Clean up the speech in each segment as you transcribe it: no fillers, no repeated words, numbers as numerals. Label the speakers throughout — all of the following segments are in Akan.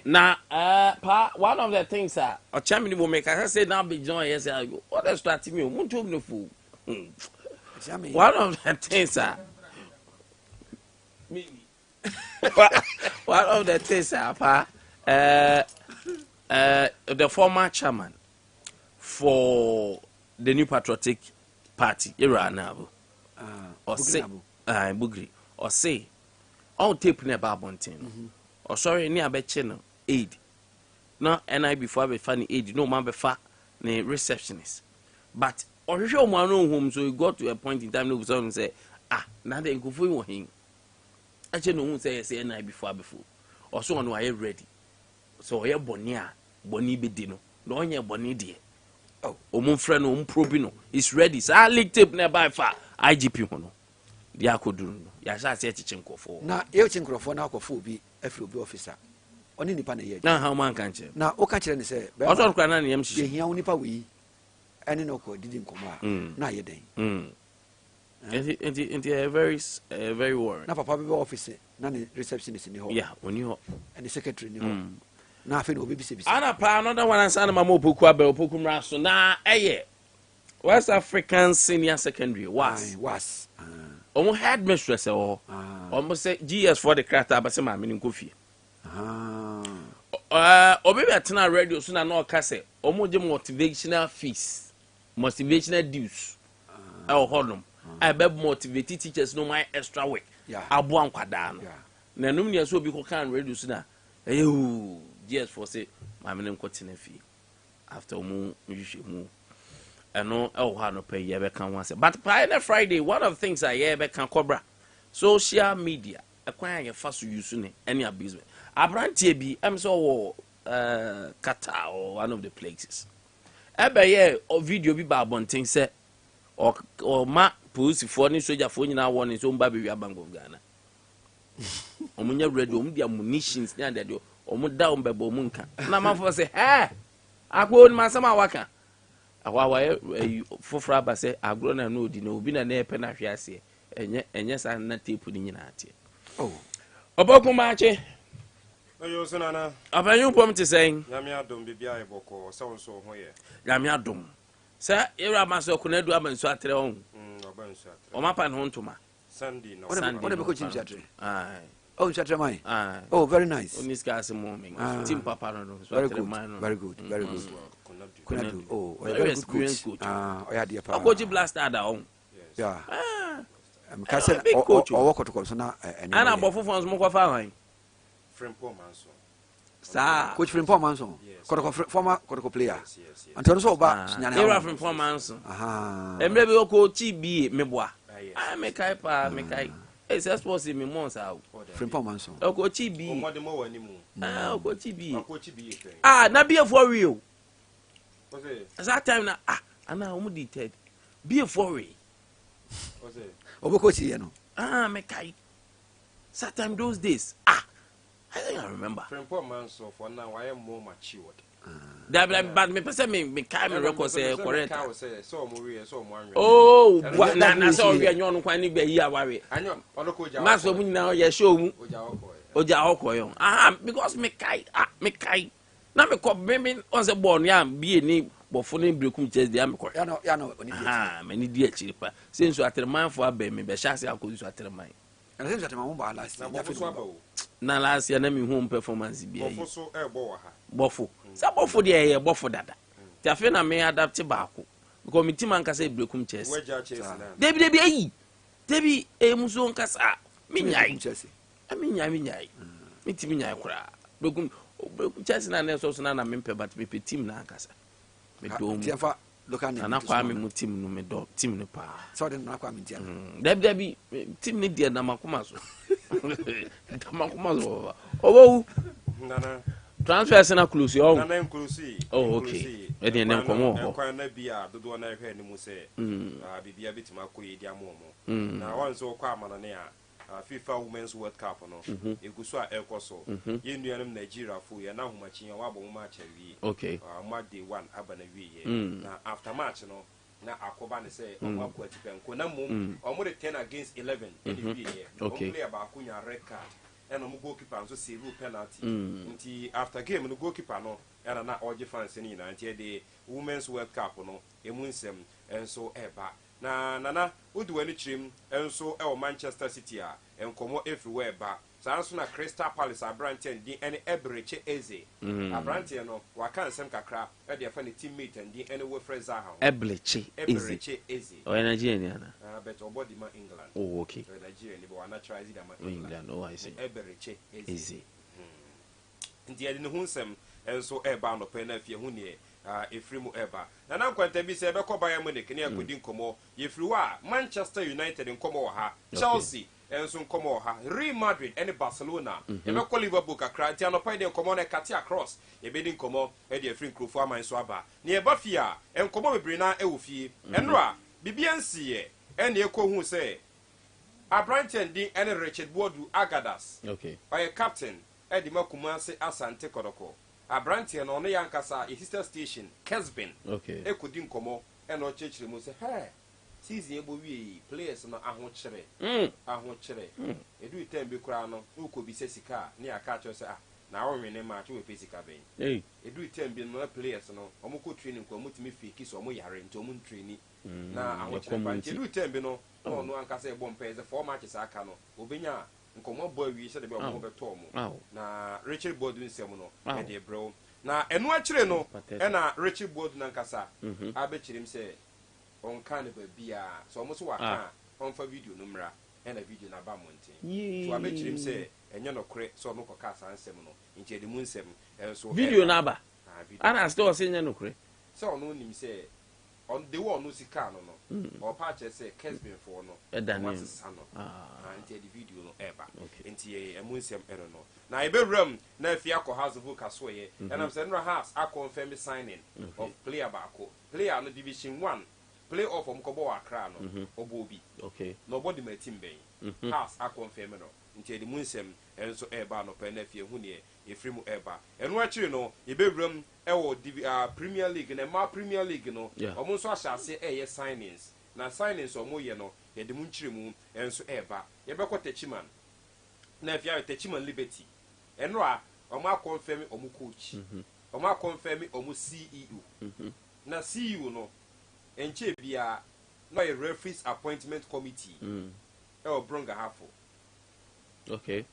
Speaker 1: Now, one of the things that a champion will make, I say now be joined. Yes, what is starting me? Won't you know fool? One of the things that one of the things that the former chairman for the New Patriotic Party, Iran, or say, Bugri, or say, all tape never bunting, or sorry, near a channel aid. No, and I before be funny aid, no man be fat, ne receptionist. But or show one home, so you got to a point in time, no someone say, now they go for him. Actually, no one say, and I before, or so on, I ready. So I bonia, boni bedino, no one ya boni dear. Oh, mon friend, probino is ready. So I licked tape nearby far. IGP hono. Dia could do. Yasha said Chinko for. Now, you Chinko for now, for be a few officer. Only the panel yet. Now, how man can you? Now, what can you say? I don't cry any MC. He only we. Any no code didn't come out. Now, you day. And very worried. Now, Papa officer, none receptionist in the hall. Yeah, when you and the secretary in the hall. Nothing will be busy. Another one and son of Mamopukwa Pokum Rasso. Now, West African Senior Secondary was. Almost headmistress or almost say GS for the craft, but some meaning coffee. Or maybe at Tana Radio soon and no cassette, almost motivational fees, motivational dues. I'll hold them. I bet motivated teachers know my extra work. Yeah, I'll buon quadan. Nanumia so because can reduce now. Yes, for say, my name continue fee. After moon, you should move. I know, no pay, you ever can once. But Pioneer Friday, one of the things I ever can cobra social media, acquiring a fast use in any business. I brand TB, I'm so Qatar or one of the places. Ebe or video be babon thing say, or ma pussy for any soldier for you now one is own baby bank of Ghana. Omunya ready, their munitions near that you. Omo down by Bomunka. Na man for say, "Hey, I go on my summer worker." Awa for Fraba say, "I grown and no dino, been an air penafia and yes, I'm not putting in at it." Oh, Oboko Marche. No, you're son. About you, Pomty saying, Yamia don't be a book or so and so here. Yamia dum. Sir, Era Master couldn't do a so at their own. Or my pan home to my Sunday, no Sunday. Aye. Oh, Chatramai. Oh, very nice. On this guy's morning. Team Papa. Very good. Very good. Very good. Oh, very experienced coach. I had the coach blast at home. Yeah. I'm casting coach or walk to Colsona and I'm off for smoke fine. Frimpon Manson. Sir, Coach Frimpon Manson. Former Cotoco player. And turns over Frimpon Manson. And maybe your coach be Mebois. I make Kaipa, make I. It's just supposed to be months out. Frimpon Manson. Oh, Coach B. Oh, Coach B. Not be a for real. At that time, and now I'm detailed. Be a for real. Oh, Coach, you know. Make I. Sometime those days. I think I remember. Frimpon Manson for now, I am more matured. But me person me kind of record say correct. Oh, what na so we anyo nkwan ni gba yi aware. Anyo onokoja. Maso mu na ye show mu. Oja okoyo. Because me kai. Na me ko me on say born yam bi ni bofo ni brekum chest dey am ko. Ya no oni di. Me ni di akiri pa. Say so aterman fo abe me be sha say akodu so aterman. And say aterman mo ba last. Na last year na me home performance bi. Bofo so e bo wa ha. Bofo. Sabofo de ye bofo dada. Ti afi na me adapt baako. Because me team anka say brekum chest. Debi ayi. Debi emuso nkasa. Me nyai. Me nyai. Me team nyai kura. Brekum chest na so na me mpe but me pe team na ankasa. Me do mu. Ti afa local name. Na kwa me mu team no me do team no pa. So de na kwa me dia. Debi team ni dia na makoma so. Makoma so. Owo. Nana. Transfer na close yo. Na close. Oh, okay. E dey na nkomo ho. Nkwan na bia dodo na hwe ni mu se bibia betima koyi dia momo. Na once o kwa amana ne a FIFA Women's World Cup no. Eguso a ekoso. Ye nuanum Nigeria fo ye na homachi ya wabo mu match wi. Okay. Ma day 1 abana wi ye. Na after match no na akoba ne se omo akwati penko na mum omo de 10 against 11 e wi ye. Okay. Play ba akunya red card.
Speaker 2: and no goalkeeper so save penalty nti after game no goalkeeper no and na oje fans ni na nti the women's world cup no emu nsem enso eba na nana wodu wani chirim enso e Manchester City a enkomo everywhere ba sanso na Crystal Palace Abrante ndi ene Ebreche Eze Abrante no waka nsem kakra e de fa ne teammate ndi ene Wilfred Zaha
Speaker 1: Ebreche
Speaker 2: Eze
Speaker 1: o Nigeria na
Speaker 2: but obody ma England
Speaker 1: oh okay
Speaker 2: Nigeria ni bo naturalize da ma
Speaker 1: England oh I see
Speaker 2: Ebreche
Speaker 1: Eze
Speaker 2: ndi ade ne hu nsem enso eba no pe na fie hu ne efrimu eba na Nkwantabisa ebe ko Bayern Munich ne akodi nkomo yefriwa a Manchester United nkomo wa ha Chelsea enso nkomo ha Real Madrid and Barcelona ebe ko Liverpool kakra ti anopa de nkomo na kati across ebe di nkomo e de efri nkrofo aman so aba ne eba fia nkomo bebre na ewofie enra bibiansi ye ene ekohu se Abrante ndi ene Richard Boadu Agadas
Speaker 1: okay
Speaker 2: oye captain e di Kumasi Asante Kodoko Abrante no no yankasa a sister station Kesbin
Speaker 1: okay
Speaker 2: ekodi nkomo e no chechire mu se hey season ebo wi players no aho kire edu time bi kura no ukobi se sika ne aka cho se na wo wene ma cho we pesika ben edu time bi no players no omko training ko mutimi fake so omo yare nti omo training na aho kire pa edu time bi no no ankasa ebo mpeze 4 matches aka no obenya nkomo boy wi se de be omo beto omo na Richard Boadu nsem no e de bro na enu akire no e na Richard Boadu nankasa abechirim se on kind of a bia so almost waka on for video numra and a video na ba monte so abechirim say enye no kore so no koka sansem no nti ede mu nsem so
Speaker 1: video na ba ana still say enye no kore
Speaker 2: so no nim say on the one no sika no no or patch say Kesbin for no
Speaker 1: edanim
Speaker 2: sano nti ede video no eba nti emu nsem ero no na ebewram na afia ko house of kaso ye and am saying no house a confirm signing of player bako player no division 1 play off Mkobo Accra no obobi
Speaker 1: okay
Speaker 2: nobody my team ben pass a confirm no nti edi munsem enso eba no pe na fie hu ne efrimu eba enu akiri no yebewram ewo Premier League na ma Premier League no omo nso ahyase eye signings na signings omo ye no yedi munchiri mu enso eba yebekọ Techiman na afia Techiman Liberty enu a omo confirm omo coach omo confirm omo CEO na CEO no enche bia no a referees appointment committee e bronga hafo
Speaker 1: okay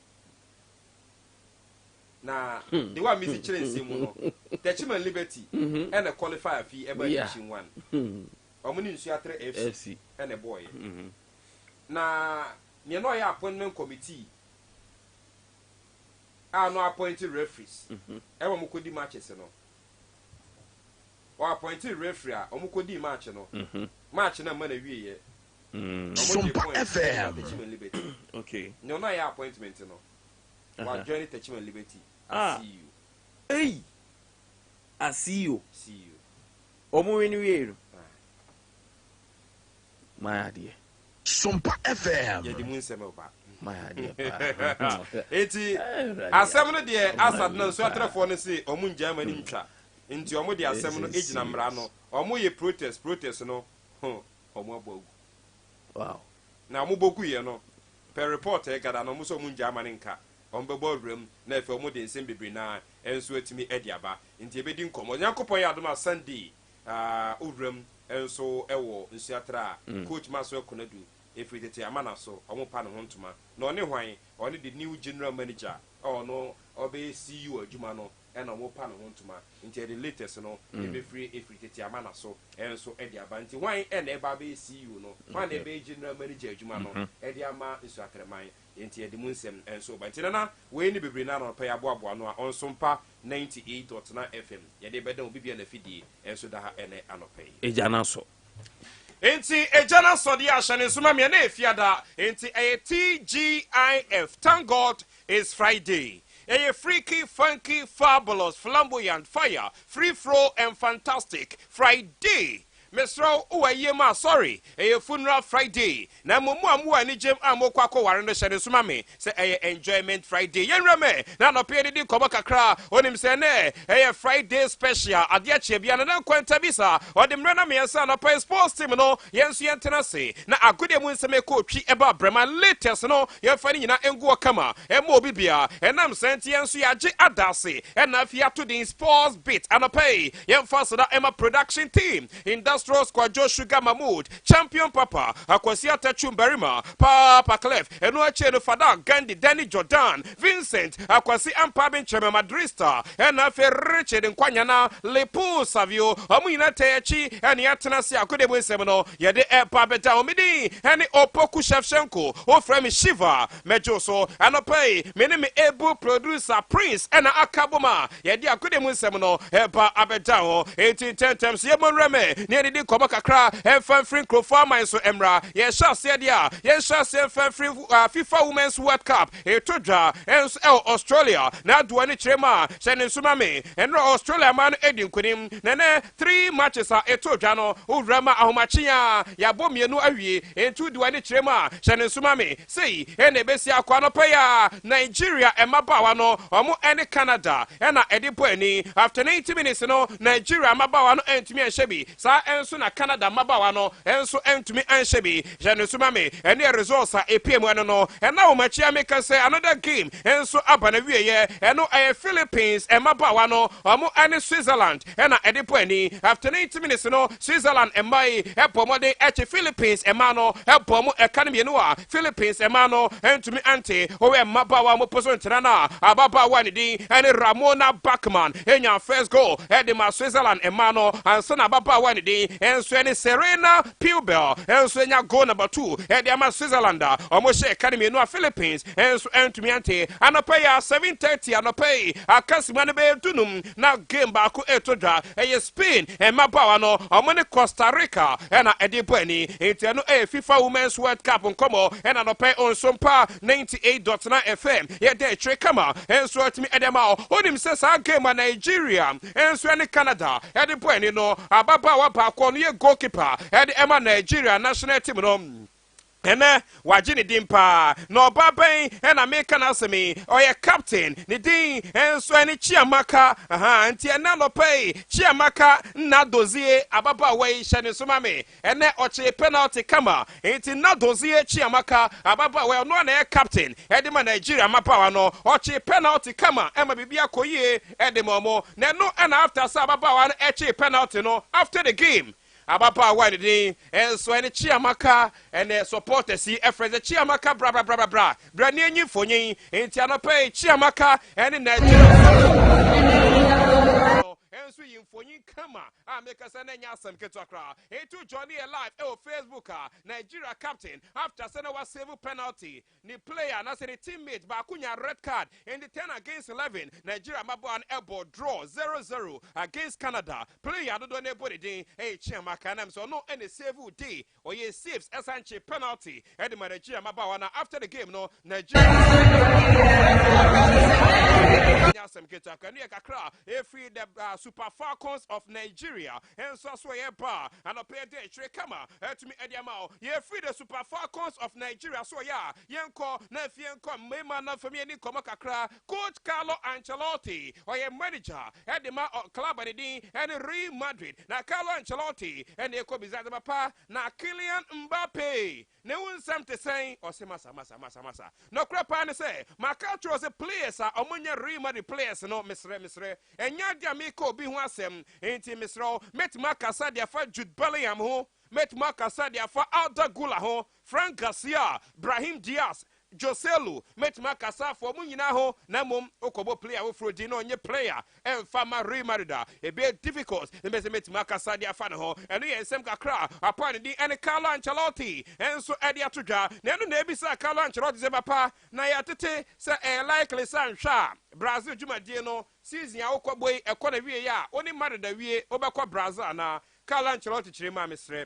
Speaker 2: na the one music challenge mu no Techiman Liberty and a qualifier fee eba edition 1 omuni nsu atre FC and a boy na ne no ya appointment committee no appointed referees e wo mukodi matches no or appointed referee omukodi match no match na man awie ye
Speaker 3: Sompa FM
Speaker 2: okay no na ya appointment no wa join Techiman Liberty see you
Speaker 1: hey I see you omo wini we my idea
Speaker 3: Sompa FM
Speaker 2: ye di munsem ba
Speaker 1: my idea
Speaker 2: eti asem no de asad na so atrefo no se omu njamani ntwa nti omo de asem no ejina mra no omo ye protest no omo abogu
Speaker 1: wow
Speaker 2: na omo bogu ye no per report e gada no omo so omu njamani nka ombe boardroom na efe omo de nsem bibiri na enso atimi ediaba nti ebedi nkomo nyankopon ya adoma Sunday udrem enso ewo nsuatra coach Maso Konadu efritete amana so omo pa no hontuma na one hwan one the new general manager no obe CEO adwuma no and omo pa no hontuma nti the latest no ebe free efritete amana so enso ediaba nti hwan and eba be CEO no hwan ebe general manager adwuma no ediama nsuatreman nti edi munsem enso ba nti na we ni bebre na no pa ya boaboa no a onsompa 98.9 FM yede beda obi bia na fidie enso da ha ene anopai
Speaker 1: ejana so
Speaker 2: enti ejana so dia ahane suma me na efiada enti TGIF thank God it's Friday. A freaky, funky, fabulous, flamboyant, fire, free flow and fantastic Friday. mesro uwa yema sorry funeral Friday na mumu amu ani jem amokwa ko ware no hyede suma me se enjoyment Friday yenreme na no pe di kobo kakra onim se ne Friday special Adea Akye Abia na Nkwantabisa odimre na me yesa no pa sports team no yensu yentena se na agode mu nseme ko twi eba brema latest no yefa ni nyina enguo kama ema obi bia enam senti yensu yaje adase na afia to the sports bit anopay yemfa so da ema production team industrial squad Sugar Mahmood champion papa akwasi atachu mberima papa Clef enu ache no fada Gandhi Danny Jordan Vincent akwasi ampa bencheme Madrista na fe Richard Nkwanyana Lepu Savio omuyina techi eni atena se akode bwensem no yede epa beta omidi eni Opoku Shevchenko o frame Shiva mejoso anopay me able producer Prince ena akaboma yede akode bwensem no epa abeta ho 18 times yemonreme ne di koba kakra fan free crowdfunding so emra ye sha se dia ye sha se fan free FIFA Women's World Cup etodwa ens Australia na do ani chirema sene suma me enro Australia man edin kunim nene 3 matches a etodwa no urama ahomachia ya bomienu awie entu do ani chirema sene suma me sei ene besi akwa no paya Nigeria emabawa no omo ene Canada ena edipo ani after 90 minutes no Nigeria emabawa no entumi enhyebi sa enso na Canada mabawa no enso entumi anhyebi jane suma me ene results a epiem eno no ena o machia make say another game enso abana wieye eno Philippines mabawa no omo ane Switzerland ena edipo ani after 90 minutes no Switzerland emai epomode eche Philippines emano epomo economy no a Philippines emano entumi ante o we mabawa mo poso ntrana ababawa ni din ene Ramona Bachmann enya first goal edema Switzerland emano anso na ababawa ni din enso ene Serena Pilbel enso enya goal number 2 edema Switzerland omo she economy no a Philippines enso entumi ante anopa ya 7:30 anopa akasima ne be dunum na game ba ko etodwa Spain mabawa no omo ne Costa Rica ena edipo ani entiano FIFA Women's World Cup nkomo ena no pay on Sompa 98.9 FM ye dey tre kama enso atimi edema onim se sa game Nigeria enso ene Canada edipo ani no ababawa ba ko no ye goalkeeper edi ema Nigeria national team no ene wajini dimpa no baben ena meka na asemi oye captain ni din enso eni Chiamaka anti ena no pay Chiamaka na dozie ababa wei shane suma me ene oche penalty kama enti na dozie Chiamaka ababa wei no na captain edima Nigeria mapawa no oche penalty kama ema bibia koyie edimomo na no ena after sa ababa wa eche penalty no after the game abapa wani din enso ene Chiamaka ene supporters si efreze Chiamaka bra ni enyi fonyin enti anope Chiamaka ene Nigeria enso yimfonyin kama make us na nya asem ketokra etu Johnny live Facebook Nigeria captain after sena was save penalty ni player na say the teammate ba kunya red card in the 10 against 11 Nigeria mabo an elbow draw 0-0 against Canada player do ne body din Chiamaka nam so no any save day or ye saves esanche penalty e the Nigeria mabo na after the game no Nigeria asem ketokra ni kakra free the Super Falcons of Nigeria and so ye bar and a pay day tre kama to me ediamao ye free the Super Falcons of Nigeria so ya yenko na fienko mema na for me ni koma kakra coach Carlo Ancelotti or ye manager edema club and din and Real Madrid na Carlo Ancelotti and ye ko bizade papa na Kylian Mbappe ne unsam te say or se masa no crapa ne say Makacho was a players omunya Real Madrid players no misre enya dia meko bi ho asem enti misro metma kasa dia fa Jude Bellingham ho metma kasa dia fa Arda Güler ho Frank Garcia Brahim Diaz Joselu metma kasa for mu nyina ho na mom okobo player wo frodi no onye player fama Real Madrid e be difficult e be metma kasa dia fa no ho eno ye ensem kakra upon di ene Carlo Ancelotti enso ade atodwa na eno na ebisa Carlo Ancelotti ze papa na ya tete se likely san hwa Brazil jumadie no season ya okoboi ekona wie ya oni Madrid da wie obekọ Brazil na Carlo Ancelotti chire ma misre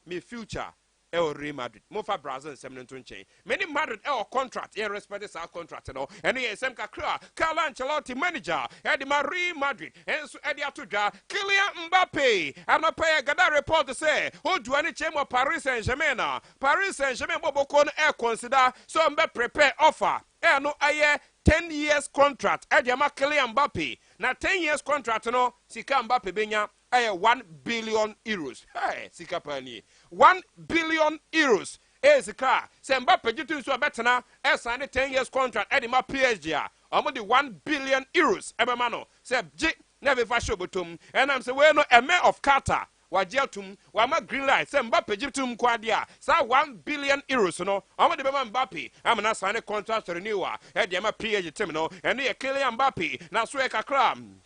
Speaker 2: me future Real Madrid. Mofa Brazil 7 chain. Many Madrid contract. Yeah, respect this our contract. And here Sam Kakra, Carlo Ancelotti manager. Eddie Real Madrid. And so Eddie Atuja, Kylian Mbappe. I'm not paying a report to say, who do any chamber Paris Saint-Germain? Paris Saint-Germain Bobocon consider some prepare offer. No, I 10 years contract. Eddie Kylian Mbappe. Now 10 years contract, no, Sika Mbappe Benya. 1 billion euros. Hey, Sikapani. 1 billion euros. Sika. Semba Pejitu so betana. Sign a 10 years contract. Edima PSG. Almost 1 billion euros. Ebemano. Say, never fashion butum. And I'm saying, well, no, a mayor of Qatar. Wajeltum, Wama green light. Semba Pejitum Quadia. Sa 1 billion euros. No, I'm the Mbappe. I'm not signing a contract to renew. Edima PSG terminal. And they are Kylian Mbappe. Now, Sweka Kram.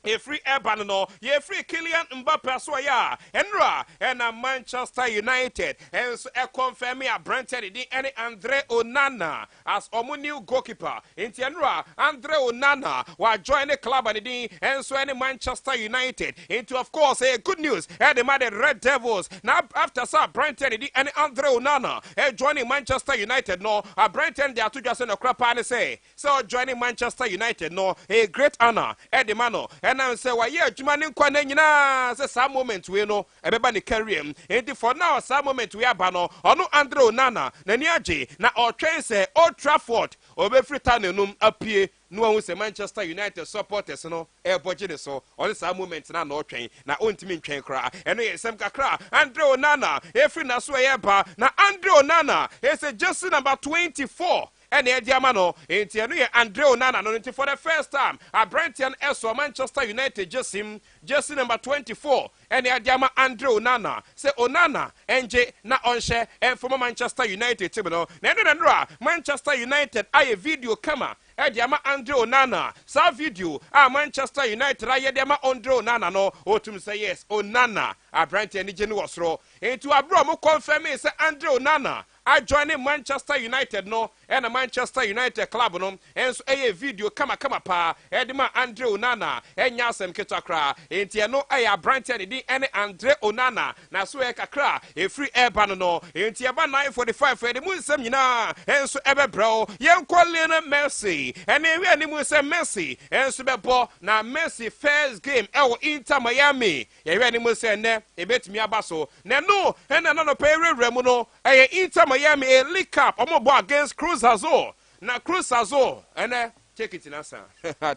Speaker 2: A free Urban no, ye free Kylian Mbappe so ya, Enra, and Manchester United, and so confirm me a Brentford and Andre Onana as our new goalkeeper. In Enra, Andre Onana will join the club and so any Manchester United. Into of course a good news, and the mad Red Devils. Now after Sir Brentford and Andre Onana, joining Manchester United no, a Brentford they are to just in a crap and say, so joining Manchester United no, a great honor, Eddie Mano. And I say, why, yeah, Jumani Kwanena, say some moment we know, everybody carry him. And for now, some moment we are bano, or no Andre Onana, Naniaji, na or train say, Old Trafford, or every time you appear, no one will say Manchester United supporters, no, air budget so, or some moment now, no train, na ultimate train cry, and some kakra, Andre Onana, every Naswayaba, na Andre Onana, it's a just number 24. And the Diamano, in Andre Onana, for the first time, a Brentford SO Manchester United, just number 24. And the Diama Andre Onana, say Onana, NJ, na Onshe, and from Manchester United, Timino, Nandra, Manchester United, I video camera. Ediama Andre Onana, sa video, Manchester United, Ayediama Andre Onana, no, Otum say yes, Onana, a Brentford Nigenu was raw. Into a bromo confirm say Andre Onana. I joining Manchester United no and a Manchester United club no and so a video kama pa Edima Andre Onana and Yasem Kitakra enti no aya Brentford di and Andre Onana na so e kakra a free airban no enti aba 9:45 for the moon sem nyina and so ebe bro yen Lionel Messi and we animu say Messi and so bebo na Messi first game Inter Miami ye we animu say ne e betimi aba so na no and no pay remu no Inter Miami a league cup omo against Cruz Azul. Na Cruz Azul ene take it in asa.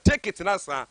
Speaker 2: Take it in asa.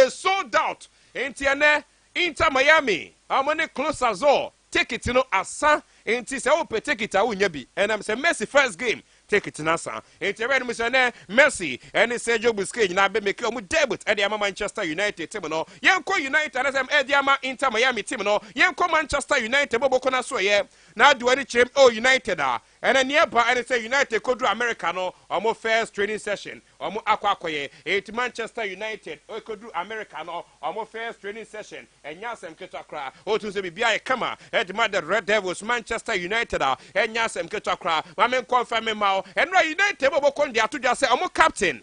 Speaker 2: Sold out. Inter Miami. Amone Cruz Azul. Take it no asa. Enti se o take it awu nyabi. And I'm say Messi first game. Take it in asa. Enti ready me say Messi and Sergio Busquets na be make omu debut at the Manchester United team no. Yenko United and them Ediama Inter Miami team no. Yenko Manchester United bobo kona so ye. Now do any team United and then nearby and say United could do America no or first training session or more aquaye. It Manchester United or could do America no or more first training session and Yasem Ketakra or to say be a kama at the mother Red Devils Manchester United and Yasem Ketakra. Mamen confirm me now and right United bobo kon dia to just say omo captain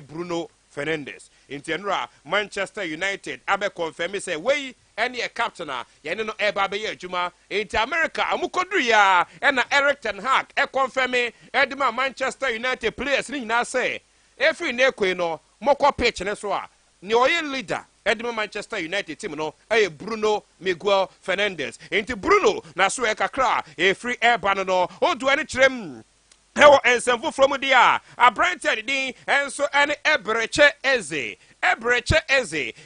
Speaker 2: Bruno Fernandes. In Tenra Manchester United abe confirm say way any a captain yene no eba be adwuma in America amukodru ya na Eric ten Hag confirm edima Manchester United players ni na say every nekwe no moko pitch ne so a ni oye leader edima Manchester United team no Bruno Miguel Fernandes into Bruno na so e kakra free airban no o do any trem Ewo ensemble from dia a Brentford din enso ene Ebreche Eze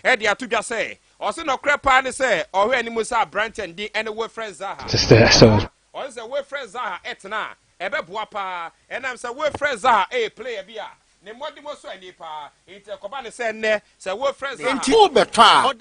Speaker 2: edi atuja say also no crepa ne say ohwe ani musa Brentford din ene we friend Zaha
Speaker 4: just so
Speaker 2: on say we friend Zaha etna ebe boa pa enam say we friend Zaha player bia ne modi mo so ani pa inte koba ne say ne say we friend Zaha
Speaker 3: enti o betwa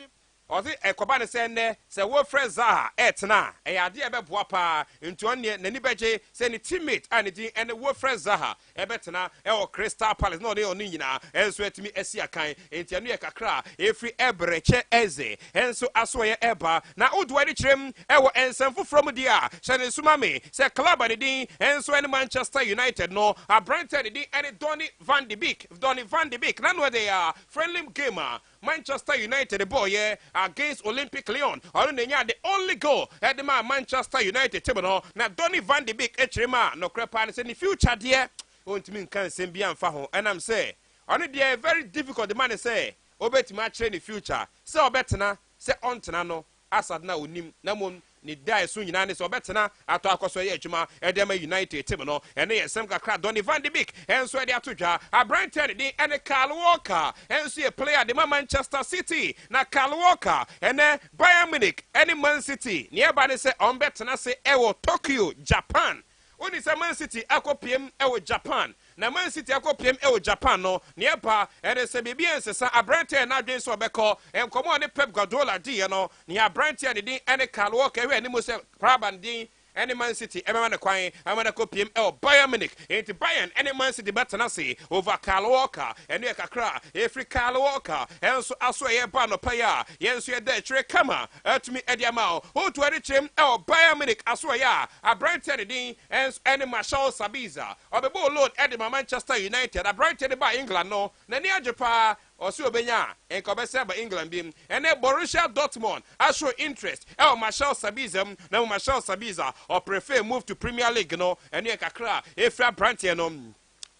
Speaker 2: Ozi ekoba ne se ne se wo friend Zaha etna ade ebe boa pa ntu onne nani beje se ne teammate and din ene wo friend Zaha ebetna o Crystal Palace no ne oni nyina enso etimi asi akan enti anu ye kakra efri Ebreche Eze enso aso ye eba na odu ani kirem wo ensamfo from dia se ne sumame se club ani din enso ene Manchester United no a Brentford din ene Donny van de Beek na no they are friendly gamer Manchester United boy yeah against Olympic Lyon. The only goal at the Manchester United team. Now Donny van de Beek Echrema no crepa in the future dear. Won't mean can send be faho. And I'm say only they very difficult the man say obet match in the future. So betna say on tenano asad na unim namon ni die Sunyani so betna ato akoso ye adwuma Edema United team no ene yesem kakra Donny van de Beek enso e de atodwa Abrante de ene Kyle Walker enso a player de Manchester City na Kyle Walker ene Bayern Munich ene Man City nearby ne say on betna say ewo Tokyo Japan when is a Man City akopiem ewo Japan na Man City akopiem ewo Japan no nearby ene se bibiense sa Abrante na dwen so beko enkomo ne Pep Guardiola di no ne Abrante de ene Kyle Walker we ani mo se Prabandin any Man City, everyone acquiring, I'm going to copy him, Bayern Munich, into Bayern, any Man City, Batanasi, over Kyle Walker, and Yakakra, every Kyle Walker, and so I swear, Bano Paya, yes, you're there, Trey Kama, to me, Eddie Mao, who to edit him, Bayern Munich, I swear, I Brian Teddy, and any Marshall Sabiza, or the ball Lord Edinburgh, Manchester United, I Brian Teddy by England, no, Nania Japan. Osu Benya and Kobesa by England beam and then Borussia Dortmund I show interest Marshall Sabiza now Marshall Sabiza or prefer move to Premier League no and Yakakra Efra Brantiano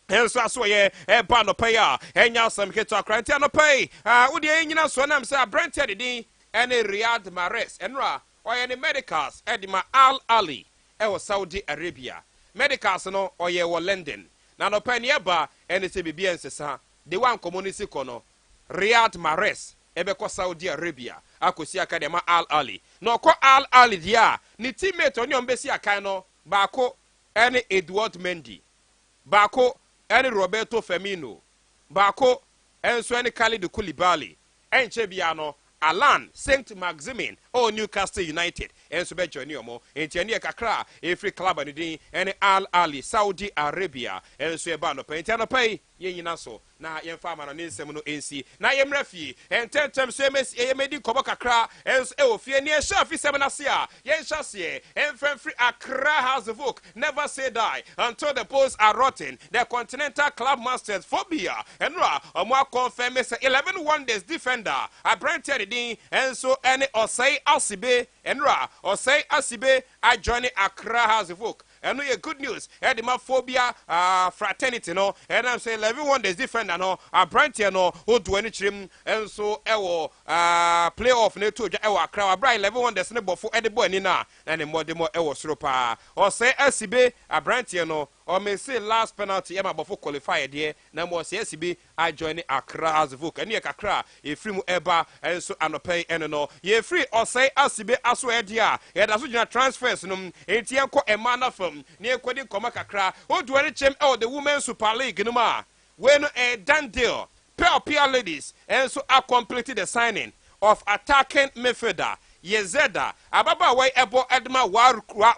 Speaker 2: and so I saw ye a bano paya and now some hit or Crantiano pay would you know so I'm say Brantiadi and a Riyad Mahrez and Ra or any medicals Edima Al Ali Saudi Arabia medicals no or ye were London now no penny eba and it's a BBN the one community kono Riyad Mahrez ebeko Saudi Arabia akosi akadema Al Ali no ko Al Ali dia ni teammate onyo mbesi akan no baako ene Edward Mendy baako ene Roberto Firmino baako enso ene Khalid Koulibaly enche bia no Alan Saint-Maximin o Newcastle United enso be join omo entiane kakra every club ani din ene Al Ali Saudi Arabia enso e ba no penti no pay yenyina so na yemfa ma no nsem no ensi na yemrafie ententem so emedi kobo kakra enso e ofie ne ehia afisem na se a yenhia se enfremfri Accra House of Oak never say die until the posts are rotten the Continental Club Masters phobia enra omo confirm say 11 wonders defender Abrante din enso ene Osei Asibe enra Osei Asibe I join Accra House of Oak. And we good news. Edema phobia fraternity no. And I'm saying 11 wonders different no. Abrante no who do any trim and so ewo playoff ne to ewo Accra. Abra 11 wonders ne bofo edibo ni na. And more ewo sropa. Or say SCB Abrante no. Or may say last penalty ema bofo qualify there. Na mo say SCB I join Accra as vook. And ye Accra e free mu eba and so anopay and no. Ye free or say SCB aso edia. E da so jina transfers no. Enti enko emana from near Quadin Comakakra, who do any chem the Women's Super League no ma. When a done deal, pair ladies, and so I completed the signing of attacking midfielder Yezeda, Ababa way ebo Edma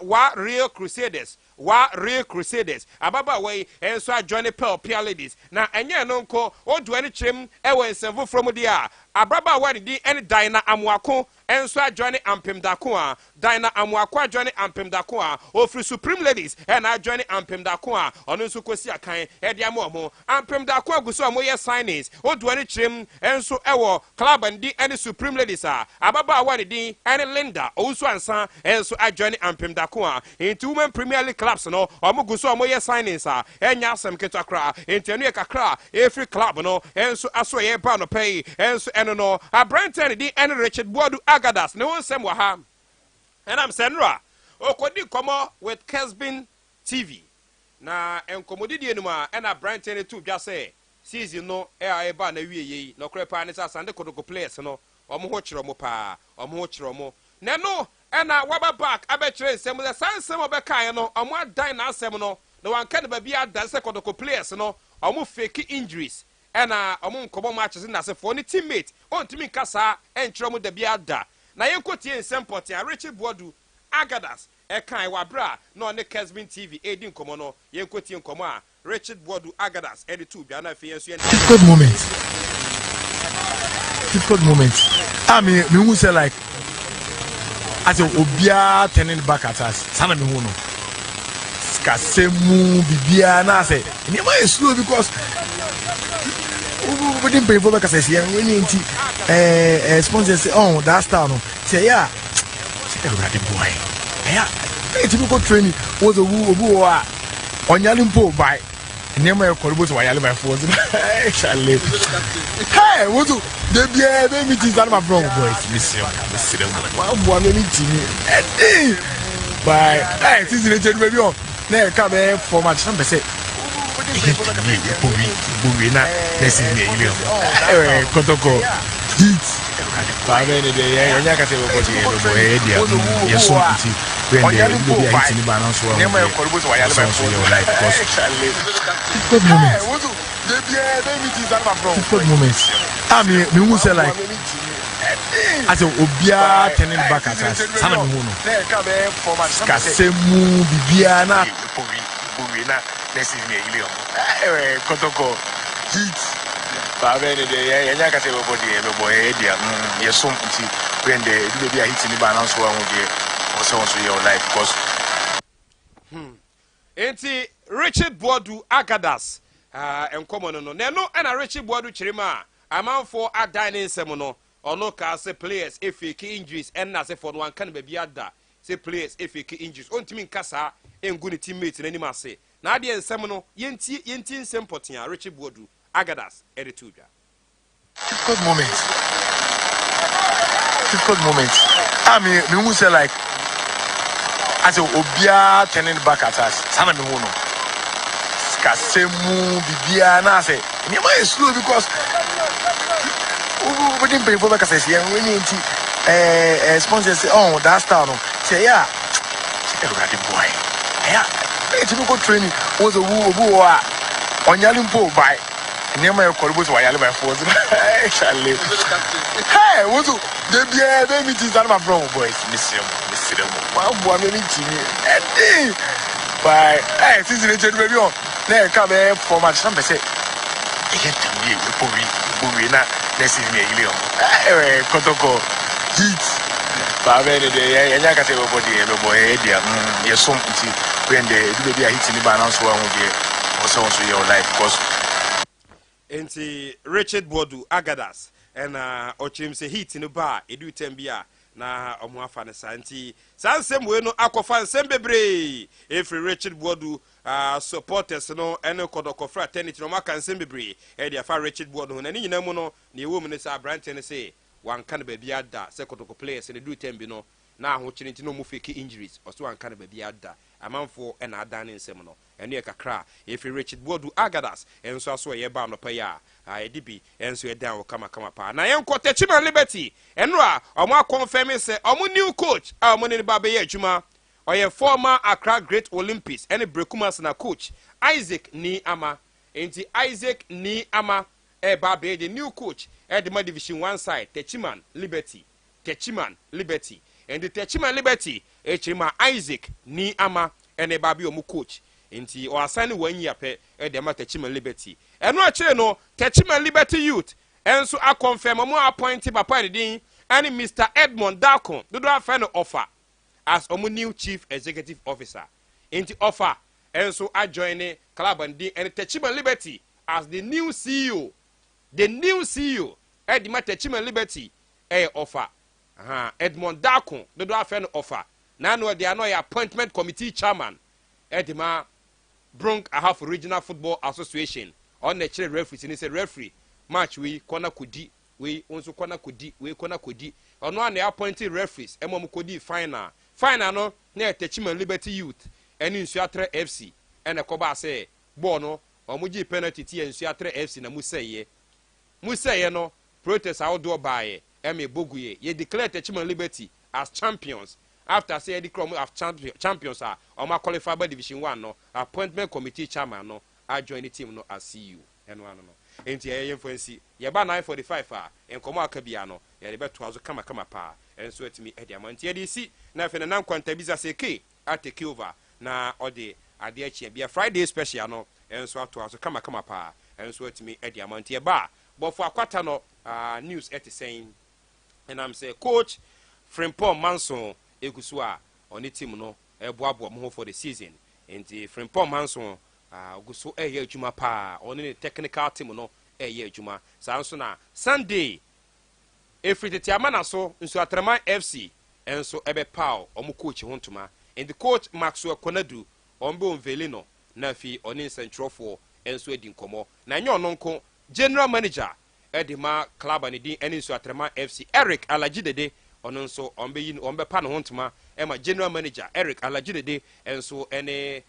Speaker 2: wa Real Crusaders. Real Crusaders, Ababa way, and so I join a pair ladies. Now, and ya nonko, or do any trim, ewe sevu from dia. Ababa wa di any Dina Amwako. And so I join Ampem Dakua, Dina Amwakwa join Ampem Dakua, or free Supreme Ladies, and I join Ampem Dakua, on Usukosia Kain, Ediamomo, Ampem Dakua Guso Moya signings, or do any trim, and so our club and D any Supreme Ladies are Ababa Wadi, any Linda, also and son, and so I join Ampem Dakua, into Women Premier League clubs, no, or Muguso Moya signings are, and Yasam Ketakra, into Kakra, every club, no, and so I saw a pound pay, and so and no, I brand any Richard Boadu. Agadas, no one same waha. And I'm Senra. Okodi komo with Kesbin TV. Na enkomodidi enuma and a brand 22 just say season no eba na wiye no krepa ne sasande kodoko players no omo ho chiro mo pa omo ho chiro mo na no and a waba back abetire nsem the sansem obekan no omo adan na asem no no wan kan ba bia dan se kodoko players no omo fake injuries and omo nkomo matches na se for ni teammate on timi kasa enchiro mo da bia da na yenkoti ensem poti a Richard Boadu Agadas ekan wabra no ne Kesbin TV edin komo no yenkoti nkomo a Richard Boadu Agadas editu bia na fe yenso yen difficult moment I mean me who say like as obia turning back at us sana me hu no skasemu bibia na say me slow because we didn't pay for back as when
Speaker 4: sponsors say oh that star no say yeah everybody boy yeah typical training was a woo on Yalimpo by Nema Corbo to Yali by force. Actually, hey, what do they be a meeting that my from boys? Miss you, one meeting. By hey, this is the baby on. Now come here for my son. Say, Bubina, this is me. Kotoko, heat. By many days, I can say what you so when they will be hitting the balance for your life. Good moments. Good moments. I mean, we say like as a Obia turning back at us. Sana Muno. Kasemu Bibiana. This is me. Kotoko. Heat. Babene de yanya say what boy yes so when they will be hitting the balance for your life because
Speaker 2: enti Richard Boadu Agadas enkomo no no and Richard Boadu chirima amanfo adane nsem no ono ka say players fake injuries and na say for one kan ba biada say players fake injuries ontimi nkasa engu ne teammate na nima say na ade nsem no yenti nsem potia Richard Boadu Agadas edituja
Speaker 4: difficult moments I mean we say like as a Obia turning back at us. Sana me wono. Kasemu Bibiana say. Nyama is slow because we didn't pay for back as here. We need to sponsors say oh that star no. Say yeah. Everybody boy. Yeah. Typical training was a woo on Yalimpo by Nema Corbo to Yali by force. Actually. Hey, what do they be a meeting that my from boys? Miss you. One meeting. By hey, this is the baby on. Now come here for my son. Say, get to me, Bubina. This is me, Kotoko. Heat. Babene de yanya say what boy, yes, so when they will be hitting the balance for also your life because.
Speaker 2: Enti Richard Boadu Agadas and ochim say hit in the bar edu tembia na omo afa ne santi sansem we no akofa nsem bebre every Richard Boadu supporters no ene kodoko fraternity no maka nsem bebre e dia fa Richard Boadu na ni nyina mu no na ewo mu ne sa brand ne say wan kan ba bia da se kodoko players ne du tembi no na ho chiri nti no mu fake injuries oso wan kan ba bia da amanfo e na adane nsem no ene kakra if Richard Boadu Agadas enso aso ye ba no pa ya edibi enso e dan wo kama pa na yenko Techima Liberty enra omo confirm say omo new coach omo ne ba be ye adwuma oye former Accra Great Olympics ene Brekumas na coach Isaac ni ama enti Isaac ni ama e ba be the new coach at the division 1 side Techima Liberty and the Techima Liberty echima Isaac ni ama ene ba be omo coach enti o assign 1 year pe e de ma Techima Liberty eno akire no Techima Liberty youth enso a confirm mo appoint papa de din and Mr. Edmond Dakon do afa no offer as omo new chief executive officer enti offer enso a join club and din and Techima Liberty as the new CEO e de ma Techima Liberty e offer Edmond Dakon do afa no offer na no de anoy appointment committee chairman e de ma Bronx Ahaf Regional Football Association on the chair referee and he said referee match we corner kodi we also corner kodi on one appointed referees emom kodi final no na Techima Liberty Youth and Nsuatre FC and a koba say bono omuji penalty ti Nsuatre FC na museye no protest outdoor by eme boguye ye declare Techima Liberty as champions after say the crowd of champions are on my qualified by division 1 no appointment committee chairman no I join the team no as CEO and one no enti influence ye ba 9:45 en komo akabia no ye be to azo kama pa en so etimi e dia manti ye si na fe na Nkwantabisa seke take over na ode Adea Akye Abia Friday special no en so ato azo kama pa en so etimi e dia manti ye ba but for akwata no news et saying and I'm say coach Frimpong Manson egusu a oni team no eboabo mo for the season enti Frimpong Manson ogusu eye adwuma pa oni technical team no eye adwuma sanso na Sunday efritete amana so nso atrama FC enso ebe pao omu coach hontuma and the coach Maxwell Konadu ombe onvelino na fi oni nsentrofo enso edi nkomo na nye ononko general manager edima club ani din eni nso atrama FC Eric Alajidede ono nso ombe pa no hontuma ema general manager Eric Alajidede enso ene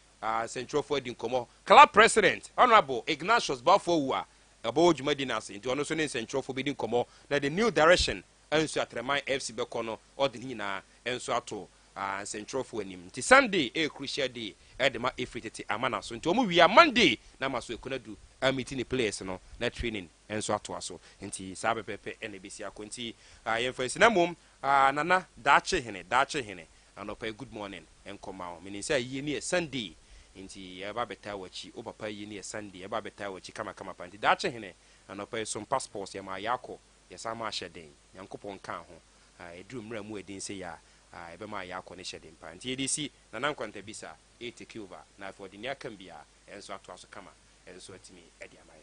Speaker 2: centrofo edi nkomo club president honorable Ignatius Bafowa about Jumadinas into ono so ne centrofo bedi nkomo na the new direction enso atrama FC bekono odini na enso ato centrofo anim ti Sunday crucial day edema efritete amana so nti omu wi Monday na maso ekonadu meeting the players no na training enso ato aso nti sabe pepe ene besi akonti yemfensi na mom nana dache hene anopa good morning enkoma o meaning say yi ni Sunday nti eba beta wachi o papa yi ni Sunday eba beta wachi kama panti dache hene anopa some passports ya ma yako ya sama hyeden yankopon kan ho eduru mra mu edin say ya ebe ma yako ne hyeden pa nti edisi nana Nkwantabisa take over na for the near kambia enso ato aso kama enso atimi edi amaye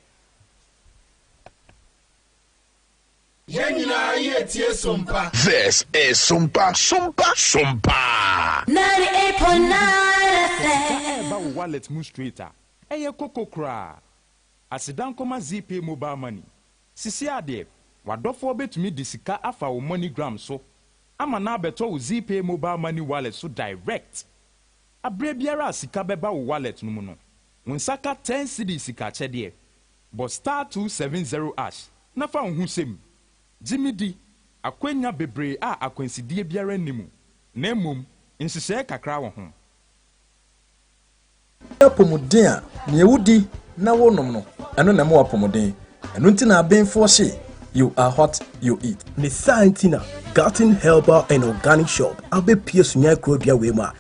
Speaker 3: Yenina yetie Sompa. This is Sompa.
Speaker 5: 98.9
Speaker 6: Ba wallet mu straighter. Eye koko kra. Asidan koma ZP mobile money. Sisi ade, wadofo betumi di sika afa wo MoneyGram so. Ama na beto wo ZP mobile money wallet so direct. Abre biara sika beba wo wallet no mu no. Wonsaka 10 cedi sika chede. But star 270 ash. Na fa hu sem. Jimidi akwenya bebre a akwansidie biara nimu. Na emom nsese kakra wo ho.
Speaker 7: Apomuden a ne wudi na wonom no. Eno na mo apomuden. Eno nti na abenfo hye. You are hot, you eat.
Speaker 8: Ne Santina, Garden Herbal and Organic Shop. Abe pie sunya krobia we ma.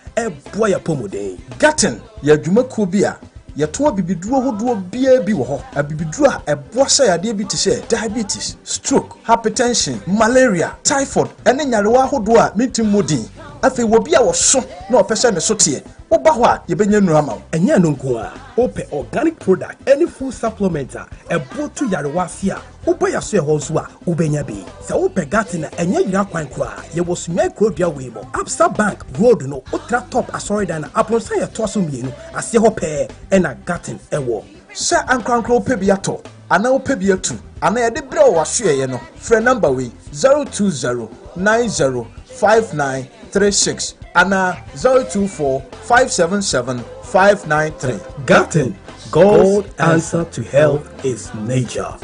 Speaker 8: Boy apomuden.
Speaker 7: Garden ya dwumakuo bi a yɛto abibiduro hodoɔ bia bi wɔ hɔ abibiduro a ɛboa sɛ yadeɛ bi te sɛ diabetes, stroke, hypertension, malaria, typhoid ɛne nyarewa hodoɔ a metim modin afei wɔ bi a wɔso na ɔpɛ sɛ ne so teɛ woba hɔ a yɛbɛnya nnura ma wo
Speaker 8: ɛnyɛ no nko a open organic product any food supplement a ɛboa to yarewa afia woba ya so ɛhɔ nso a wobɛnya bi sɛ wopɛ gati na ɛnyɛ yira kwan koraa yɛwɔ sunya kurodua wei mo Absa Bank Road no otra top asɔredan na aponsa yɛtoa so mmienu aseɛ hɔ pɛɛ ɛna gatin ɛwɔ
Speaker 7: sɛ ankrankra wopɛ bi atɔ ana wopɛ bi atu ana yɛde berɛ wɔ wasoɛeɛ no frɛ number wei 020905936 ana 024577593
Speaker 8: Garden, God's answer to health is nature.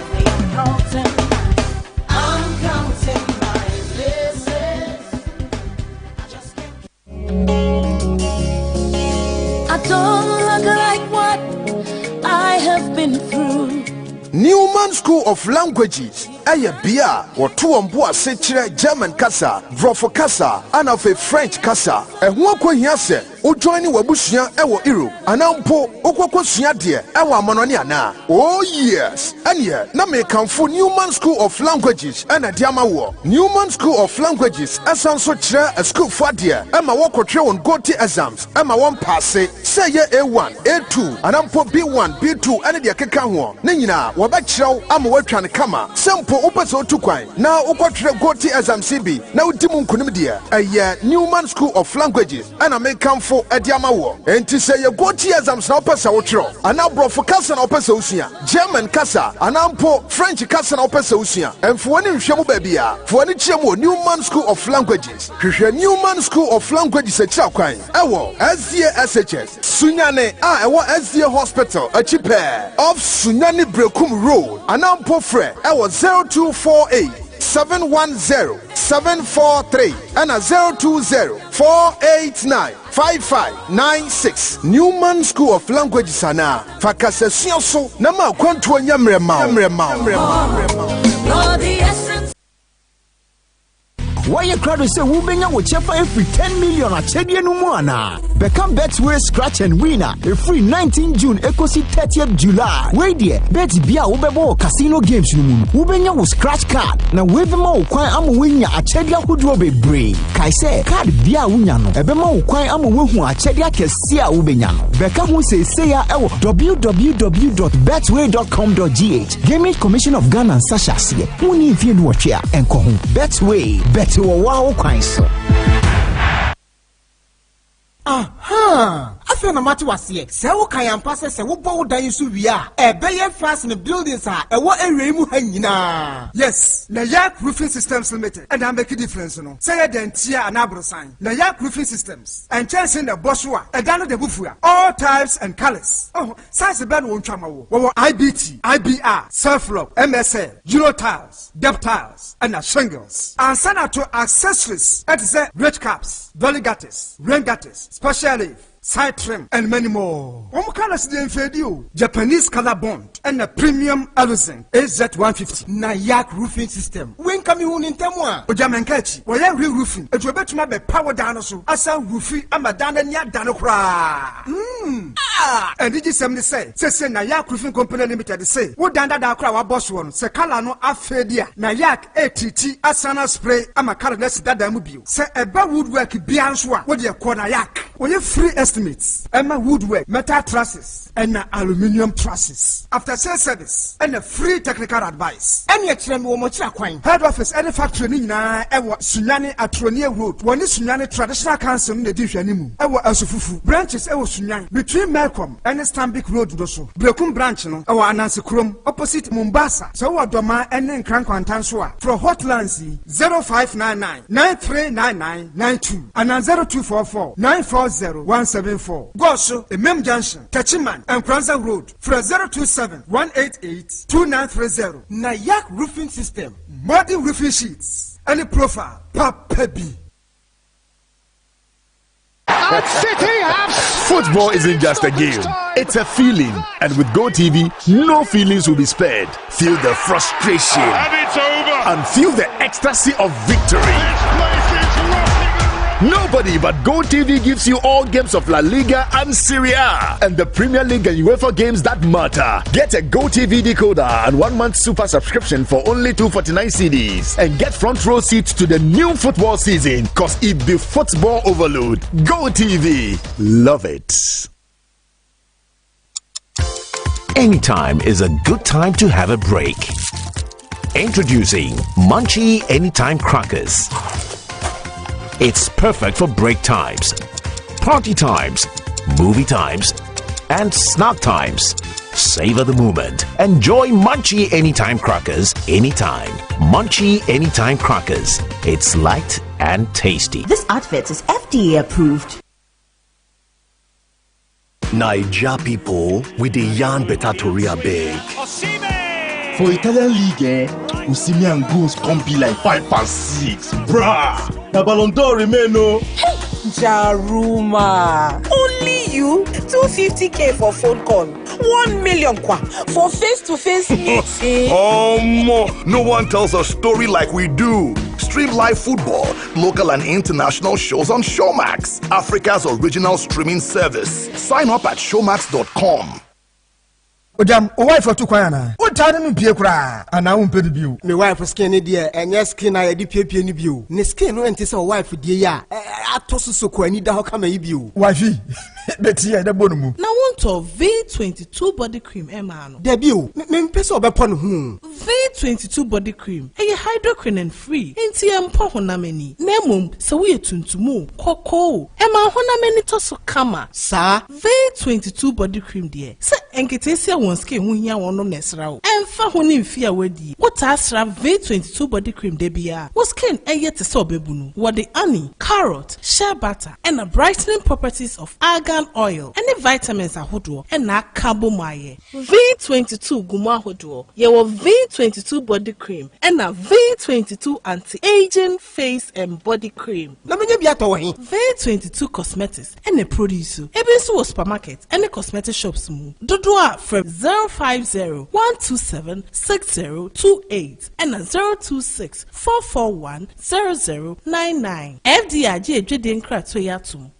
Speaker 5: I don't look like what I have been through.
Speaker 3: Newman School of Languages. Bia or two on board Sechere German Kasa, Vrofo Kasa, and of a French Kasa. And who yase, o joining Wabushia Ewo Iru, and Ampo, Okosia dear, Ewa Mononiana. Oh, yes, and yeah, na me come for Newman School of Languages and a Diamawo. Newman School of Languages, as also chair a school for dear, Emma Wako Trail on Goti exams, Emma one passe, say ye A1, A2, and Ampo B1, B2, and the Akakanwa. Nina, Wabachao, Amawatran Kama, Sampo. Upaso tukwan na ukotre goti exam CB na utimu nkunim dia Newman School of Languages ana make for adiama wo enti say ye goti exams na opesa wotro ana brofo kasa na opesa usua German kasa ana mpo French kasa na opesa usua emfo woni nhwemu ba bia fo woni chiemu Newman School of Languages hwehwe Newman School of Languages akira kwan ewo SDSHS Sunyani a ewo SD Hospital achipe of Sunyani Brekum Road ana mpo frɛ ewo 0248-710-743 and a 020-489-5596 Newman School of Languages ana fakasesio so na ma kwanto nyamrema
Speaker 9: Why you crowd say Wubenya will check for every 10 million at Chedia Numwana? Become Betway Scratch and Winner. A free 19 June, Ecosi 30th July. Wait there, Bet Bia Ubebo Casino Games Room. Wubenya will scratch card. Now wave them all quite am winner at Chedia Hudrobe Bray. Kaise, card Bia Unyano. Ebema quite am who at Chedia Kesia Ubenyano. Becca who say www.betway.com.gh. Gaming Commission of Ghana and Sasha Sia. Who need you watch here and call Betway. Bet wow Quinso.
Speaker 8: Aha! After no matter what here, say wo kan yampa se wo bo dan so wi a e be ye fast in the buildings a e wo area mu ha nyina. Yes, na Yak Roofing Systems Limited and I make a difference no. Say den tia anabro sign. Na Yak Roofing Systems and chancing the bosswa e dano de bufua. All types and colors. Oh, size be no ntwama wo. Wo IBT, IBR, self-lock, MSL, Euro tiles, depth tiles and shingles. And send to accessories. That is red caps, dolly gutters, rain gutters, special leaf, side trim, and many more. Japanese color bond and a premium aluzinc AZ150. Na Yak Roofing System. When come you in Temwa? Ojamenkachi. Why real roofing? It will bet to be power down so. Asa roofing Amadan and Yak Danokra. And did you say? Say na Yak Roofing Company Limited say. What danda da crowd boss one? Se kala no afedia. Na Yak ATT Asana spray. Ama careless dada mubio. Say eba woodwork bianswa. What you call na Yak? When you free estimates. Emma woodwork, metal trusses, and aluminium trusses. After sales service, and a free technical advice. And yet, head office, any factory na ewa Sunyani at Ronia Road. One is Sunyani Traditional Council in the Dishanimu. Ewa Asufufu. Branches ewa Sunyani. Between Malcolm and Stambik Road doso. Brekum branch no. Ewa Anansi Krum. Opposite Mombasa. So wa doma and Nkwantabisa. From Hotlands 0599 939992 and 0244 940 174. Goso, a Mem Junction, Tachiman, and Kranza Road, from 027 188 2930. Na Yak Roofing System, modern roofing sheets, and a profile, Papebi.
Speaker 3: Football isn't just a game, it's a feeling. And with GoTV, no feelings will be spared. Feel the frustration and feel the ecstasy of victory. Nobody but GoTV gives you all games of La Liga and Serie A and the Premier League and UEFA games that matter. Get a GoTV decoder and 1 month super subscription for only 249 cedis and get front row seats to the new football season, cause it be football overload. GoTV, love it.
Speaker 10: Anytime is a good time to have a break. Introducing Munchie Anytime Crackers. It's perfect for break times, party times, movie times, and snack times. Savor the moment. Enjoy Munchie Anytime Crackers anytime. Munchie Anytime Crackers. It's light and tasty.
Speaker 11: This advert is FDA approved.
Speaker 12: Naija people with the yarn better Toria big.
Speaker 13: For Italian League, Osimhen goals can't be like 5 and 6. Bruh! The Ballon d'Or remain no.
Speaker 14: Hey, Jaruma. Only you? 250K for phone call. 1 million kwa for face-to-face meeting.
Speaker 12: No one tells a story like we do. Stream live football, local and international shows on Showmax, Africa's original streaming service. Sign up at showmax.com.
Speaker 8: Ojam, o wife otu kwana. O tade no pie kura. Ana wo mpedu biu. Me wife skin ne de enye skin na ye di pie ni biu. Ne skin no ente se o wife die ya. Atoso soko ani da ho kama yi biu. Wife. Beti ya da bonu mu.
Speaker 15: Na want of V22 body cream emano.
Speaker 8: De biu. Me mpese obepo no hu.
Speaker 15: V22 body cream. Eye hydroquinone free. Enti empo honamani. Na mum se wo ye tuntumu. Koko. Ema honamani to so kama.
Speaker 8: Sa
Speaker 15: V22 body cream de. Se enkete se skin hu hia wono nesra wo emfa ho ne mfia wadi what asra V22 body cream de bia wo skin eye te so bebunu what the honey carrot shea butter and the brightening properties of argan oil and the vitamins are ahodoɔ ɛna aka bɔ mu ayɛ. V22 gumu ahodoɔ yɛwɔ V22 body cream ɛna V22 anti-aging face and body cream.
Speaker 8: Na menye bia to wɔ
Speaker 15: V22 cosmetics ɛna produce ebi nso wɔ supermarket ɛne cosmetic shops mu. Dodoɔ a from 050-127-6028 ɛna 026-441-0099. Adea Akye Abia nkrato yatum.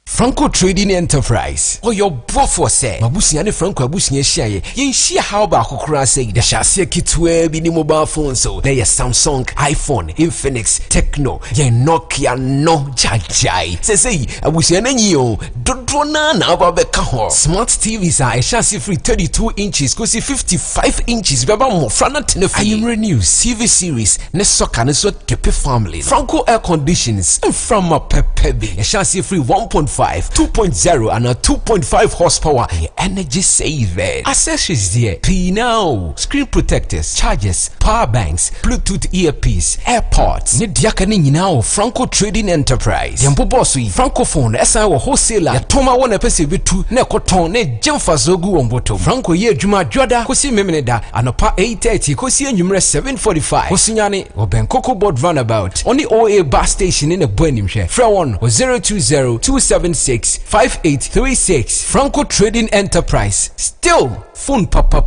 Speaker 16: Franco Trading Enterprise. Oh, your buffer say. Mabusiane Franco Abusiane Shaye. Yen share how ba kokura say. The chassis kitwe bini mobile phone so. There is Samsung, iPhone, Infinix, Tecno, yen Nokia no jajai. Say Abusiane nyo. Dodona na babeka ho. Smart TVs are a chassis free 32 inches. Kosi 55 inches. Baba mo frana tenefi. I am renew CV series. Ne soka ne so tepe family. Franco air conditions. From a pepebi. A chassis free 1.5. 2.0 and a 2.5 horsepower energy saver. Accessories there. P now. Screen protectors, chargers, power banks, Bluetooth earpiece, AirPods. Ne diakani now Franco Trading Enterprise. Yambo bossy Francophone SA wa wholesaler. Ya toma wana pese bitu ne koton ne jemfa zogu omboto. Franco ye juma jwada kosi memeneda anopa 8:30 kosi enyumre 7:45. Sunyani obenkoko board runabout. Only OA bus station in a buenimshe. Fra one was 020-276-5836. Franco Trading Enterprise. Still phone papa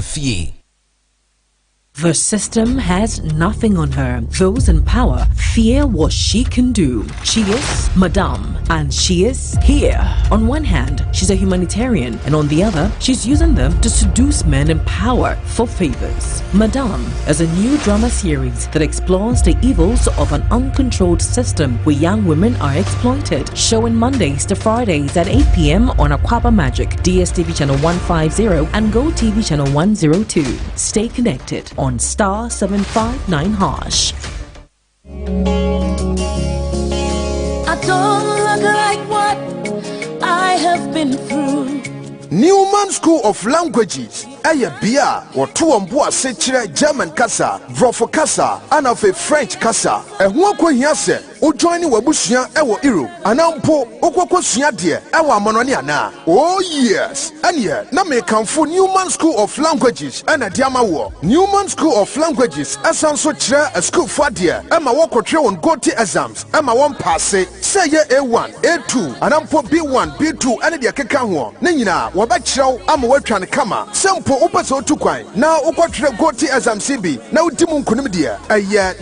Speaker 16: fee.
Speaker 17: The system has nothing on her. Those in power fear what she can do. She is Madame, and she is here. On one hand, she's a humanitarian, and on the other, she's using them to seduce men in power for favors. Madame is a new drama series that explores the evils of an uncontrolled system where young women are exploited. Showing Mondays to Fridays at 8 p.m. on Aquaba Magic, DSTV channel 150, and Go TV channel 102. Stay connected on Star 759 Harsh.
Speaker 5: I don't look like what I have been through.
Speaker 3: Newman School of Languages. Abia wɔto mbo ase kyerɛ German kasa, Vrofo kasa, ana fe French kasa. Ɛho akohia sɛ o join wabusua ɛwɔ Europe. Anampo okokosua de ɛwɔ amanoni ana. Oh yes. Anya na me kanfo Newman School of Languages ana diama wo. Newman School of Languages asanso kyerɛ a school for de ɛma wɔkɔtwe won GOTE exams ɛma wɔn pass sɛ ye A1, A2, anampo B1, B2 ɛne de keka ho. Ne nyina wɔbɛkyerɛw ama wɔatwa ne kama. Sempo upaso tukwan na ukotire GOTE exam CB na udimu nkunim de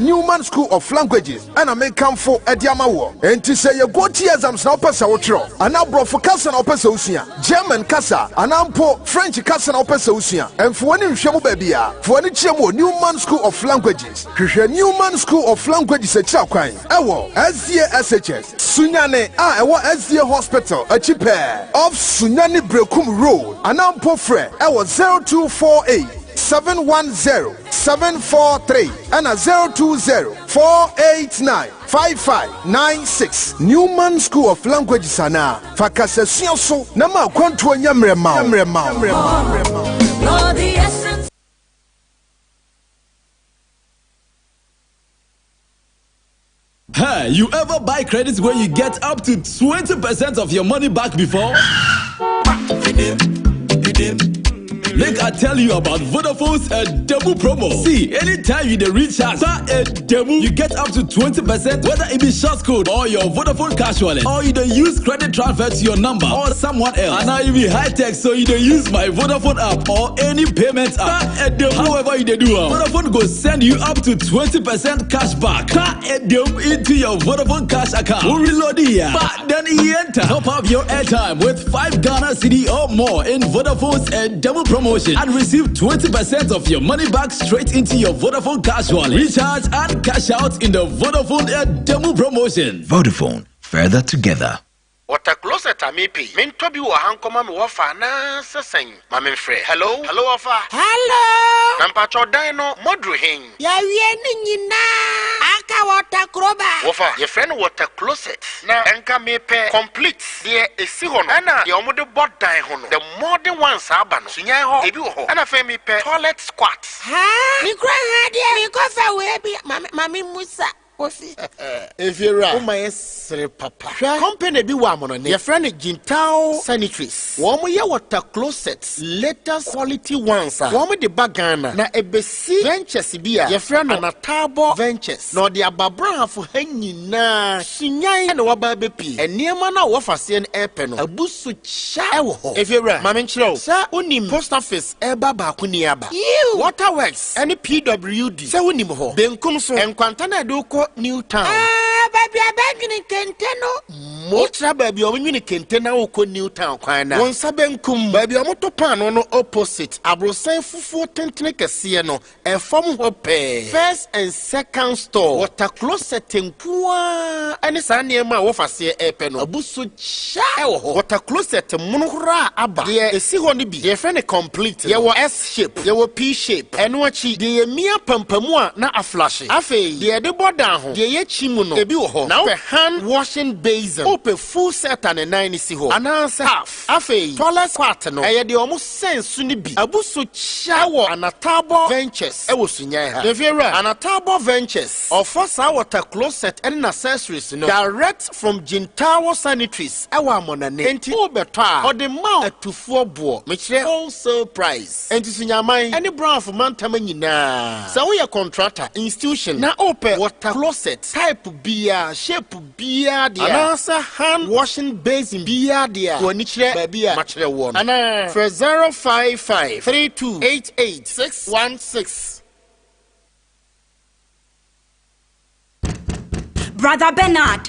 Speaker 3: Newman School of Languages ana mekamfo ediama wo enti se ye GOTE exams na opesa wotro ana Brofo kasa na opesa usua German kasa anampo French kasa na opesa usua emfo ni nhwemu ba bia fo ni chiemu Newman School of Languages hwehwe Newman School of Languages ekira kwan ewo SDA Sunyani ewo SDA Hospital achipe of Sunyani Brekum Road anampo fre ewo 0248-710-743 and a 020-489-5596. Newman School of Languages ana fakasa siaso na ma kwanto nyamrema.
Speaker 18: Hey, you ever buy credits where you get up to 20% of your money back before? Make I tell you about Vodafone's demo promo. See, anytime you recharge a demo, you get up to 20%, whether it be short code or your Vodafone cash wallet, or you don't use credit transfer to your number or someone else. And now you be high tech, so you don't use my Vodafone app or any payment app. However you do, Vodafone go send you up to 20% cash back into your Vodafone cash account. We'll reload here. But then you enter, top up your airtime with 5 Ghana cedi or more in Vodafone's demo promo. And receive 20% of your money back straight into your Vodafone cash wallet. Recharge and cash out in the Vodafone demo promotion.
Speaker 19: Vodafone, further together.
Speaker 20: What a closet I may pay. Min to be wa hankoma me wafa na seseng. Mame frɛ. Hello? Hello wafa.
Speaker 14: Hello.
Speaker 20: Nampa cho dino modru hen.
Speaker 14: Ya wie ni nyina. Aka water kroba.
Speaker 20: Wafa, ye friend water closet. Na enka me pay complete. De esi ho no. Ana de omo de bot dan ho no. The modern ones aba no. Sunyan ho ebi wo ho. Ana fe me pay toilet squat.
Speaker 14: Ha? Ni kra ha de. Mi ko fa we bi mame Musa.
Speaker 20: Kofi. If you're right, my papa. Company be one your friend Jintao Sanitaries. One year water closets, latest quality ones. One with the bagana. Na ebesi ventures bia. Your friend Anatabo Ventures. No the ababra for hanging na. Sunyani and wababepi. And near mana wafasian airpen. A busu cha. If you're right, Maminchro. Sir unim post office eba bakuniaba. You waterworks. Any PWD. Sir unim ho. Benkumso. Nkwantabisa doko Newtown. Baby, I beg you Kenteno. Motra baby, I mean Kentena oko Newtown kwana. One sabenkum baby, I moto pan no opposite. Abrosan fufu tentene kesiye no. A form hope. First and second store. Water closet tenkua. Ani sa niema wofasiye epe no. Abusu cha. Water closet munura aba. Ye esi honi bi. Ye friend complete. Ye wo S shape. Ye wo P shape. Enwachi. Ye mia pampamua na a flash. Afe. Ye de boda ho. Ye chimuno. Ebi wo ho. Now hand washing basin. Open full set and a 9 si ho. Announce half. Afe. Toilet part no. Eye de almost sense ni bi. Abusu shower Anatabo Ventures. E wo sunya ha. Devira Anatabo Ventures. Offer water closet and accessories no. Direct from Jintao Sanitaries. E wa monane. Enti obetwa. Or the mount to 4 bo. Mechre wholesale price. Enti sunya man. Any brand for man tama nyina. So we a contractor institution. Na open water closet type beer, shape beer dia. Anasa hand washing basin beer dia. Wonichre baby a machre won. Ana for 055 3288 616.
Speaker 11: Brother Bernard.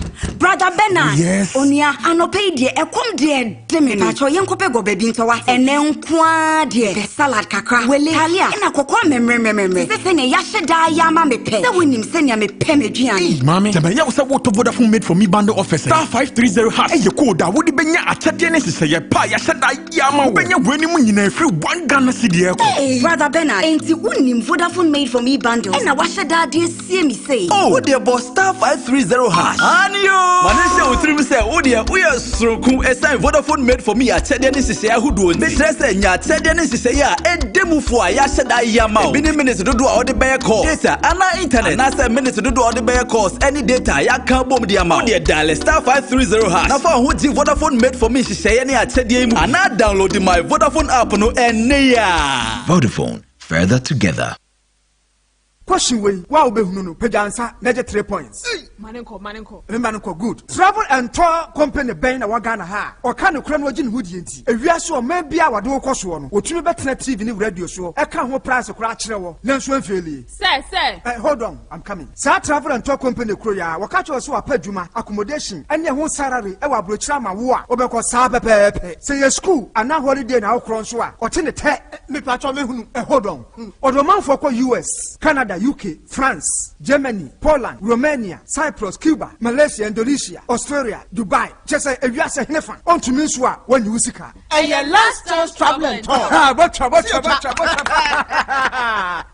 Speaker 11: Yes. Onia anope die ekom die demi na cho yenkope go baby ntowa ene nkwa die the salad kakra wele talia ina kokwa memre se ne ya sheda ya ma mepe se wonim se ne mepe meduane
Speaker 4: mami tebe ya wo to Vodafone made for me bundle officer *530# eye code a wo de benya achede ne sese ye pa ya sheda ya ma wo benya weni mu nyina free 1 Ghana cedi e ko
Speaker 11: Brother Bernard enti wonim Vodafone made for me bundle ina wa sheda die sie mi say
Speaker 18: wo de bo *530# anio Manisha utrim say odia we are sroku esan Vodafone made for me achede ne sese ahudo ni stress nya achede ne sese ya edemufo a ya sheda ya ma bi ni minutes dodo a ode be call data ana internet na say minutes dodo a ode be calls any data ya kan bom dia ma ode dial *530# na fa ho ji Vodafone made for me sese ne achede mu ana download my Vodafone app no ene ya
Speaker 19: Vodafone, further together.
Speaker 8: Question way, wow behunu pejansa neje 3 points. Manenko good. Travel and tour company ben na wagana ha. O ka no kram login hudi enti. Ewia so man bia wade wo koso no. Otumi betena TV ni radio so. E ka ho price kora kire wo. Nanso anfeli.
Speaker 21: Sir.
Speaker 8: Hold on, I'm coming. Sa travel and tour company kro ya. Waka cho so apadwuma, accommodation, ene ho salary e wa brochira ma wo a. Obekọ sa pepepe. Say your school ana holiday na okron so a. O te ne te me pacho me hunu. Hold on. Odomanfo ko US, Canada, UK, France, Germany, Poland, Romania, Cyprus, Cuba, Malaysia, Indonesia, Australia, Dubai. Just say if you are saying anything, on to me, when you see car.
Speaker 21: And your last chance travel and tour.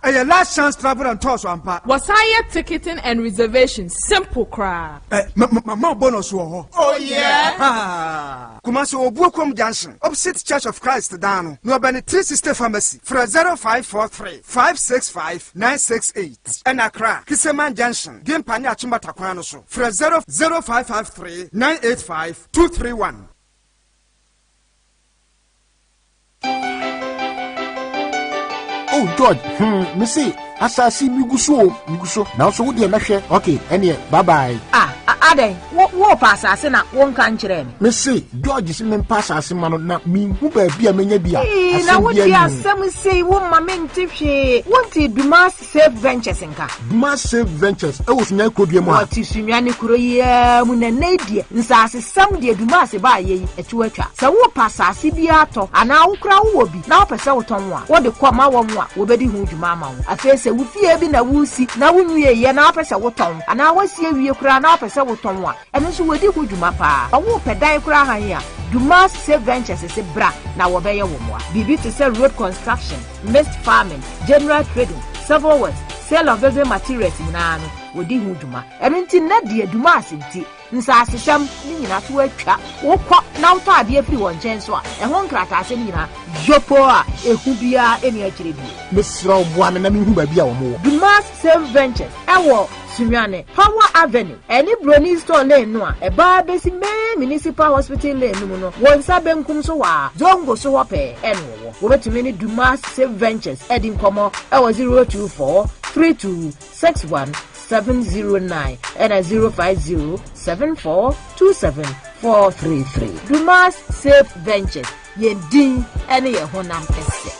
Speaker 8: And your last chance travel and tour, Sompa.
Speaker 21: Was higher ticketing and reservations. Simple cry.
Speaker 8: My bonus.
Speaker 21: Oh, yeah.
Speaker 8: Kumasi Obuokom Junction, opposite Church of Christ, down. No, Benny 360 Pharmacy, for 0543 565 968. And Accra, Kiseman Junction, Game Panya Chimbata Kwanoso, for 0553 985 231.
Speaker 22: Oh, George, Missy, Assassin Miguso, now so would you measure? Okay, and bye bye.
Speaker 23: Ade, what pass as in one country?
Speaker 22: Missy, George is in pass as in man, not me, who be a mania.
Speaker 23: Now, what you have some say, woman, she wanted Dumas Safe Ventures in car.
Speaker 22: Dumas Safe Ventures, I was never could be more.
Speaker 23: What is Sunyani Kuroya, Muna Nadia, and Sassy some dear Dumas by ye at Tuacha. So what pass as Sibiato, and now crowd will be now per so tongue. What the Kwama will be who you mamma. I face a woofy been a woozy, now we are now per so tongue, and I was here we crown up a so tongue. And so we do who you mapa. I won't pay die cry here. Dumas Safe Ventures is a bra, now obey a woman. BB to sell road construction, mist farming, general trading, several words, sale of building materials in Nano, with the Huduma. And until not dear Dumas in tea, Nsasi Sham, Nina to a trap, or quack now tired everyone, Chenswa, and one crack as Nina, Jopoa, a Hubia, any attribute.
Speaker 22: Miss Rob, one and I mean who may be our more.
Speaker 23: Dumas Safe Ventures, our Sunyani, Power Avenue, any Brony store lane no a bar basic main municipal hospital lane no one saben kumsoa, zongo so wape, and over to many Dumas Save Ventures, Edding Como, 024 3261 709 and a 050 7427 433. Dumas Save Ventures, Yendin, and a honam essay.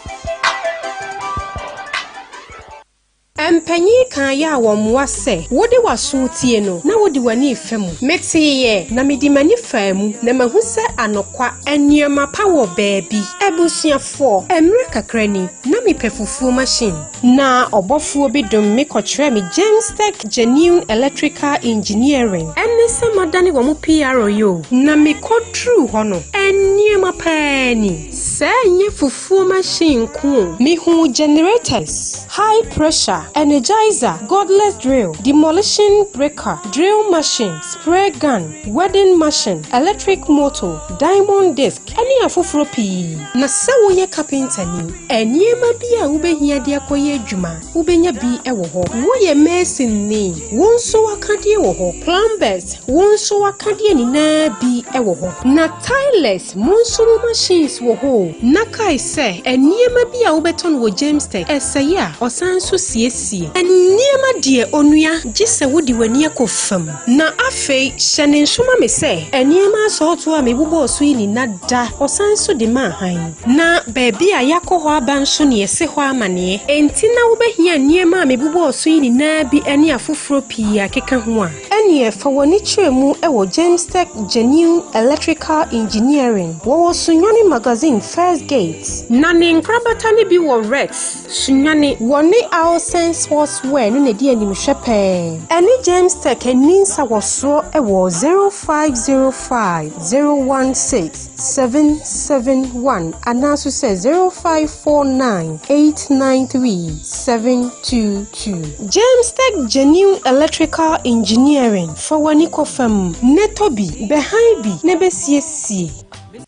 Speaker 1: Empenyi kan ya wo mwa se wode waso tie no na wode wani fam metiye na medi mani famu na mahu se anokwa eniema pa wo baabi ebusuafo emre kakrani na mi pefufu machine na obofuo bi dum mi kotre mi James Tech Genuine Electrical Engineering enne se madane wo mu PRO yo na mi kodru ho no eniema pa ni se nye fufu machine ku mi hu generators high pressure energizer, godless drill, demolition breaker, drill machine, spray gun, wedding machine, electric motor, diamond disc, any afoforo pii. Na se woye carpenter ni, eniema bi a wobehia de akoye adwuma, wobenya bi ewo ho. Woye mason ni, wonso wakade wo ho. Plumbers, wonso wakade ni na bi ewo ho. Na tilers, monso machines wo ho. Na kai se, eniema bi a wobeton wo James Tech, esaya, osanso siesi. Eniema die onua gise wodi wani akofam na afei hyene nsoma me se eniema soto a mebubo so yi na da osanso de ma han na baabi a yakoho abanso ne yese ho amane enti na wobehia eniema a mebubo so yi na bi eni afoforo pii akeka ho a eni efa woni kyeremu ewo James Tech Genuine Electrical Engineering wo Sunyani magazine first gate na ne nkrabata ne bi wo Rex Sunyani woni our sense was when no dey anim hwepe any James Tech ninsa woso ewo 0505 016 771 anaso say 0549 893 722 James Tech Genuine Electrical Engineering for wani kofam netobi behind bi nebesiesie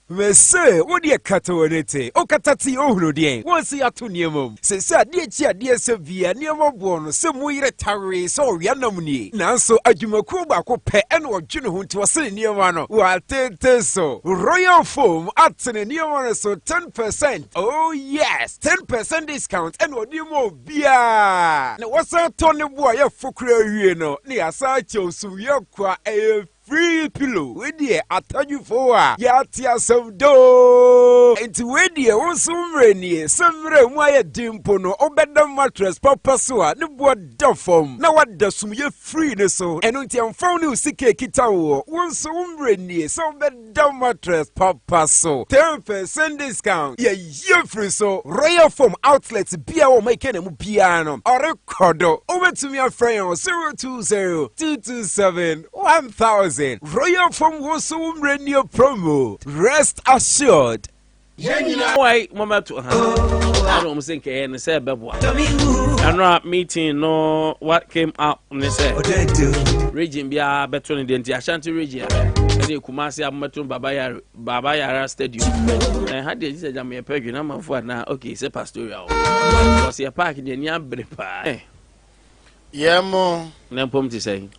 Speaker 16: we say what ye katonete o katati ohuro de won se ato niemom se se ade chi ade se via niemo bo no se mu yire tare so owia namni nanso adwumaku ba ko pe ene odwene ho nti wose niemo no wa tete so royal foam atene niemo no so 10%. Oh yes, 10% discount ene odimo bia na wose to ne bo ya fokura wie no ne asa chewsu ye kwa free pillow with the ataju for ya tia some do into with the onsumre ni semre mu aye dimpo no obeda mattress papa so a ne bo da form na wada sum ye free ne so eno nti amfon ne usike kita wo onsumre ni so obeda mattress papa so 10% discount ye free so royal form outlets bia wo make na mu bia no orekodo obetumi afren 020 227 1000 Royal from Wosum Radio promo. Rest assured.
Speaker 2: Why, Mama to her? I don't think any say bebo. I'm not meeting no what came up on the say. Region be a better than the Ashanti region. Any Kumasi Amatum Baba Yara Stadium. I had this as I'm a peg number for now. Okay, it's a pastoral. Was a park in the near Brepa.
Speaker 20: Yeah, mo.
Speaker 2: Nampom to say.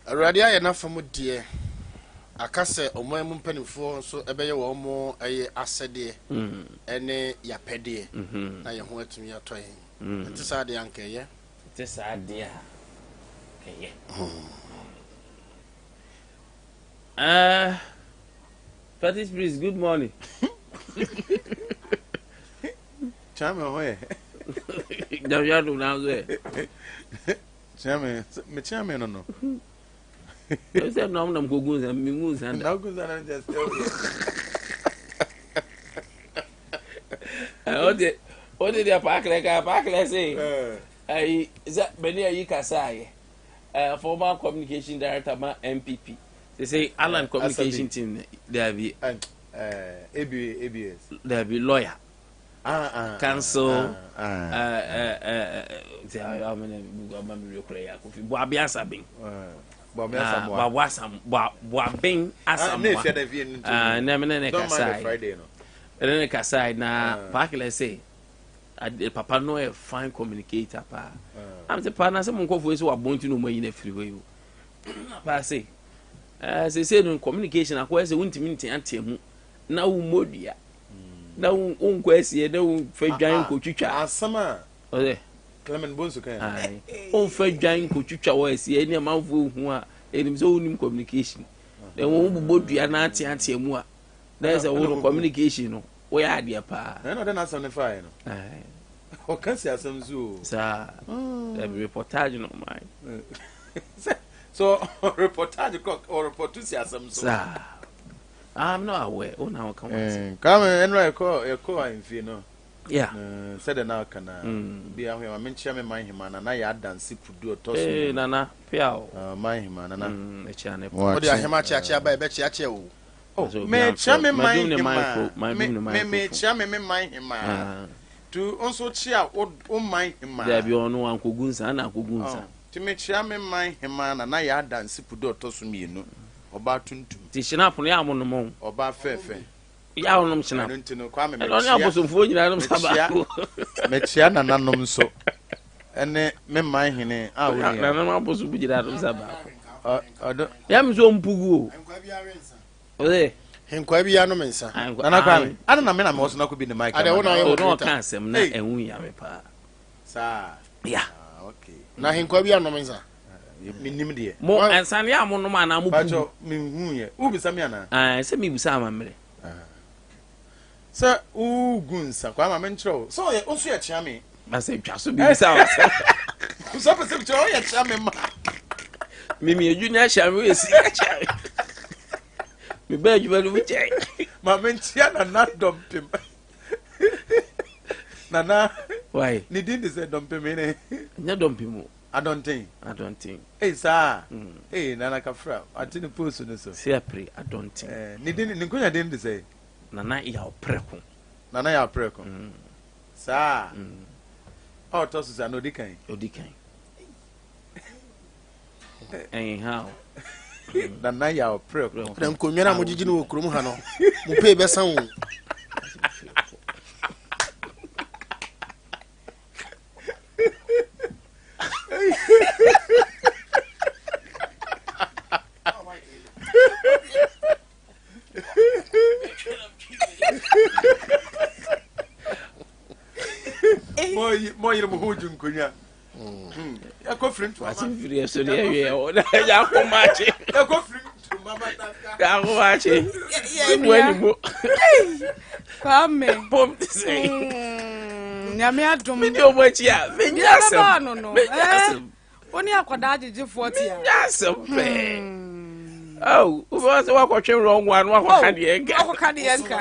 Speaker 20: Radia enough for mu dear. Akase omo mpanimfo so ebeye wo mo aye asede ene ya pede na ye ho atumi atoye nti saade anka ye
Speaker 2: nti saade a keye Patrice please good morning
Speaker 6: Chame hoye
Speaker 2: Davia do now there
Speaker 6: Chame me chame no
Speaker 2: You said no, I'm going to move and
Speaker 6: now goes and just
Speaker 2: what did your park like a park, let's say? Is that Benia Yikasai, former communication director, MPP? They say Alan communication team, there be
Speaker 6: ABS,
Speaker 2: there be lawyer, council, Boabing asam na kasai na park let's say papa no a fine communicator pa. I'm the partner some go for so abonti no mo yin free way. Pa say say no communication akwa say wontimi ntiantiamu na wo modua. Na wo nkwasi na wo fadwan ko twitwa.
Speaker 6: Asama.
Speaker 2: Ode.
Speaker 6: Clement Bonso kan.
Speaker 2: Ai. On fadwan ko twitwa wo asi ani amanfo hu a enim so wonim communication. E wo bodua na atiantiamu a. There is a word communication no. We are dear pa.
Speaker 6: No, then that's on the fire. No.
Speaker 2: Aye.
Speaker 6: O can see some zoo.
Speaker 2: Sir. Every reportage no mine.
Speaker 6: So reportage or report to see some zoo.
Speaker 2: Sir. I'm not aware. Oh now come on.
Speaker 6: Come and write call in fee no.
Speaker 2: Yeah.
Speaker 6: Said now can be a way I mention me mind him and I dance pudu toss.
Speaker 2: Eh nana piao.
Speaker 6: Mind him nana.
Speaker 2: Echane.
Speaker 20: What do I him acha ba be chache o.
Speaker 6: Me chame mind him. Me chame me mind him. To also cheer o mind him.
Speaker 2: There be ono ankogunsa na ankogunsa.
Speaker 6: To me chame mind him and I ya dance pudu toss me no. Oba tuntum.
Speaker 2: Ti shina pono ya mono mo.
Speaker 6: Oba fefe.
Speaker 2: Ya onom shina.
Speaker 6: Ntino kwa me.
Speaker 2: Ono abosomfo nyina nom saba.
Speaker 6: Me chia na nanom so. Ene me mind hine a wo ni.
Speaker 2: Na nom abosom nyina nom saba.
Speaker 6: Odo.
Speaker 2: Ya mi so mpugu o. Ode.
Speaker 20: Henkwa bi ya no mensa.
Speaker 6: Nana kwa me. Ana na me na me wo so na ko bi ne mic.
Speaker 20: Ade wo na yo
Speaker 2: no kan asem na enwu ya me pa.
Speaker 6: Sa.
Speaker 2: Ya.
Speaker 6: Okay.
Speaker 20: Na henkwa bi ya no mensa.
Speaker 6: Minim de.
Speaker 2: Mo ansane ya mo no ma na mo bu.
Speaker 6: Bacho mi hu ye. U bi sam ya na.
Speaker 2: Se mi bu sa ma mre.
Speaker 6: Sa u gunsa kwa ma menchro. So ye onso ye chia me.
Speaker 2: Ba se twa so bi sa wa.
Speaker 6: So pe se twa ye chia me ma.
Speaker 2: Mimi junior chia me esi chia. Me ba ju ba lu che.
Speaker 6: Ma menchia na na dompim. Nana.
Speaker 2: Why?
Speaker 6: Ni didn't say dompim ne.
Speaker 2: Nya dompim.
Speaker 6: I don't think.
Speaker 2: Hey,
Speaker 6: sir. Hey, Nana Kafra. I didn't post on this.
Speaker 2: Siapre, I don't think.
Speaker 6: Nikunya didn't say.
Speaker 2: Nana ya preko.
Speaker 6: Nana ya preko. Sir. Oh, tosses are no decay.
Speaker 2: Odikai. Anyhow.
Speaker 6: Nana ya preko.
Speaker 20: Then Kunyana Mujino Krumhano. Mupe Bessan.
Speaker 6: More you hold you kunya. I go friend to us.
Speaker 2: So yeah, ya ko match.
Speaker 6: I go friend to mama.
Speaker 2: Ya ko match.
Speaker 21: Come.
Speaker 2: Pom say.
Speaker 21: Nyame adom.
Speaker 2: Me do mo chia. Me nyasem.
Speaker 21: No. Oni akwada agege 40 a.
Speaker 2: Nyasem. Oh, who was the walk watching wrong one? Walk on the egg.
Speaker 21: Walk on the egg.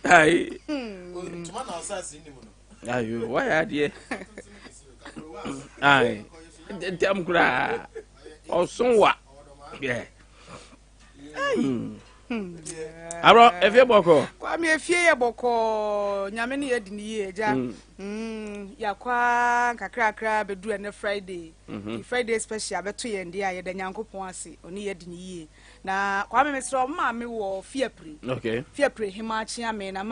Speaker 2: Aye. Aye, why are you? Aye. Damn cry. Or somewhat. Yeah. Aro, if you boko.
Speaker 21: Kwame efie boko, nyame ne yedi ni eja. Ya kwa kakra bedu ene Friday. Friday special beto ye ndi aye da Nyankopon ase, oni yedi ni ye. Na kwame mesro ma me wo fiapre.
Speaker 2: Okay.
Speaker 21: Fiapre himachi ame na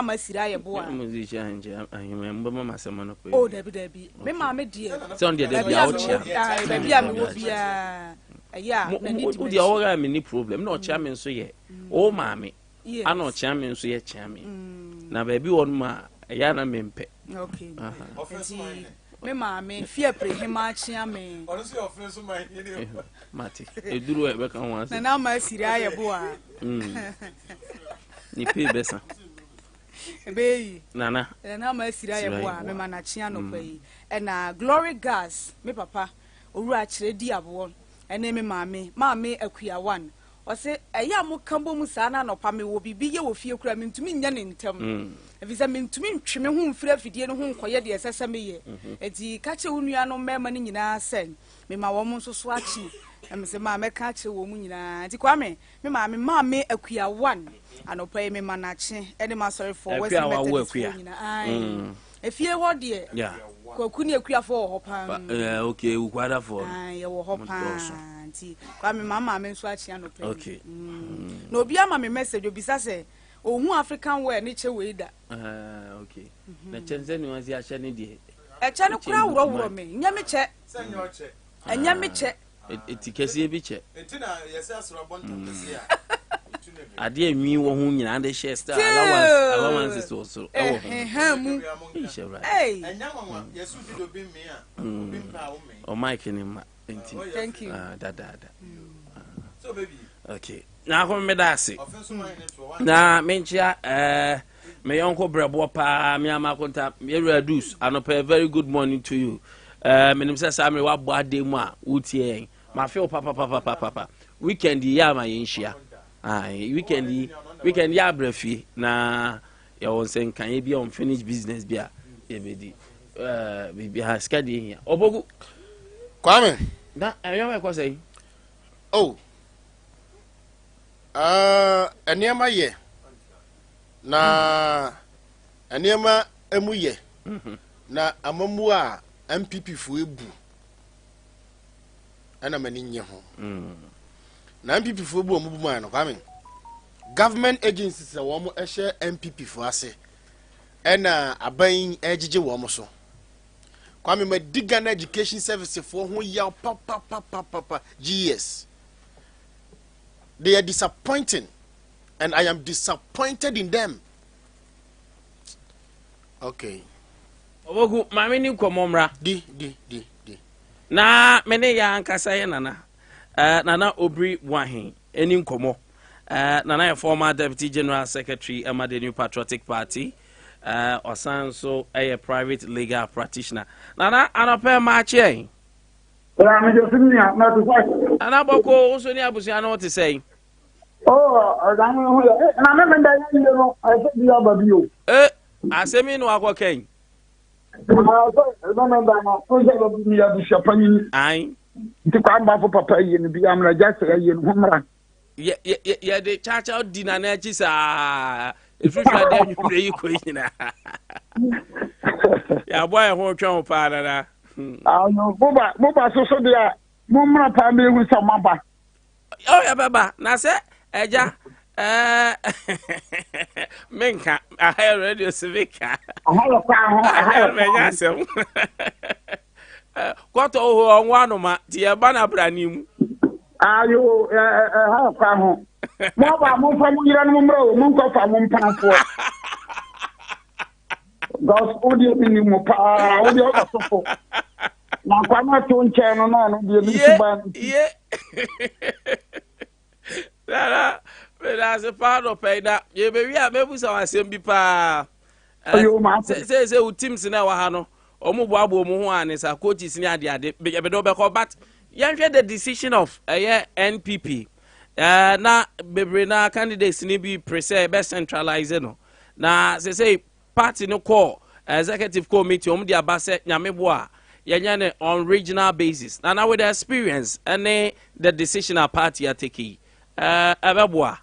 Speaker 21: masira ye bo a.
Speaker 2: Muzichi anje ahime mboma masema no pe.
Speaker 21: Oh, dabi. Me ma me die.
Speaker 2: Son dia dabi a ochia.
Speaker 21: Ai, dabi a me wo bia. Yeah,
Speaker 2: mo dia wo ga me ni problem na ochia me nso ye. O maame. Ana ochia me nso ye chia me. Na baby won ma ya na mempe.
Speaker 21: Okay. Me maame fiapre himachi ame.
Speaker 6: Honestly offense my you.
Speaker 2: Mati. Eduru e be kan wan se.
Speaker 21: Na masira ye bo a.
Speaker 2: Ni pe besa.
Speaker 21: Ebeyi.
Speaker 2: Nana.
Speaker 21: Na masira ye bo a me manachia no pai. E na Glory Gas me papa owura kire di abo. Ene me maame akua 1 ose eya mo kambo mu sa na no pa me wo bibi ye wo fie kura me ntumi nya ne ntem efisa me ntumi ntwe me hu mfira fidie no hu nkoye de esesa me ye eti ka che unua no mema ni nyina sen me ma wo mo so so achi em se maame ka che wo mu nyina eti kwa me maame akua 1 anopa me manache ene ma sorry for west method nyina ai efie ho de
Speaker 2: yeah
Speaker 21: kwakuni akua for ho pa
Speaker 2: okay ukwada for
Speaker 21: ai ye wo ho pa nti kwa me mama me nso achi anopa
Speaker 2: okay
Speaker 21: no obi ama me message obisa se Ohu African wear ni che we da.
Speaker 2: Okay. Na chenze ni wazi asha ni die.
Speaker 21: E che ni kura wuro me. Nya me che.
Speaker 6: Senyo che.
Speaker 21: Enya me che.
Speaker 2: Etikesi bi che.
Speaker 6: Entina yesi asoro bonto kesi a.
Speaker 2: Ade enwi wo hu nyina de share star allowance so so.
Speaker 21: Mu.
Speaker 6: Hey. Enya mama yesu di do bi me a. Bi mpa wo me.
Speaker 2: O Mike ni ma.
Speaker 21: Thank you.
Speaker 2: Da.
Speaker 6: So baby.
Speaker 2: Okay. Na ko me da ase. Na menchia me yonko brebo pa me amakonta me reduce anopa very good morning to you. Menim say Samre wa bo ade mu a wutie ma feel papa. Weekend ya ma yenhia. Weekend ya brefie na ya won say kan ye bia unfinished business bia ye bedi. Bibi ha skadi here. Obogu
Speaker 20: Kwame.
Speaker 2: Na eyo me ko say.
Speaker 20: Oh. Eniema ye. Na eniema emu ye. Na amamu a MPP fu ebu. Ana mani nye ho. Na MPP fu ebu omu bu man no Kwame. Government agencies a wo mo ehye MPP fu ase. Ena aban ejije wo mo so. Kwame ma Ghana Education Service for ho ya papa GS. They are disappointing and I am disappointed in them. Okay.
Speaker 2: Obogu mame ni komomra
Speaker 20: di
Speaker 2: na mene ya ankasa ye nana nana Obri Wahin eni nkomo nana ya former deputy general secretary of the New Patriotic Party osanso a private legal practitioner nana anope mache
Speaker 7: me josinia na to say
Speaker 2: ana boko uso ni abusia na what say
Speaker 7: na me nda yi no I said you ababio
Speaker 2: asemi no akoken
Speaker 7: Aye. Nti kwa mbafo papa yi ni bi amra jase yi no mra.
Speaker 2: Ye de chacha dina na chi sa efifra de nwure yi ko yina. Ya boy ho twon pa na.
Speaker 7: No boba so dia mo mra pa me hu sa maba.
Speaker 2: Oh ya baba na se eja menka I radio civica. I menya sem. Kwato ho onwanu ma ti e ba na branim.
Speaker 7: Ayo ha kwa ho. Mo ba mo fa mo yira no mra o mo ko fa mo mpanfo. Gas audio ni mo pa audio ka sofo. Na kwa ma to nche no no bi ni suba.
Speaker 2: Dara but as a part of Peda, you be we are maybe some assembly pa. Say teams na wa ha no. Omo boabo mo ho an is a coaches ni ade be do be ko but yan the decision of NPP. Na bebre na candidates ni bi prese be centralize no. Na say party no call executive committee di abase nyamebo a yanya on regional basis. Na with the experience and the decision our party are taking. Ababwa.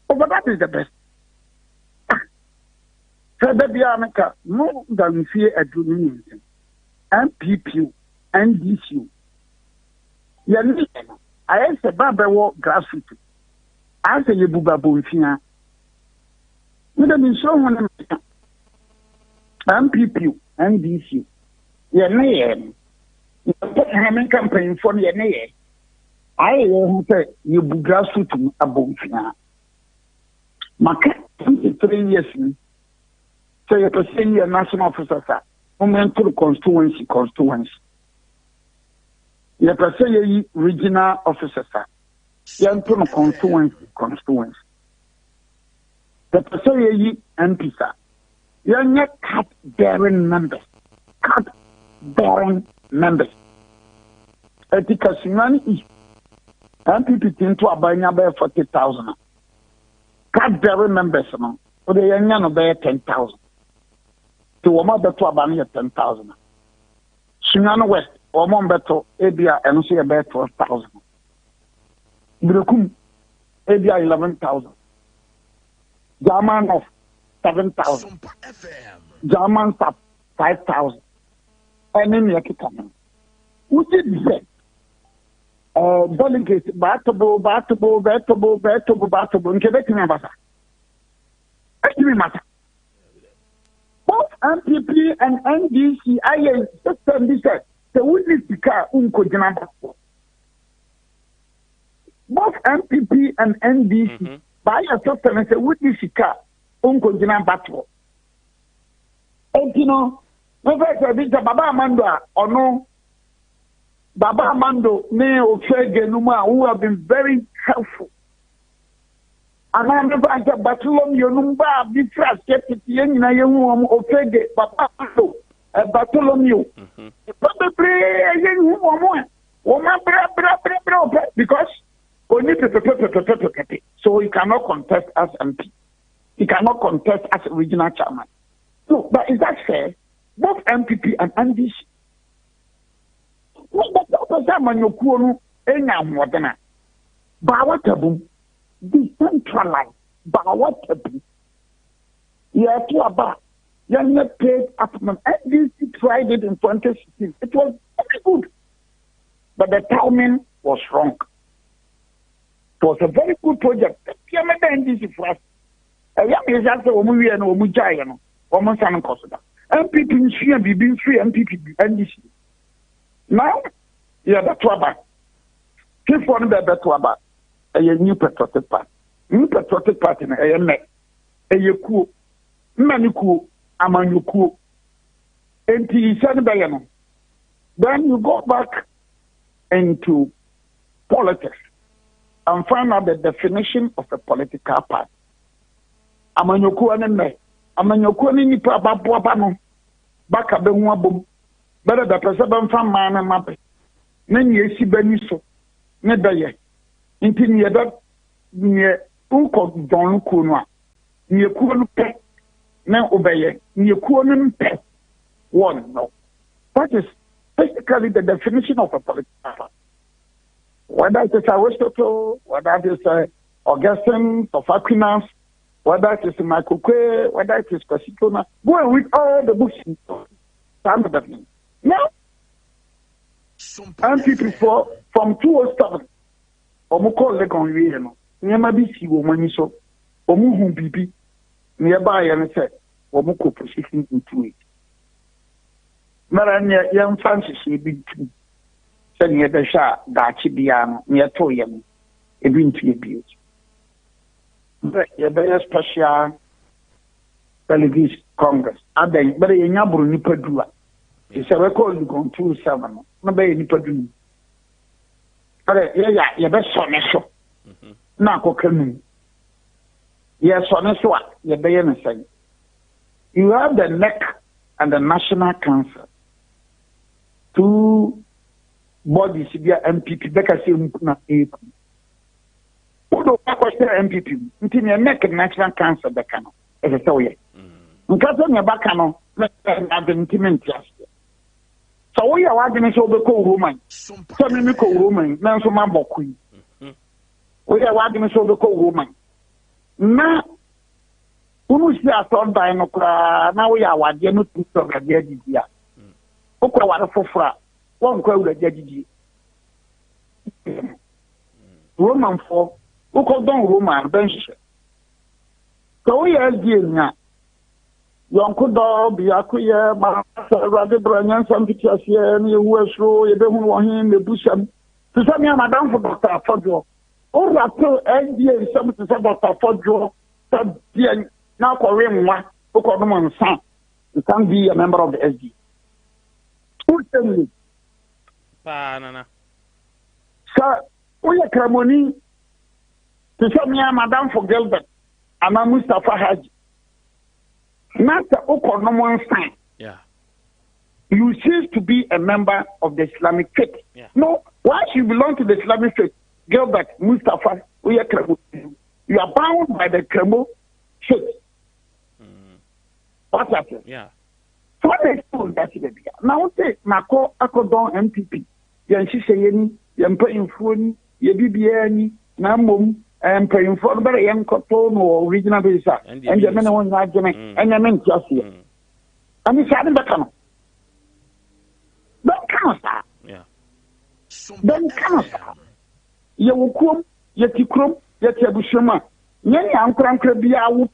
Speaker 7: But that is the best. So the Bianca, no than fear a dream. MPP, NDC. I asked a Baba grassroots. I say you buba bonfina. You don't be so one MPP, NDC. Your name. You put a campaign for your name. I say you grassroots above. Maka 23 years so you can say you're national officer to constituency you can say you're regional officer you're to constituency you can say you're MP you're not card bearing members Etika Sunyani MPP into a buying about 40,000 card bearing members no or the young no bear 10,000 to one better about 10,000 Sunyani West or one better Adea and say about 12,000 Brukum Adea 11,000 German of 7,000 German Sap 5,000 and then you can which is that delegates batable in Quebec Navasa. matter. Both MPP and NDC, I system this the witness car unko general. Both MPP and NDC by a system as a witness car unko general battle. And you know, never said Baba Amando or no. Baba Amando, me Ofege Numa, who have been very helpful. And I never said Bartholomew Numba, Bifras, Deputy Yen, Ofege, Baba Amando, Bartholomew. Because so he cannot contest as MP. He cannot contest as regional chairman. No, but is that fair? Both MPP and NDC. Decentralized. Paid up. NDC tried it in 2016. It was very good. But the timing was wrong. It was a very good project. NDC for us. MPP being free MPP NDC. Now, yeah, that's what Keep on the better a new patriotic party. New patriotic party, a neck, a yoku, maniku, amanyuku, and Bayano. Then you go back into politics and find out the definition of a political party. Amanyoku and me. Amanyoku ni pabano. Baka benwabum. Better the president from man and map. Then ye see Beniso. Nedaye. Inti ni that near Unko Don Kunwa. Near Kuan Pet. Now obey. Near Kuan Pet. One, no. That is basically the definition of a political party. Whether it is Aristotle, whether it is Augustine of Aquinas, whether it is Michael Quay, whether it is Casicona, go and read all the books. Now, MP4 from 207, Omoko Legon Rieno, Niamabisi, Womaniso, Omuhum Bibi, nearby and said, Omoko position into it. Marania, young Francis, you big two. Said near the Shah, Dachibiano, near Toyam, a winter abuse. But a very special television Congress. I think, but in Yabru Nipadua. It's a record you go 27. No, by Nipadua. But yeah, you're best son. Now, Cocaine. Yes, honest what you're being saying. You have the NEC and the National Council. Two bodies, be MPP, because you Udo question MPP. Until you make a national council, the cano. As a story. Because on your backano, let them have the intimate just. So we are arguing over the co-woman. Some co-woman, now some mambo queen. We are arguing over the co-woman. Now, who see us on by no cry? Now we are what you know to talk at the edge here. Okay, what for fra? One crowd at the edge. Roman for. Who called down Roman bench? So we are doing now. Young could be a queer, rather Brian, some pictures here, and you were sure you don't want him, the bush. To some young madame for Dr. Fodjo. Oh, I told NDA something to Dr. Fodjo. Now, Korean one, who called them on son. You can't be a member of the SD. Who tell me?
Speaker 2: Panana.
Speaker 7: Sir, we are Cramoni. To some young madame for Gilbert. And I'm Mustafa Haji. Master Okonomon sign.
Speaker 2: Yeah.
Speaker 7: You cease to be a member of the Islamic faith.
Speaker 2: Yeah.
Speaker 7: No, why you belong to the Islamic faith? Gilbert, Mustafa, you are bound by the Kremo faith. What's that?
Speaker 2: Yeah.
Speaker 7: So what they told that now say Nako Akodon MPP. Yanshi Sayeni, Yampa Infuni, Yabibiani, Namum. And paying for the young cotton or regional visa, and the men on argument, and the men just here. And it's having the canal. Don't come, sir.
Speaker 2: Yeah.
Speaker 7: Don't come, sir. You will come, yet you come, yet you will show me. Many uncle be a whoop.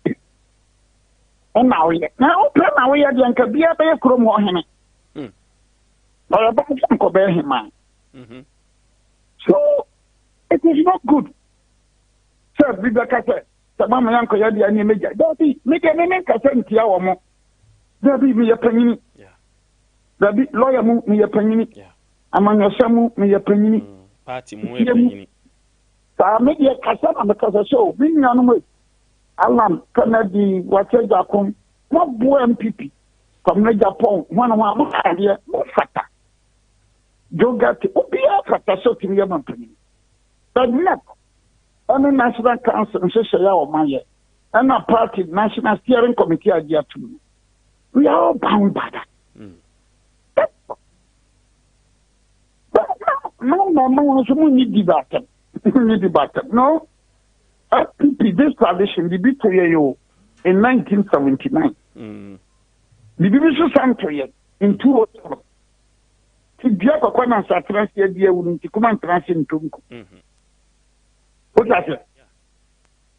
Speaker 7: Now we are the Ankabia Bay Chrome Henry. Or about Uncle Bear him, man. So it is not good. Sir, Rebecca said, the Mamma Uncle Yadi and Major, Dobby, make a name, Cassan Tiawamo. There be me a penny. There be lawyer me a penny. Among your Samu me a penny.
Speaker 2: Party me.
Speaker 7: So I made a Cassan because I saw, being on the way. Alam, Kennedy, whatever, come, what boy MPP from the Japan, one of my idea, no fatter. Don't get to be a fatter, so to be a company. But not only National Council and Social of my year, and our party, National Steering Committee, idea too. We are all bound by that. No, need debate. No, this tradition, the BTAO in 1979. The BBC Sanctuary in 2000. The Diako Kwana Satransia Dia wouldn't come and transit to what I said?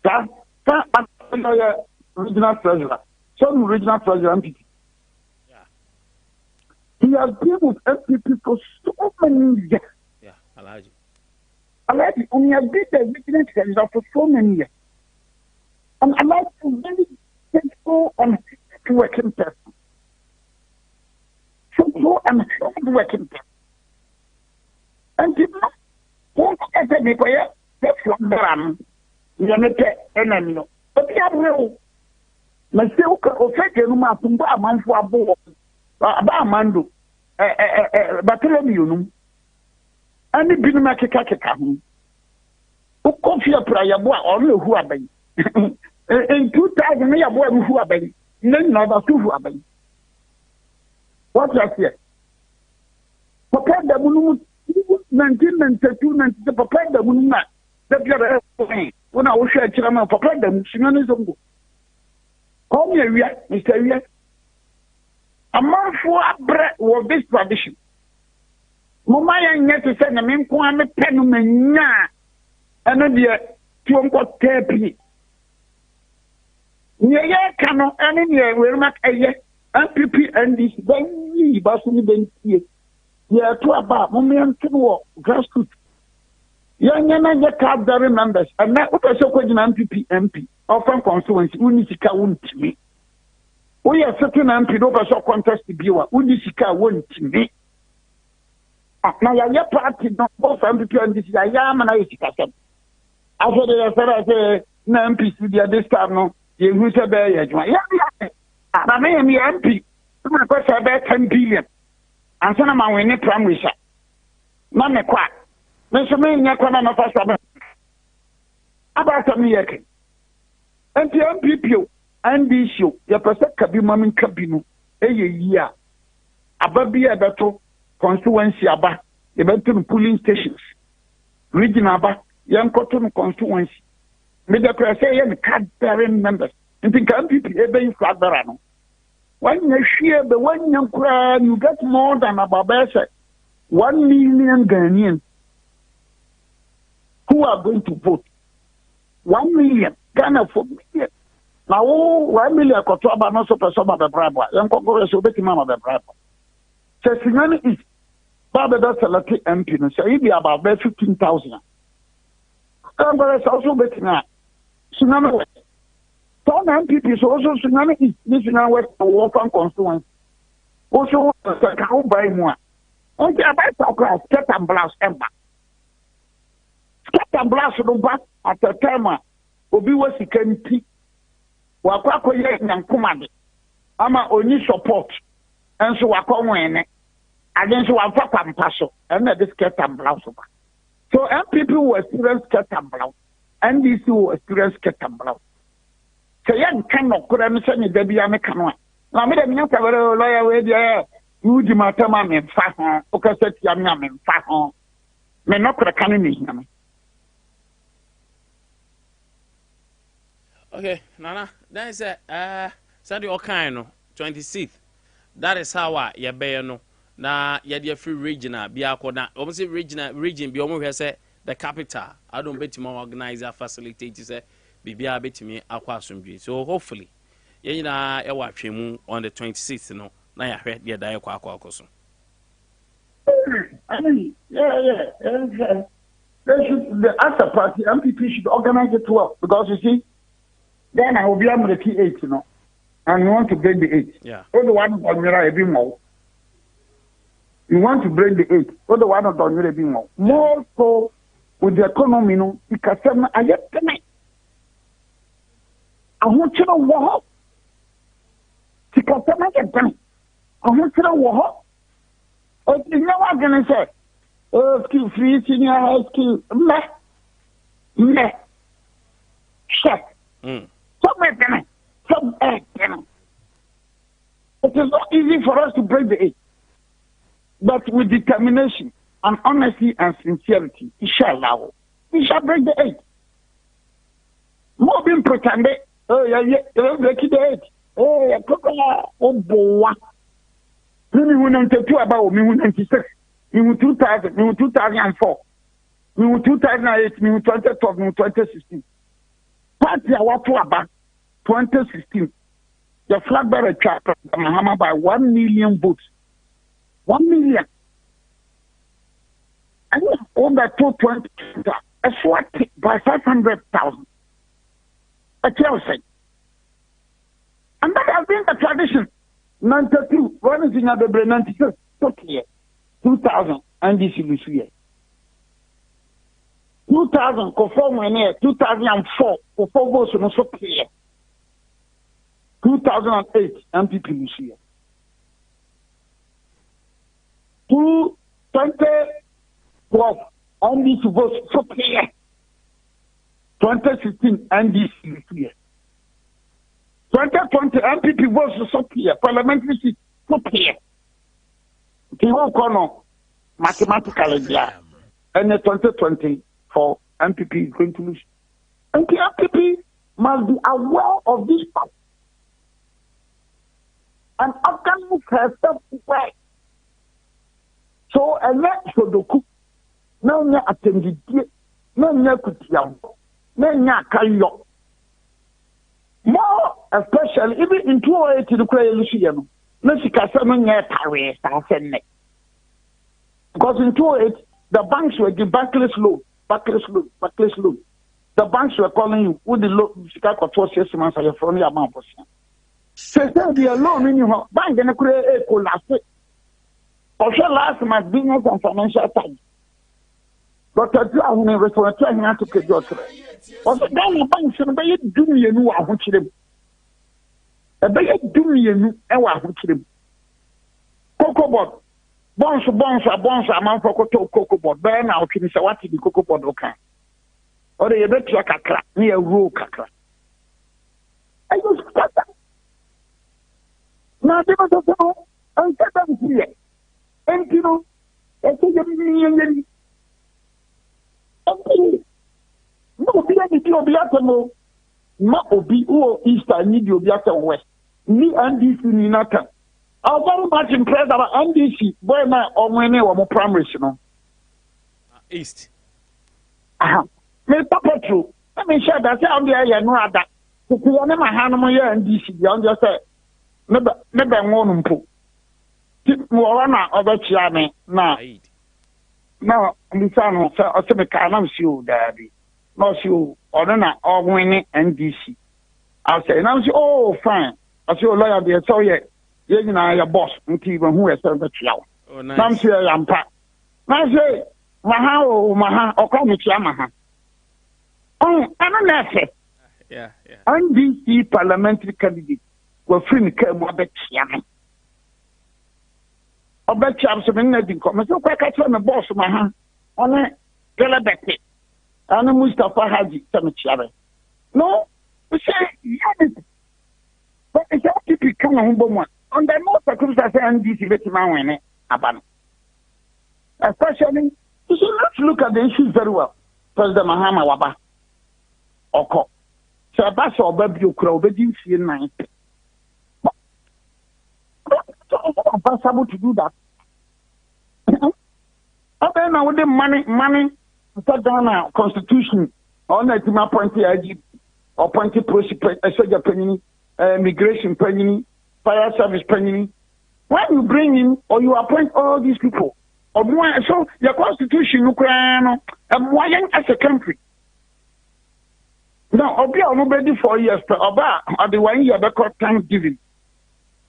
Speaker 7: That regional treasurer, some regional treasurer MPP. He has been with MPP for so many years. I like only a bit of regional treasurer for so many years. And I like to very faithful and working person. So I'm working person. And people who ever make a that's from Bram, Yanete, enemy. But they are real. Myself, Ofeka, Pumba, man for a boy, Mando, Bartholomew, and the Binamaki Kakaka. Who coffee a prayer boy only who are been. In 2000, we are boy who are been. None of two who are been. What last year? Papa the Munu 1992, 90, Papa the Munu, that you're when I was sharing Chama, Papa the Musimani. Call me a Mr. Ria. A month for a bread was this tradition. Momaya yet to send a man, Kwame Penumena, and a dear to Uncle Tepi. Near Cano, and near will not a year. MPP and this very Basuni Benty. Yeah, to about Momian Kinwalk, grassroots. Young and card members, and that what I saw in MPP MP, often constituency, Unisika won't me. We are certain MP over so contest to be Unisika won't me. Now, your party, not both MPP and this Yam and I said, I said, MPC, this time, no, you who said, yeah. I may be MP. I'm going to about 10 billion. And some of my winning primary shot. Mamma quack. Mr. Main, you're coming off us about a year. And the MPP and the issue, your percent can be Mammin Cabino, a year. Above be a better constituency about the better polling stations. Regional about young cotton constituency. Made the press and card bearing members. And think MPP a flat barano. When you share the 1 young crowd, you get more than about 1 million Ghanaians who are going to vote. 1 million Ghana for million. Now, 1 million Kotoba no so person of the bribe. Young Congress will be of the bribe. So, Sunyani is Baba selected MP. So, it be about 15,000. Congress also betting that Sunyani. Some MPP so also Sunyani is this now West Wolfang constituency. Also, how buy more. Okay, about Soccer, Sket and Blast Ember. Sket and Blast back at the time. Obi was a Kenti. Wakako Yang Kumadi. Ama only support. And so Wakomwene. Against Wafaka and Paso. And that is Sket and Blast. So MPP will experience Sket and Blast. NDC will experience Sket and Blast. So young cannot could have sent the Debbie Canoa. Now, me the lawyer with the you do my term in Fahon, Okaset Yam in Fahon. May not put a cannon.
Speaker 2: Okay, Nana, that is Sandy Okano, 26th. That is how ya bayano. Na ya free regional, Biakona, almost region, be almost say the capital. I don't bet him organizer, facilitators, Bibia bet me aquasum. So hopefully, Yen na e wa twemu on the 26th no. Na ya hwe de da ekwa so.
Speaker 7: I mean, yeah. They should, the after party, MPP should organize it well because you see, then I will be able to the P8, and we want to break the 8.
Speaker 2: Yeah.
Speaker 7: All the one on your every more. You want to break the 8. All the one on your every more. More so with the economy, because I get tonight. I want you to walk. Because I get tonight. I want you to walk. You know what I'm going to say? Oh, skill free, senior high school. Meh. Shut. Some egg. It is not easy for us to break the 8. But with determination and honesty and sincerity, we shall break the 8. More being pretended. Oh, yeah, break the 8. Oh, yeah, oh, boy. Me who 92 about me who 96. Me who 2000, me who 2004. Me who 2008, me who 2012, me who 2016. Party I want to about 2016. The flag bearer chapter Mahama by 1 million votes. 1 million. And on that 220, a SWAT by 500,000. A Chelsea. And that has been the tradition. 92, one is in the 96, 2000, and this is year. 2000, conform when 2004, conform was also clear. 2008, MPP this year. 2012, and this was so clear. 2016, and this is year. 2020 MPP was so clear, parliamentary seat so clear. The whole corner, mathematically, and the 2020 for MPP is going to lose. And the MPP must be aware of this fact and organize herself well. So, and let Sodoku, no, no, attended, no, no, Kutiam, no, no, Kayo. More especially even in 208 the cry Luciano. No, she can say because in 208 the banks were giving backless loan. The banks were calling you with the loan. She got 6 months of your phone amount. So the loan in your bank and create a collapse. Also, last month business and financial time. But I do have a restaurant to get your also, down the banks and they do me a new one. A bay do me a new hour. Cocoa board. Bonds, amount for cocoa board. Burn out in Sawati, the cocoa board. Okay. Or they bet you a crack near rule crack. I just got that. Now, they must have known. I'm here. And you know, I think you're no, be any Obiato, not Obi or Easter, need Obiato West. Me and this in Nata. I'm very much impressed about NDC, boy, my or when they were more primary,
Speaker 2: East.
Speaker 7: Me Papa true. Let me share that I'm there, no other. To put on my hand on your NDC, beyond just say, never one put. More of a chiame now. Now, Lissano, I said, I'm sure, Daddy. Not you, or not, or winning NDC. I'll say, now, oh, fine. I say, lawyer, dear, so yeah, you know, your boss, and even who has served the trial. Some say, I'm pat. Now, say, Maha, or call me Chamaha. Oh, I'm not that.
Speaker 2: Yeah.
Speaker 7: NDC parliamentary candidate were free to come with Chiam. I bet you have some in comment. So, quite a boss, Maha, on a Galabete. And Mustafa Haji, Samichare. No, we say, yeah, but it's all people come on one. On the most circumstances, and this is my Aban. Especially, you should not look at the issues very well. President Mahama Waba. Oko. So, a bass or baby, you could obey you 9. But it's possible to do that. Okay, now with the money. Set down our constitution on the team appointed IG or appointed soldier penny immigration panyini, fire service panyini. When you bring in or you appoint all these people, so your constitution, Ukraine, as a country. Now, Obia nobody 4 years per Oba, or the 1 year because Thanksgiving.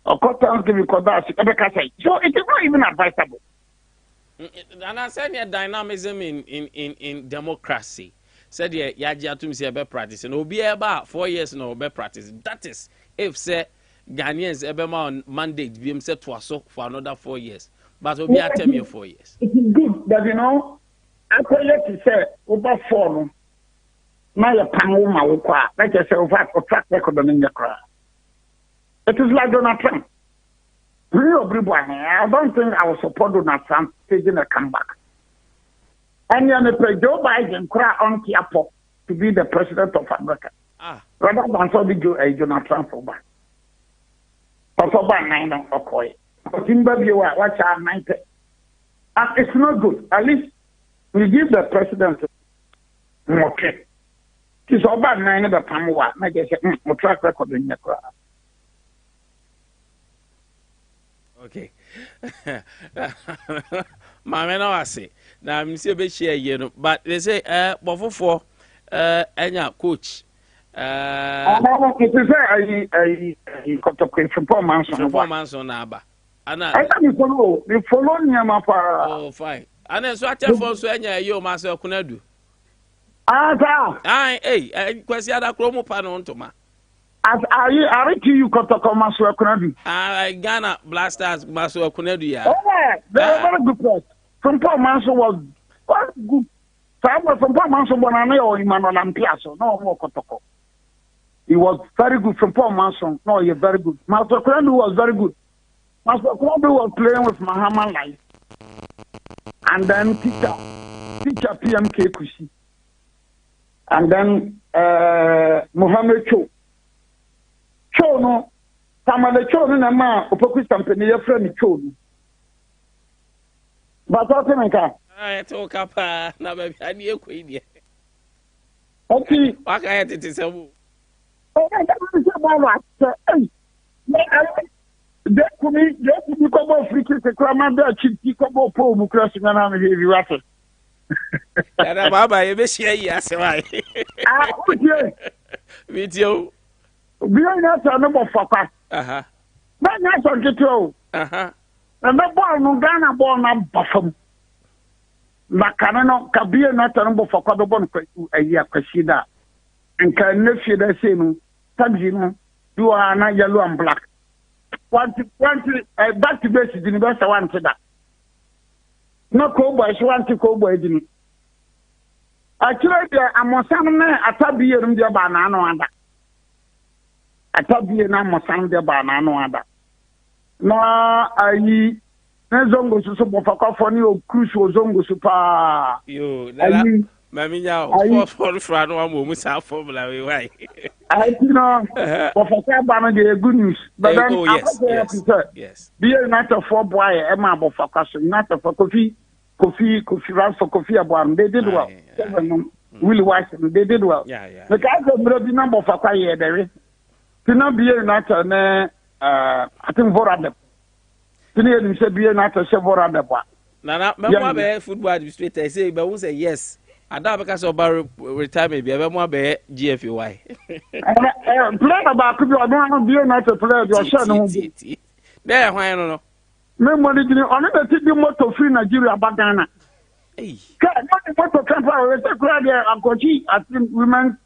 Speaker 7: Or Thanksgiving, because that's so it is not even advisable.
Speaker 2: And I said, dynamism in democracy. Said, Yaja to me, about practice, and will be about 4 years no be practice. That is, if say Ghanaians ever on mandate be set to us for another 4 years, but will be a term of 4 years.
Speaker 7: It is good that I could let you say over 4. Now you're panel, like I say, over a track record in the crowd. It is like Donald Trump. I don't think I will support Donald Trump taking a comeback. And you're going to Joe Biden cry on Kiapo to be the president of America. Rather than so be Donald Trump for back. For back 9 okay. But in Baby, watch our 90. And it's not good. At least we give the president okay. It's about 9 of the Pamuwa. I guess a track record in the crowd.
Speaker 2: Okay. My man, I say. Now, I'm still be share, you know, but they say, for any coach.
Speaker 7: It is a performance
Speaker 2: on Abba.
Speaker 7: I think you follow Nyamapa.
Speaker 2: Oh, fine. And then so I tell for Swenya, you myself, Kunadu. Hey, question that chromo pan on to ma.
Speaker 7: As I read to you, Kotoko Masua Kunadu.
Speaker 2: Ghana Blasters Masua Kunadu, yeah.
Speaker 7: Oh, they were very good press. From Paul Manso was good. From Paul Manso Bonane or Emmanuel Ampiaso, no more Kotoko. He was very good from Paul Manson. No, you're very good. Master Kunadu was very good. Master Kunadu was playing with Muhammad Life. And then teacher PMK Kushi. And then Mohammed Cho. Cho no, Tamale Cho no nama opoku company your friend Cho no. But what can I say?
Speaker 2: I talk up na baby ani ekwe
Speaker 7: okay.
Speaker 2: Waka it is a
Speaker 7: oh, that is about hey. They could be come free to crama da chiti come po mu crash na me heavy water.
Speaker 2: Era baba e be share yes why.
Speaker 7: Okay.
Speaker 2: Video.
Speaker 7: We are not a number for us. But not on the toe. And the ball no Ghana ball not buffum. Macanano Kabia not a number for Codobon a year Kashida. And can never see the same. Tagino, you are not yellow and black. One back to basic university wanted that. No cowboys want to cowboy didn't. Actually, I'm on some Atabi in the banana and that. Atabi na mosan de ba na no ada na ayi na zongo so bofaka ni o cruise o zongo so pa
Speaker 2: yo na mami nya for no amu sa formula we why
Speaker 7: I know bofaka ba no the good news but then
Speaker 2: yes
Speaker 7: be not a for boy e ma bofaka so not for coffee ran for coffee aboam they did well really wise they did well the guys of the number of bofaka here there Tina be not I think Vorade. Tina say be not a Vorade.
Speaker 2: Nana, my football administrator say, but who say yes? I don't because of retirement, be a more be GFUY.
Speaker 7: Play about could be not a player, your son.
Speaker 2: There, why I don't know.
Speaker 7: Memory on the motor free Nigeria Bagana.
Speaker 2: Hey,
Speaker 7: motor transfer, I'm coaching, I think women,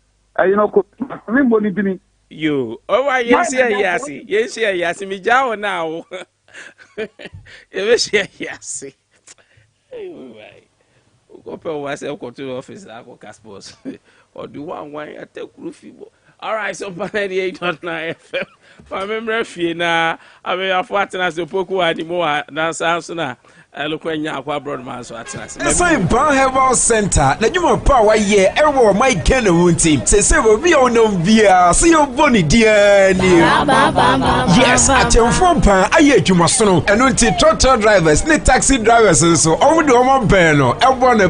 Speaker 7: memory.
Speaker 2: You, oh, yes, yes, me jaw now. Yes, go per myself go to office, I go Caspos, or do one I take roofy. All right, so 98.9 FM. For memory, now I mean, I've watched as the Poku anymore than Samsona. Look when you are broadman so at us.
Speaker 16: Say Ban Herbal Center. Na nyuma power ye ewo my Ghana wunti. Say we be on via. See your boni dear ni. Yes, atemfo pan aye adwuma so no. Eno nti tractor drivers, ne taxi drivers so. Omo de omo ben no. Ebo ne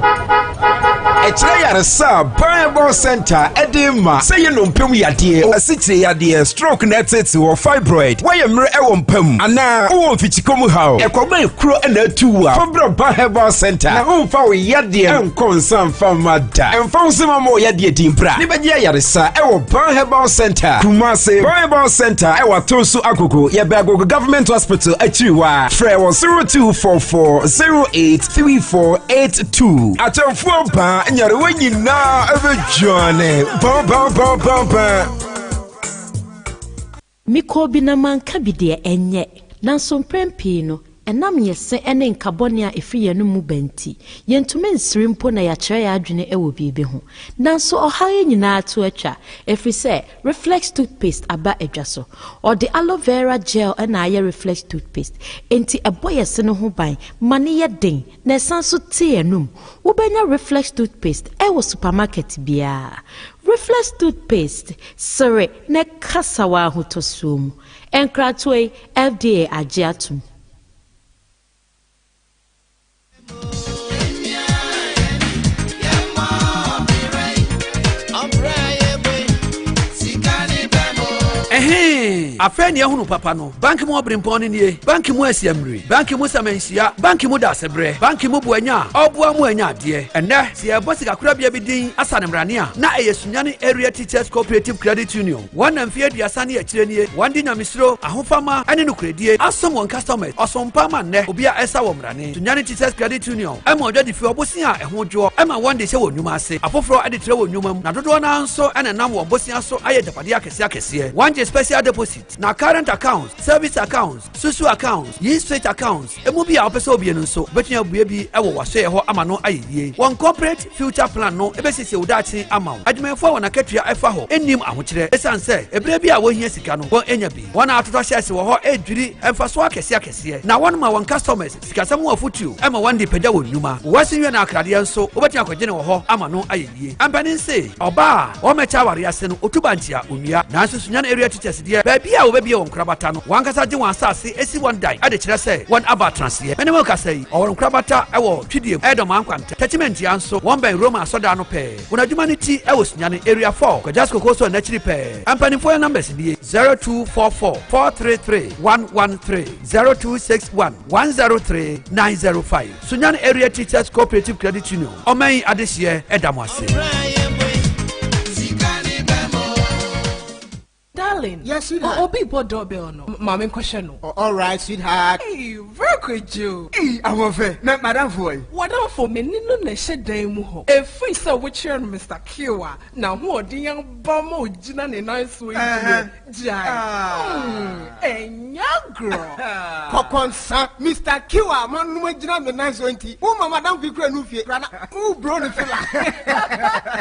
Speaker 16: Echire yare sa Ban Herbal Center edema. Say you no mpem yade. Asitire yade stroke net infertility or fibroid. Why am I pem? Ana o fichikomu how? Ekoma ekuro na atuwa. Fabra ba herbal center. Na umfa we yadie enkonsan famada. Emfa usema mo yadie timpra. Ni beje yaresa ewo ba herbal center. Kumase ba herbal center ewa Tosu Agogo. Ye be Agogo Government Hospital Achiwa. Frɛ 0244083482. Atamfo ba nyare wanyina ebe Johnny. Ba.
Speaker 9: Miko binamanka bide enye. Nanso mprempi no. Enam yese ene nkabone a efiri yenu mu benti yentume nsiri mpo na ya kyerɛ ya adwene ewo bibi ho nanso ɔhaye nyina ato atwa efiri sɛ reflex toothpaste aba adwa so or the aloe vera gel na aye reflex toothpaste enti eboyese no ho ban mane ye den na esanso te enum wo benya reflex toothpaste ewo supermarket bia reflex toothpaste sere ne kasawa hotosuom enkratwe FDA Akye Abia.
Speaker 10: Afɛ ne ehunu papa no bank mu obrimpon ne bank mu asiamri bank mu samansia bank mu dasebre bank mu buanya oboa mu anya ade ene se e bosi kakura bia bidin asanemrane a na eye Sunyani Area Teachers Cooperative Credit Union wana mfie duasa ne akire nie wandi nyamisro ahofama ane no kredie asom won customers osompa ma ne obi a esa wo mrane Sunyani Teachers Credit Union ema odwadi fi obosi a eho dwo ema wande hye wo nnwuma ase afoforo ade tre wo nnwuma na dodo na nso ene nam wo bosi aso aye dapade akese wanje special deposit na current accounts, service accounts, susu accounts, straight accounts. Emu bi a opese obi no so betua bue bi ewo wase ho ama no ayeye. One corporate future plan no ebesisi udachi ama. Adwumayfo wona katua efa ho enim ahokyere. Esan se ebre bi a wo hia sika no won enya bi. Wona atoto shares wo ho edwiri emfaso akese. Na won ma won customers sikasam wo afutu ema won de peda wo nnuma. Wasinwe na akrade nso obetia kwagye ne wo ho ama no ayeye. Ampanin se oba wo mecha ware ase no otubantia onua. Na nso Sunyani Area Teachers de baby a obebi won krabata no wankasa je wan asase esi one die ade kyerɛ sɛ one aba transie mene mo kasa yi ɔwon krabata ɛwɔ twidie ɛdɔm ankwanta attachment ya nso wɔn bɛn Roma asoda no pɛ wɔn adwuma ne ti ɛwɔ Sunyani Area 4 Kwajasko Koso na kyiri pɛ ampanifo ya numbers die 0244433113 0261103905 Sunyani Area Teachers Cooperative Credit Union ɔmɛn adehye ɛdam ase.
Speaker 15: Darling.
Speaker 14: Yes, sweetheart.
Speaker 15: Obi bought doorbell no. Mama question no.
Speaker 14: All right, sweetheart.
Speaker 15: Hey, very good you.
Speaker 14: Hey, I'm off. Madam for
Speaker 15: what on for me no na she dan mu ho. If we say which year Mr. Kiwa. Now who odi yang bomo jina ne nice way. Jai. Enya girl.
Speaker 14: Kokonsa Mr. Kiwa man no jina me nice way. Who madam fi kura no fie. Who bro no fela.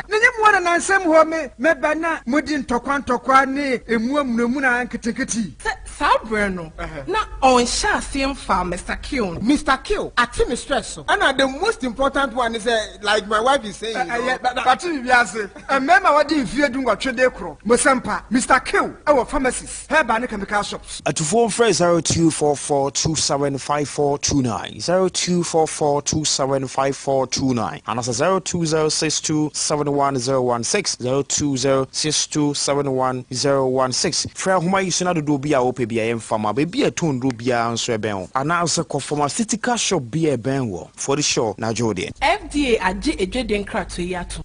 Speaker 14: Nenye mo na nansem ho me bana modi ntokwa ne emu na nketeketi.
Speaker 15: Sabreno. Na on sha same farm Mr. Kill.
Speaker 14: Mr. Kill, at me stress so. And the most important one is like my wife is saying. But you say, remember what you fear doing what trade cro. Mosampa, Mr. Kill, our pharmacist, herb and chemical shops.
Speaker 13: At phone phrase 0244275429. 0244275429. And as 0206271016. 0206271016. Fra huma yisuna do bia ope bia emfama be a tone do bia anso eben. Announce ko pharmaceutical shop bia eben wo. For the show na Jordan.
Speaker 15: FDA Akye Abia nkrato yato.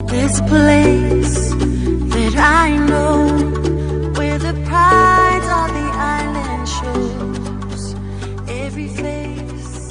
Speaker 5: There's a place that I know where the pride of the island shows every face.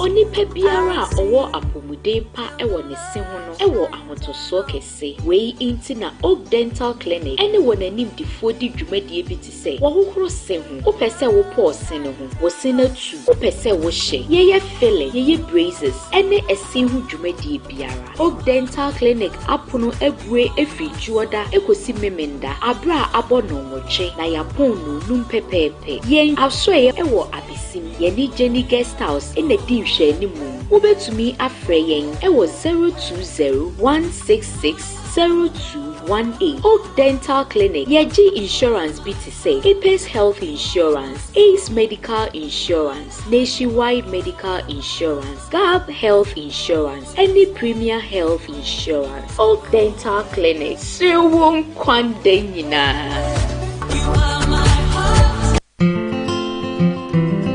Speaker 24: Onipa biara owo apomuden pa ewo ne se ho no ewo ahotoso kese wei inti na Oak Dental Clinic ene wona nim difo di dwumadie bi ti se wo hohoro se ho wo pese wo pause ne ho wo se na tu wo pese wo hye ye filling ye braces ene ese ho dwumadie biara Oak Dental Clinic apono ebue efijuoda ekosi memenda abra abono nwoche na yapon no num pepepe yen asoye ewo abisim ye ni Jenny Guest House ene di hwe ni mu ubetumi afre yen ewo 020-166-0218 Oak Dental Clinic Yeji Insurance BTC Apex Health Insurance Ace Medical Insurance Nationwide Medical Insurance Gab Health Insurance any Premier Health Insurance Oak Dental Clinic Sirwon Kwandengina.
Speaker 5: You are my heart.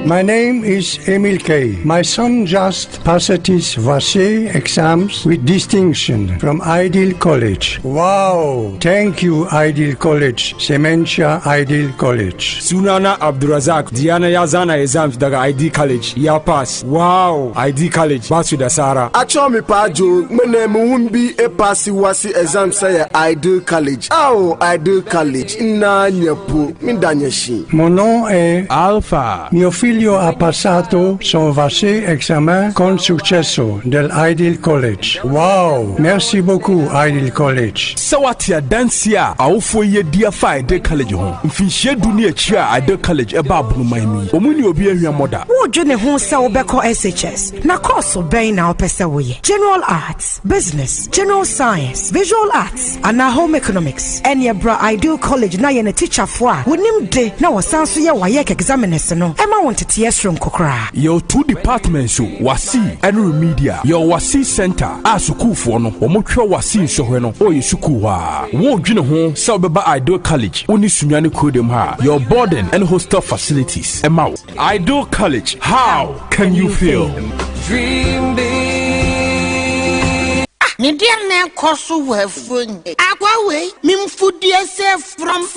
Speaker 3: My name is Emil K. My son just passed his VASE exams with distinction from Ideal College. Wow! Thank you, Ideal College. Sementia Ideal College.
Speaker 4: Sunana Abdurazak. Diana Yazana exams daga ID College. Ya pass. Wow! ID College. Basu da Sara.
Speaker 12: Acho mi pajo. Mene muhumbi e pasi wasi exam say Ideal College. Oh, Ideal College. Ina nyepu. Mindanyeshi.
Speaker 3: Mon nom est
Speaker 4: Alpha.
Speaker 3: Mio figlio ha passato son VASE examen con successo del Ideal College. Wow! Merci beaucoup, Ideal College.
Speaker 4: Sawatia Dansia, Aufo ye dear fi Ideal College home. Mfinshie dunia chia Ideal College eba abunu maimi. Omuni obi ehia moda.
Speaker 17: Wo dwene ho se obeko SHS. Na course obey na opese wo ye. General Arts, Business, General Science, Visual Arts, and Home Economics. Enya bra Ideal College na ye na teacher fo a wonim de na wasanso ye wayek examiners no. Ema wontete yesrom kokra.
Speaker 4: Your 2 departments wasi and remedial. Your wasi center a school for no. Omotwa wasi sohwe no. O ye school wa. Wo dwene ho se obeba Ideal College. Uni Sunyani kodem ha. Your boarding and hostel facilities. Ema Ideal College. How can you feel?
Speaker 25: Dream big. Nidia na koso wa fun. Akwa we mimfudie se from.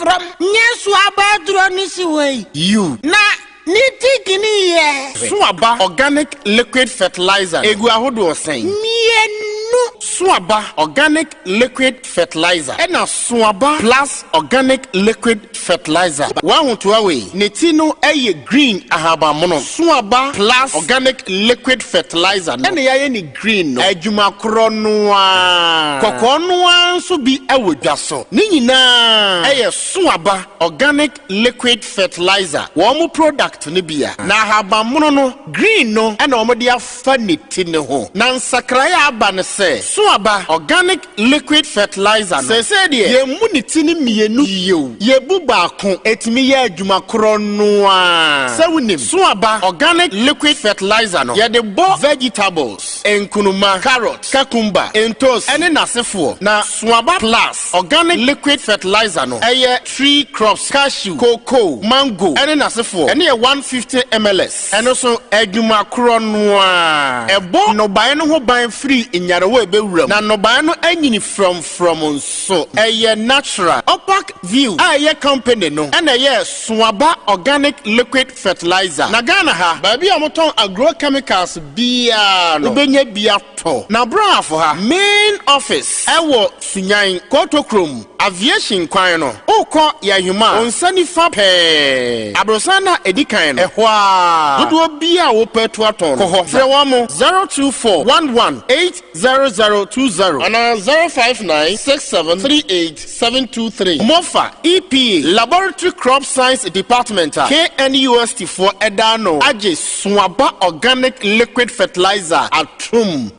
Speaker 25: Nyesu abadro ni si we.
Speaker 20: You.
Speaker 25: Na Niti gini ye.
Speaker 20: Swaba organic liquid fertilizer. Egu ahodo osen.
Speaker 25: Mienu.
Speaker 20: Swaba organic liquid fertilizer. Ena Swaba plus organic liquid fertilizer. Wahuntu awe. Netino eye green ahaba mono. Swaba plus organic liquid fertilizer. Ena yaye ni green no. Ejuma kronwa. Kokonwa nso bi ewo dwaso. Ni nyina eye Swaba organic liquid fertilizer. Womu product Nibia. Na haba mono no green no and omodia fanity ne ho. Na nsakraya aba ne se Swaba organic liquid fertilizer no. Se de ye muniti ni mienu yew. Ye buba kon etimi ye adwuma kro no a. Se wunim Swaba organic liquid fertilizer no. Ye de bo vegetables, enkunuma, carrot, cucumber, entos, ene nasefo. Na Swaba plus organic liquid fertilizer no. Eye tree crops, cashew, cocoa, mango, ene nasefo. Ene 150 mls. And also eduma kronwa. Ebo no buy no ho buy free in yarewo ebewura. Na no buy no anyini from so. Eye natural. Opac view. Aye company no. And aye Swaba organic liquid fertilizer. Na Ghana ha. Baby amoton agrochemicals bia no. Ubenye bia to. Na bra for ha. Main office. Ewo Sunyani Kotokrom. Aviation kwan no. Oko ya huma. Onsani fa pe. Abrosana edikan no. Ehwa. Dodo bia wo petu aton. Koho. Frewamo 02411800020 and 05967387723. Mofa EPA Laboratory Crop Science Department KNUST for Edano. Aje Swaba organic liquid fertilizer atum.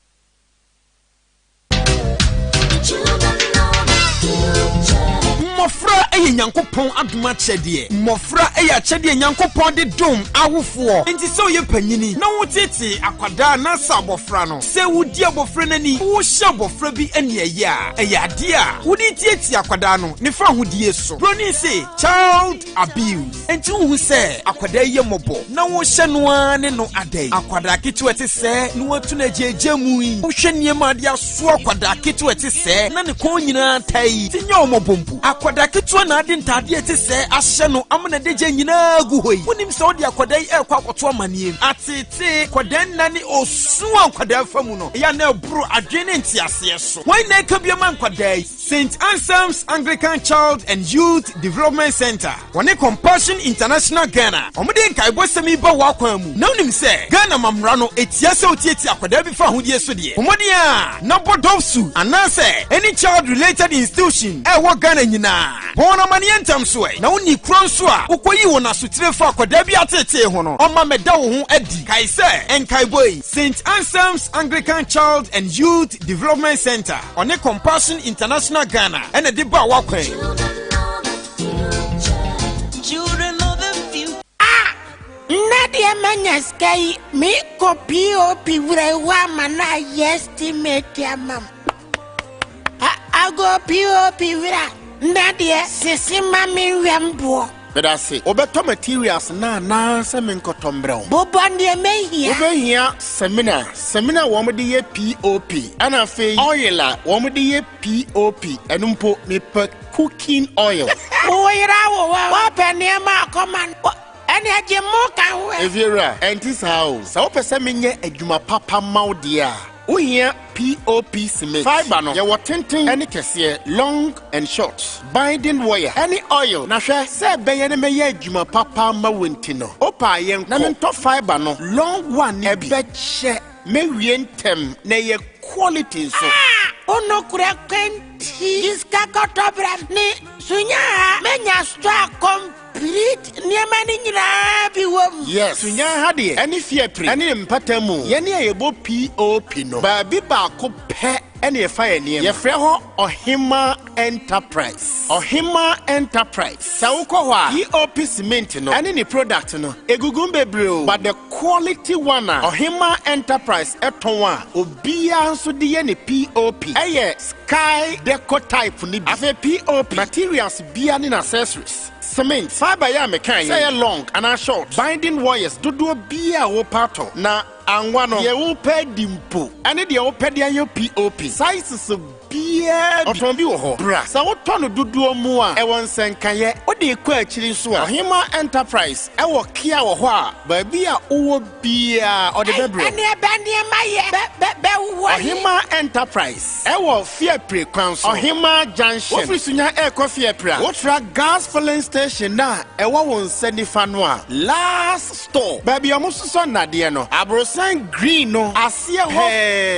Speaker 10: Mofra eye nyankopon adoma chede mofra eye chede nyankopon de dom awofo enti se oye panyini na wotete akwada na sabofra no se wudi abofra nani wo hye abofra bi ene eye a eye ade a wudi tieti akwada no ne fa hodie so broni se child abuse enti hu se akwada ye mobo na wo hye no ane no adai akwada ketu ete se no watu na jeje mu yi wo hye niema ade aso akwada ketu ete se na ne kon nyina tai ti nya omobompu akwada ketu na ade ntade ete se ahye no amna deje nyina gu hoi wonim se odi akwada yi ekwa akoto amaniem atete kwada nani osu akwada famu no ya na eburu adwene ntiase so why na kabiama akwada yi St. Anselm's Anglican Child and Youth Development Center wone Compassion International Ghana omode nkaibo semi ba wakwamu na wonim se Ghana mamra no etiase otieti akwada bi fa hodie so de omode a na bodofsu anase any child related institution wo Ghana nyina bona manientam so na woni kron so a ukoyi wona sotire fa akwada bi atete ho no oma meda wo ho adi kai se enkaiboi St. Anselm's Anglican Child and Youth Development Center one Compassion International Ghana and a deba wakwen
Speaker 25: Children of the future. Nadia Manaskai me copy wura mana estimate ya mam. I go POP wura. Nadia sisi mami wembo.
Speaker 20: But I say, obeto materials na se menkotombrɛ.
Speaker 25: Bobande mehia.
Speaker 20: Obehia seminar wo mo de ye POP. Ana fe oil a wo mo de ye POP. Enu mpo me pe cooking oil.
Speaker 25: Oyira wo wa penema command. Ene aje mo kan we.
Speaker 20: Eviera, entis how. Sa wo pese menye adwuma papa maw dia. Uhia POP cement. Fiber no. Ye watenten any kese long and short. Binding wire. Any oil. Na hwe se beye ne meye adwuma papa ma wenti no. Opa yen na mento fiber no. Long one e be che me wientem na ye quality so.
Speaker 25: Ono kura kwenti. Iska kotobra ni sunya menya stock complete niamani nyina bi wom.
Speaker 20: Yes. Sunya ha de any fiapre. Any mpatamu. Ye ne ye bo POP no. Ba bi ba ko pe ene fire niem. Ye frɛ ho Ohima Enterprise. Ohima Enterprise. Sa wo kɔ hɔ a POP cement no. Ene ni product no. Egugun bebreo. But the quality one Ohima Enterprise eton a obia nso de ye ne POP. Eye sky deco type ni bi. Afa POP materials bia ne accessories. Cement fiber ya mekan say long and short. Binding wires dodo bia wo pato na anwa no ye wo pɛ dimpo ane de wo pɛ de ayo POP sizes bia oton bi wo ho bra sa wo tɔ no dodo mu a e won senkaye o de kɔ akiri so a Ohima Enterprise e wo kia wo ho a ba bia wo bia o de bebro
Speaker 25: ane ba ne maye be wo
Speaker 20: Ohima Enterprise e wo fiapre kwan so Ohima Junction wo frisunya e kɔ fiapre wo tra gas filling station na e wo won sani fa no a last store ba bia mo so na de no abrosan green no asie ho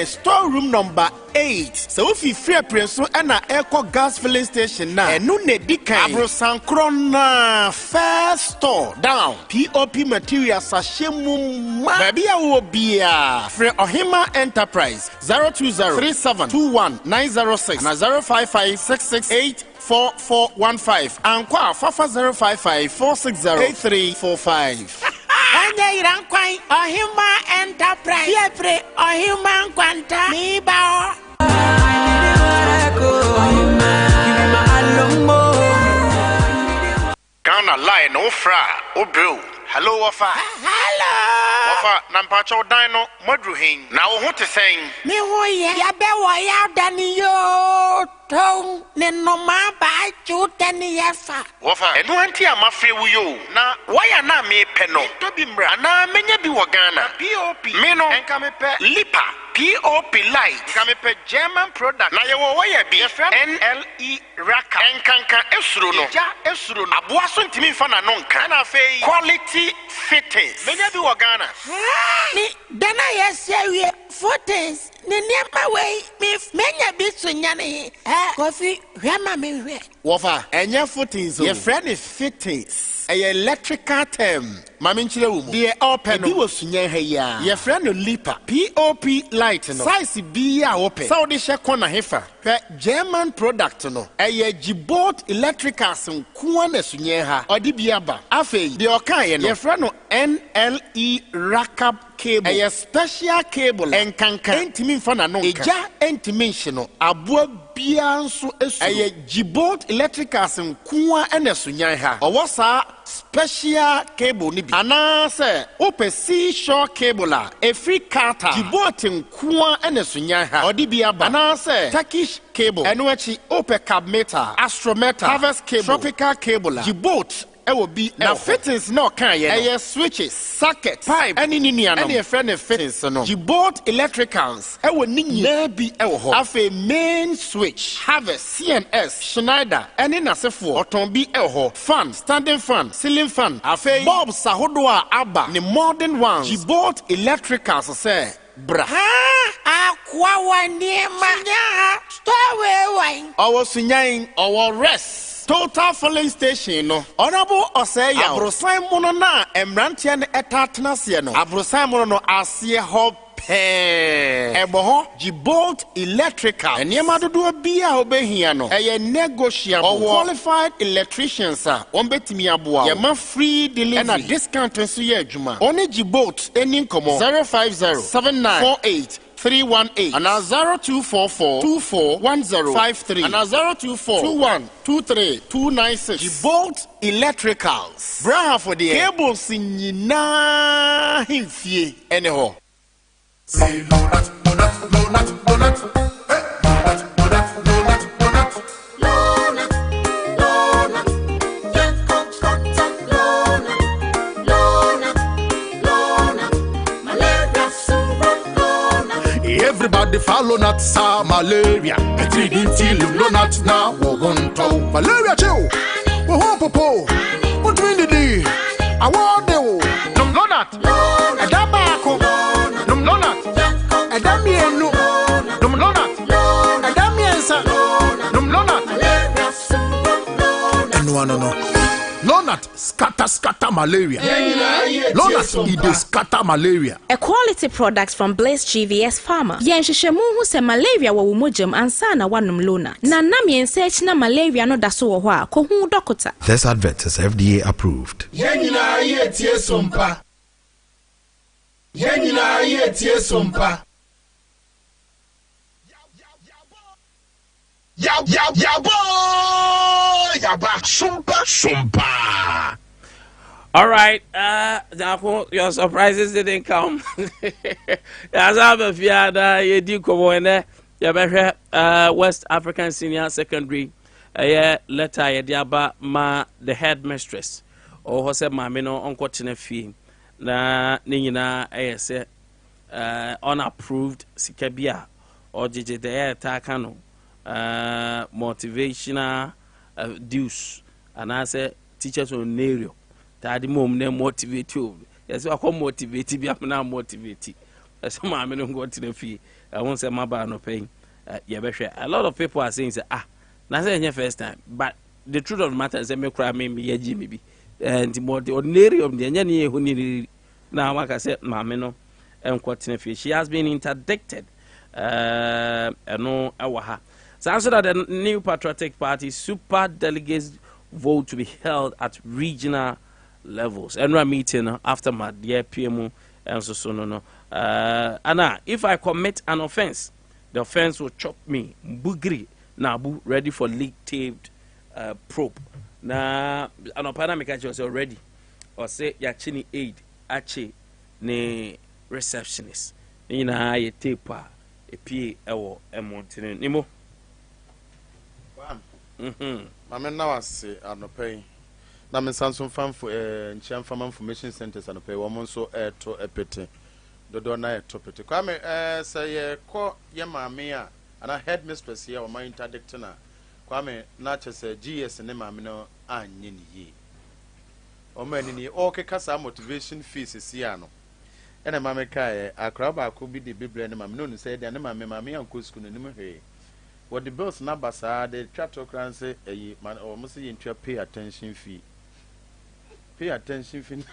Speaker 20: storeroom number 8. So if you free so and echo gas filling station now and no nedikan abrosan krona first store down POP materials sashemu baby a bia free Ohima Enterprise 020-3721-906 na 055-668-4415 and kwa fafa 055-460-8345.
Speaker 25: Anya irankwan Ohima Enterprise fiapre Ohima Nkwanta mi ba
Speaker 20: Ghana line no fra o bro hello wafa
Speaker 25: hello
Speaker 20: wafa na mpacho dan no modru hin na wo ho te sen
Speaker 25: me ho ye ya be wo ya dani yo ton ne no ma ba chu tani yefa
Speaker 20: wafa eno anti amafre wo yo na waya na me pe no to bi mra na menya bi wo Ghana POP me no enka me pe lipa POP light kamepe German product na yewo waya bi NLE raka enkanka esuro no ja esuro no aboa so ntimi mfa na no nka na afei quality fittings menya bi wo Ghana
Speaker 25: ni dana yesewie fittings ni niema we menya bi Sunyani kofi hwema me hwe
Speaker 20: wofa enya fittings ye friend fittings electrical term mama nchire wo mu de open bi wo Sunya ha ya ye friend lipa POP light no size bi a wo pe so de hye kona hefa German product no Gibot electricals nko na Sunya ha odi bi aba afei de okan ye no ye friend no NLE rackup cable special cable enkanka entimi mfa na no eja entimi nhye no aboa bia nso esu Gibot electricals nko na Sunya ha owo sa special cable ni bi ana se opesi short cable a free carter Gibot nko na Sunya ha odi bi aba ana se Turkish cable eno achi ope cab meter astrometer harvest cable tropical cable Gibot ewo bi na fittings no kan ye switches socket pipe any ninia no any friend fittings no Gibot electricals ewo ninya bi ewo ho afa main switch harvest CNS Schneider any nasefo oton bi ewo ho fan standing fan ceiling fan afa bulbs ahodo a aba ne modern ones Gibot electricals say bra
Speaker 25: akwa waniema nya stowe wine
Speaker 20: owo Sunyan owo rest total filling station no honorable Oseya abrosan mono na emrantia ne etatena se no abrosan mono no ase ho ebo Gibot electrical eniema dodo bia obehia no negotiable qualified electricians betimi aboa ye ma free delivery and a discount nso ye adwuma oni Gibot eni nkomo 0507948 318 and 0244-241053 and 024-2123-296. Bolt Electricals. Braha for the cables in Yina Himfie. Anyhow. Say donut.
Speaker 8: Everybody follow not sa malaria. Treating till no not now. Malaria chill. Popo. What mean the day? I want the num lonat. Adabako. Num lonat. Adamienu. Num lonat. Adamiensa. Num lonat. No. Lonat scatter malaria. Lonat it scatter malaria.
Speaker 11: A quality product from Blaze GVS Pharma. Yenshishemu hu se malaria wa umujam ansa na wanum Lonat. Na nam yensearch na malaria no daso wo ho a ko hu doctor.
Speaker 18: This advert is FDA approved.
Speaker 8: Yenina ye tie sompa. Yenina ye tie sompa. Sompa.
Speaker 2: All right, your surprises didn't come. As I'm feared, you do come on West African Senior Secondary, letter Adea Akye ma the headmistress, or Jose Mamino Uncle Tinefi, na Nina say unapproved Sikabia, or Gigi the Takano, motivational dues, and I say teachers on Nerio. Tadi mom ne motivate you. Yes, I come motivate you. I'm not motivate. That's why I'm not going to the fee. I won't say my bar no paying. A lot of people are saying, that's your first time. But the truth of the matter is, that me cry me Jimmy and more the ordinary of the engineer who need now. Like I said, Mamino and Quatinefee. She has been interdicted. No, awaha. So answer that the new Patriotic Party super delegates vote to be held at regional levels. And we're meeting after my dear PMO and so no. Anna, if I commit an offense, the offense will chop me. Bugri Nabu ready for leak taped probe. Na anopana mekachi was already. Or say yachini aid ache ne receptionist. Ina ye taper a PA ewo emontine nimo.
Speaker 6: Mame na wase anopay. Na me sanso fan for nchiam farm information centers anopay wo mo so to epete. Dodo na e to pete. Kwa me say ye ko ye maame a ana headmistress here o my interdict na. Kwa me na chese GS ne maame no anye ni yi. O mani ni o ke kasa motivation fees si ano. Ene maame kai akra ba ko bi de bible ne maame no ni say de ne maame anko school ne mu hwe. What the bills number say the chatokran say man or must you pay attention fee. Pay attention fee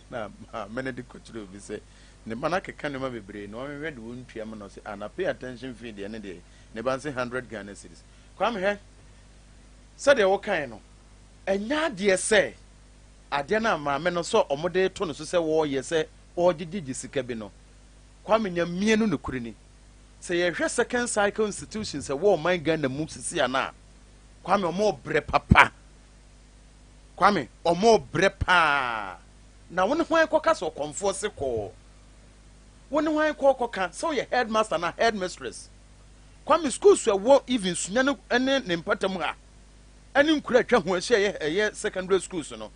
Speaker 6: na many the coach will be say the manaka can never be no read won't piano say and pay attention fee the end day. Never say 100 Ghana cedis. Come here. So they all kind of and ya dear say Adena ma no so omode to no so say wo ye say o gigi sikabino. Kwame nya mienu no kuri. Say a second cycle institution say war my Ghana moves to see ana. Kwame omo bre papa. Kwame omo bre pa. Na won hwan koka so komfo se ko. Won hwan koka so your headmaster na headmistress. Kwame school so wo even Sunyani ene ne mpatam ha. Ene nkura twa ho ahia secondary school so no.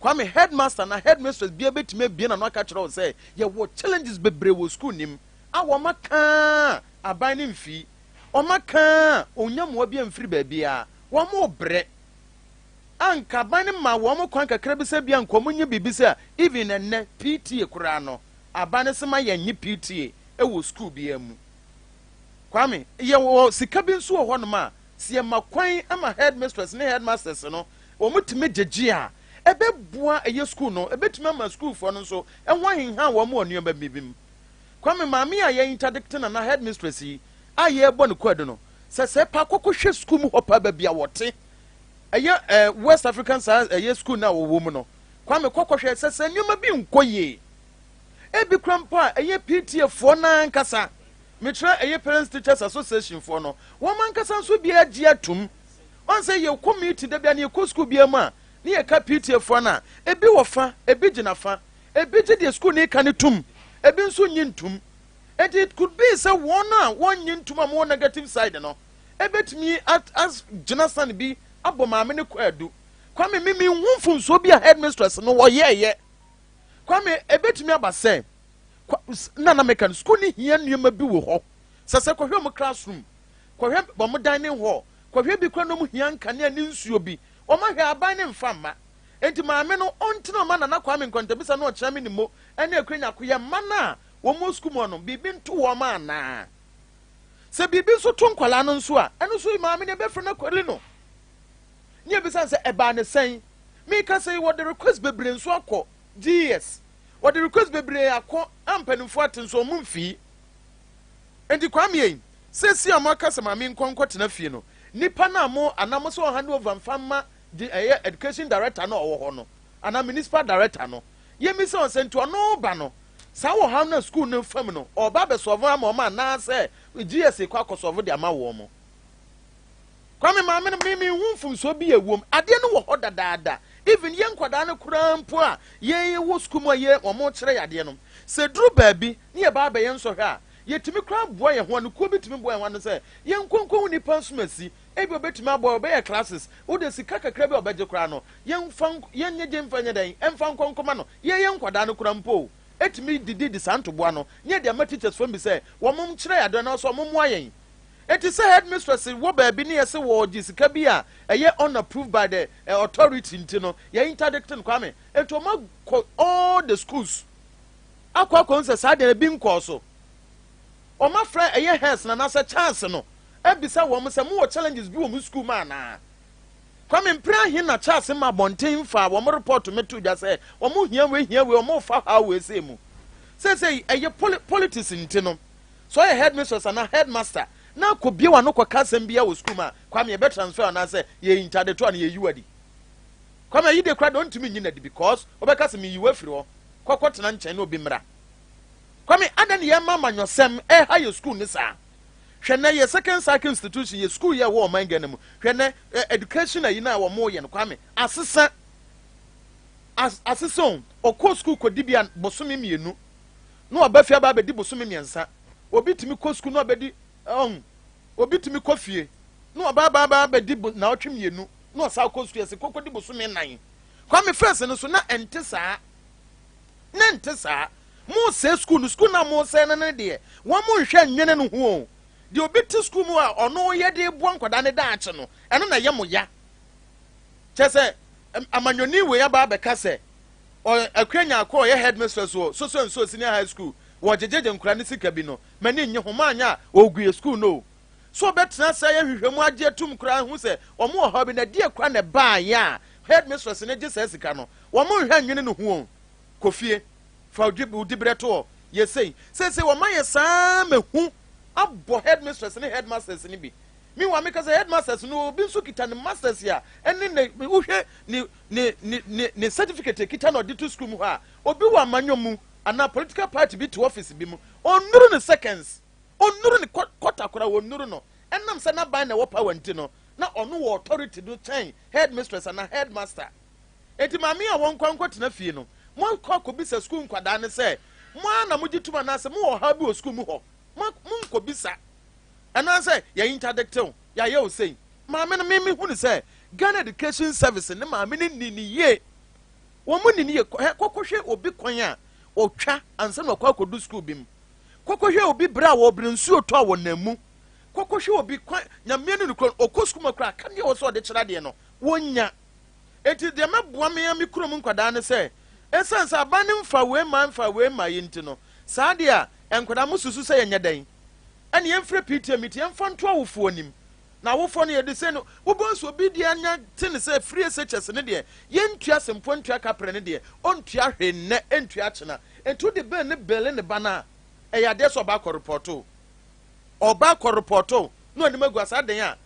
Speaker 6: Kwame headmaster na headmistress bia betime bia na no aka kire wo say ye wo challenges bebre wo school nim. Awamaka abani mfi omaka onyamwa bia mfiri baabia womo bre anka bani ma womo kwan kakra bi se bia nkomunye bibisa even enne PTA kura no abani sema yenye PTA ewo school bia mu Kwame ye wo sika bi nso ho no ma sie makwan ama headmistress ne headmasters no omutime jeje a ebebua eye school no ebetime ma school for no so enwa hinha womo onua ba bibim Kwame maami a ye interdict na headmistress yi a ye bo ne kwado no se pa kokohwe school mu hopa ba bia wote eye West African Science eye school na wo mu no Kwame kokohwe se nyoma bi nkoye e bi krampa eye PTA fo na nkasa me try a parents teachers association for no one man kasa so bia gye atum on say ye community da bia na ye school bia ma na ye ka PTA for na ebi wo fa ebi gina fa ebi gye the school ne ka ne tum ebi nso nyintum and it could be say one nyintum am one negative side no ebetimi as Jonathan bi aboma me ne kwadu kwame mimi nwunfu so bia headmistress no wo ye kwame ebetimi abase na mekan school ni hia nneema bi wo ho sese kohwe mu classroom kohwe bo mu dining hall kohwe bi kwa no mu hia nkane ne nsuo bi o ma hwe aban ne mfamma enti maame no ontino ma na kwame Nkwantabisa no okira me ni mo ene akrenya koye mana wo mo school mo no bibi nto wo ma na se bibi so to nkwala no nso a eno so maame ne be fro na kwali no nye bi san se eba ne sen me ka say what the request bebre nso akọ GS what the request bebre akọ ampanifo atenso mu mfi enti kwame yin se si amaka se maame nkonko tena fie no nipa na mo anamo so hand over mfamma the education director no owo ho no ana municipal director no yemi se on sento no ba no sa wo ha na school no fam no oba be solve am o ma na se GS kwa kosolve de ama wo mo kwame maame no mimi hunfu so bi ewom ade no wo ho dadaada even ye nkwada no kurampo a ye wo school mo ye o mo kire yade no se duru baabi ne ye ba ba ye nso hwe a ye timi kra boa ye ho no ko bi timi boa ye ho no se ye nkonkon ni pansumasi ebi obetimi aboa obe classes wo de sika kakra bi obeje kra no ye nfan ye nyeje mfanye dan emfa nkonkoma no ye nkwada no kurampo etimi didi santo boa no nye de ma teachers fo bi se wo mom kire yade no so mom ayen eti say headmistress wo baabi ne yese wo gisika bi a eye unapproved by the authority ntino ye interdicting kwame eto ma all the schools akwa konse sa de bi nko so o ma fra eye heads na na chance no ebisa wo mo se mo challenges bi wo mo school ma na kwame mpra hin na chance ma bonten fa wo mo report me to just say wo mo hia we wo mo fa how we say mu say eye politics ntino so ye headmistress na headmaster na ko bia no ko kasem bia wo school ma kwame be transfer na say ye intade to na ye yiwadi kwame yi de kra don tumi nyina di because obeka se me yiwa firi ho kokotena nchen na obi mra kwame adan ye mama nyosem ha ye school ni sa hwene ye second cycle institution ye school ye wo man ganam hwene education ayi na wo mo ye no kwame asesa asison okọ school ko dibia bosome mienu no obafia ba be di bosome miensa obi timi ko school no obedi obi timi ko fie no ba be di na otwe mienu no sa ko school se kokko di bosome nan kwame first no so na entesa mo se school na mo se na de wo mo hwe nwene no ho de obi ti school mu a ono ye de bo nkwada ne daache no eno na ye mo ya chese amanyoni we ya ba be ka se akwanya akọ ye headmistress so senior high school wo jejeje nkura ne sika bi no mani nye ho manya oguye school no so betra say ye hwehwemu agye tum kura hu se omo ho bi na die kura ne ba ya headmistress ne je sika no wo mo hwa nwene no hu kofie fa udibreto ye say wo man ye saa mehu abo headmistress ne headmasters ne bi mi wa me ka say headmasters no obi nso kita ne masters ya ene ne uhwe ne certificate kita no to school mu ha obi wa manyomu ana political party bi to office bi mu onuru ne seconds onuru ne quarter kora onuru no enam se na ban na wo power ntino na onu wo authority do chain headmistress and headmaster eti mami a won kwankwo tena fie no mo ko bisa school nkwada ne se mo na mo gituma na se mo wo ha bi o school mu ho mo ko bisa ana se ya interdicting ya ye o sei mami no mimi hu ne se Ghana Education Service ne mami ne nini ye wo mo nini ye kokohwe obi kwan a otwa ansa na kwa kodu school bim kokohwe obi bra wo brinsuo to awo namu kokohwe obi kwan nyame no kron okosku makra kan ye wo so de kira de no wonya eti de meboa me ami krom nkwada ne se esansa abane mfa we ma yinti no saade a enkwada mususu se yenya dan ene yemfre PTA miti yemfa nto awofo nim na awofo no ye de se no wo bonso obi de anya tin se free SHS ne de yentua sempo ntua kapre ne de ontua hwenne entua chena entu de ben ne bele ne bana e ya de so ba ko reporto oba ko reporto no ani maguasa den a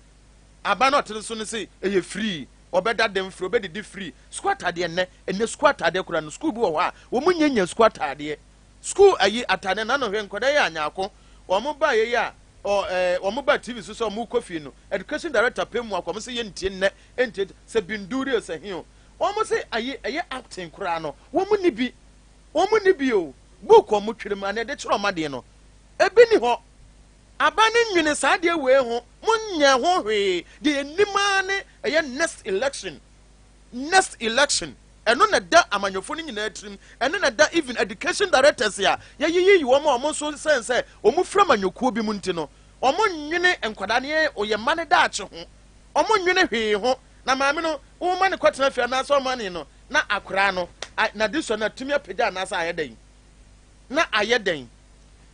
Speaker 6: aba no tin so ne se e ye free obeda dem free obedi di free squat ade ene squat ade kura no school bi wo ha wo munyanya squat ade school ayi atane na no hwe nkoda ya anyako wɔn ba yɛ ya wɔn ba TV so wɔn kɔ fie no education director pɛ mu akɔm sɛ yɛ ntie nnɛ ntie sɛ binduri sɛ hin wɔn sɛ ɛyɛ acting koraa no wɔn ni bi o book wɔn twere mu ana de kyerɛ ɔma deɛ no ebi ni hɔ aba ne nwene saa deɛ wei ho mo nyɛ ho hwee deɛ nimaa ne ɛyɛ next election ɛno na da amanyɔfo no nyinaa tirim ɛno na da even education directors ya yɛyiyi wɔn a wɔn nso sɛnsɛ wɔn fira amanyɔkuo bi mu nti no wɔn nwene nkwadaa ne ɔyɛ mma ne daakye ho wɔn nwene hwee ho na maame no wɔn ma ne kɔtena fie anaasɛ ɔma ne no na akora no na de so na tumi apagya anaasɛ ayɛ dɛn na ayɛ dɛn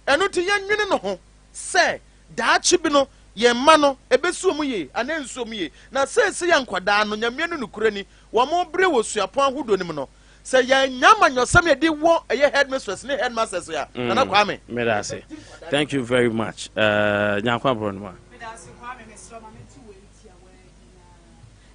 Speaker 6: ɛno ti yɛn nwene no ho sɛ daakye bi no yɛn mma no ebesuo mu yie ana nsuo mu yie na sɛɛsɛ yɛn nkwadaa no nyamea no nukure ni wɔn bere wɔ suapɔn ahodoɔ nim no sɛ yɛn nyama nyɔsɛm yɛ de wɔ ɛyɛ headmistress ne headmasters ya nana kwame.
Speaker 2: Medase thank you very much nyankwa bronma.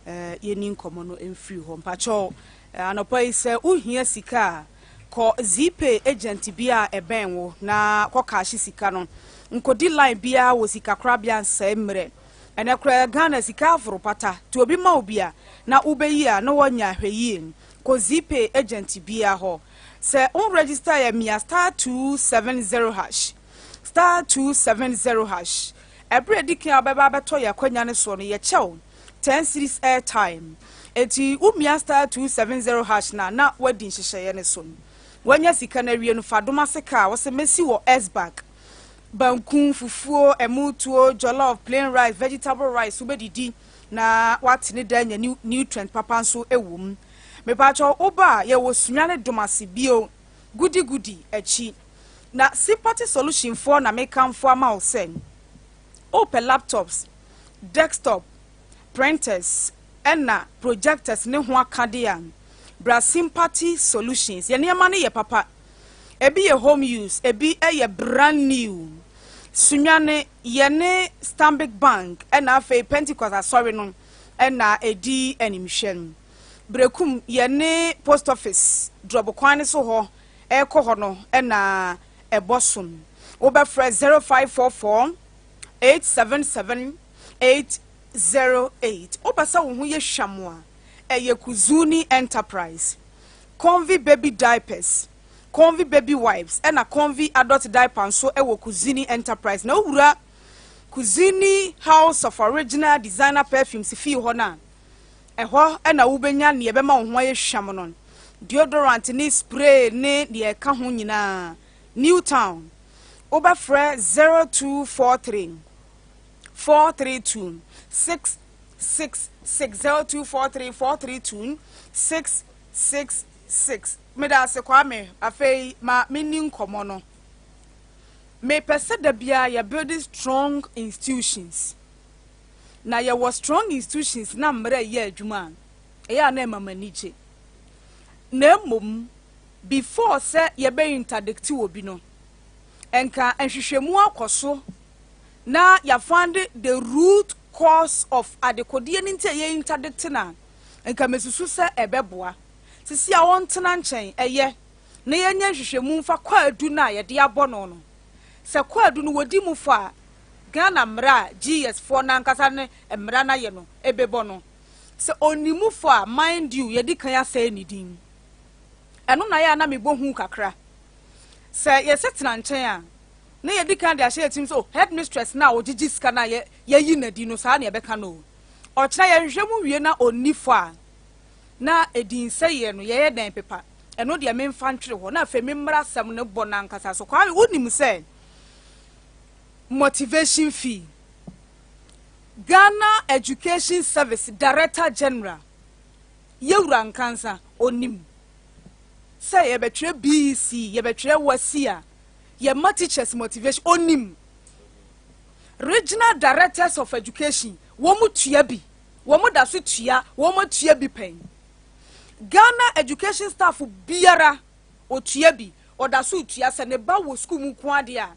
Speaker 1: Yɛni nkɔmɔ no mfiri hɔ mpakyɛw anɔpɔ yi sɛ wohia sika kɔ zipe agent bi a ɛbɛn wo na kɔka ahye sika no nkɔdi line biara wɔ sika korabea nsɛe mmerɛ ɛnɛ koraa Ghana sika aforo pata to obi ma obi a na wobɛyi a na wɔnya ahwɛ yie kɔ zipe agent biara hɔ sɛ on register yɛ mia *270# *270# ɛberɛ di kan bɛba bɛtɔ yɛ akwanya ne so no yɛkyɛw 10 series airtime eti umia *270# na wadi nhyehyɛeɛ ne so wɔnya sika na wie no fadoma seka wɔsɛ mesi wɔ S-bag banku fufuo emutuo jollof plain rice vegetable rice ubedidi na watene da nya nutrient papa nso ewom mepacho oba ye wo Sunyani domase bio gudi echi na sympathy solution for na mekamfo ama wo sen open laptops desktop printers na projectors ne ho akade a bra sympathy solutions ye niam ne ye papa ebi ye home use ebi ye brand new Sunyani yene Stanbic Bank na afei Pentecost asɔre no na edi animhwɛn brekum yene post office drop kwan ne so hɔ ɛkɔ hɔ no na ɛbɔsom wobɛfrɛ 0544 877 808 wobɛsa wo ho yɛ hwamoa ɛyɛ Kuzuni Enterprise Convi baby diapers Convi baby wipes and a Convi adult diaper so ewo Kuzuni Enterprise na owura Kuzuni House of Original Designer Perfumes fi ho na eho na wubenya ne ebema wo ho aye hwam no deodorant ni spray ne de ka ho nyina Newtown obafre 0243 432 666 0243 432 666 Meda se kwame afei ma meni nkomo no me pese da bia ya building strong institutions na ya was strong institutions na mre ye adwuma ya na mamaniche na mom before se ye be interdict obi no enka enhwehwemu akoso na ya find the root cause of adekodie nti ye interdict na enka mesusu se ebeboa sisi a wontena nkyɛn ɛyɛ na yɛnya hwehwɛmu mfa kwaadu na yɛde abɔ no sɛ kwaadu no wodi mu fa Ghana mra GS for na nkasa ne mra na yɛ no ebebɔ no sɛ onimu fa mind you yɛdi kan asɛ ni din ɛno na yɛ na mebohu kakra sɛ yɛsetena nkyɛn a na yɛdi kan de ahyɛ tim so headmistress na ogigi sika na yɛyi na di no saa na yɛbɛka no ɔkyerɛ yɛhwehwɛmu wie na onifa na edin seye no ye dan pepa eno de me mfa ntwere ho na afa me mmra sam ne bo na nkasa so kwa wonim se motivation fee Ghana Education Service Director General Yewura Nkansa onim se ye betwe BC ye betwe wasia ye ma teachers motivation onim Regional Directors of Education wo mu tua bi wo mu da so tua wo mu tua bi pen Ghana education staff biara otua bi odaso tua se ne ba wo school mu ko ade a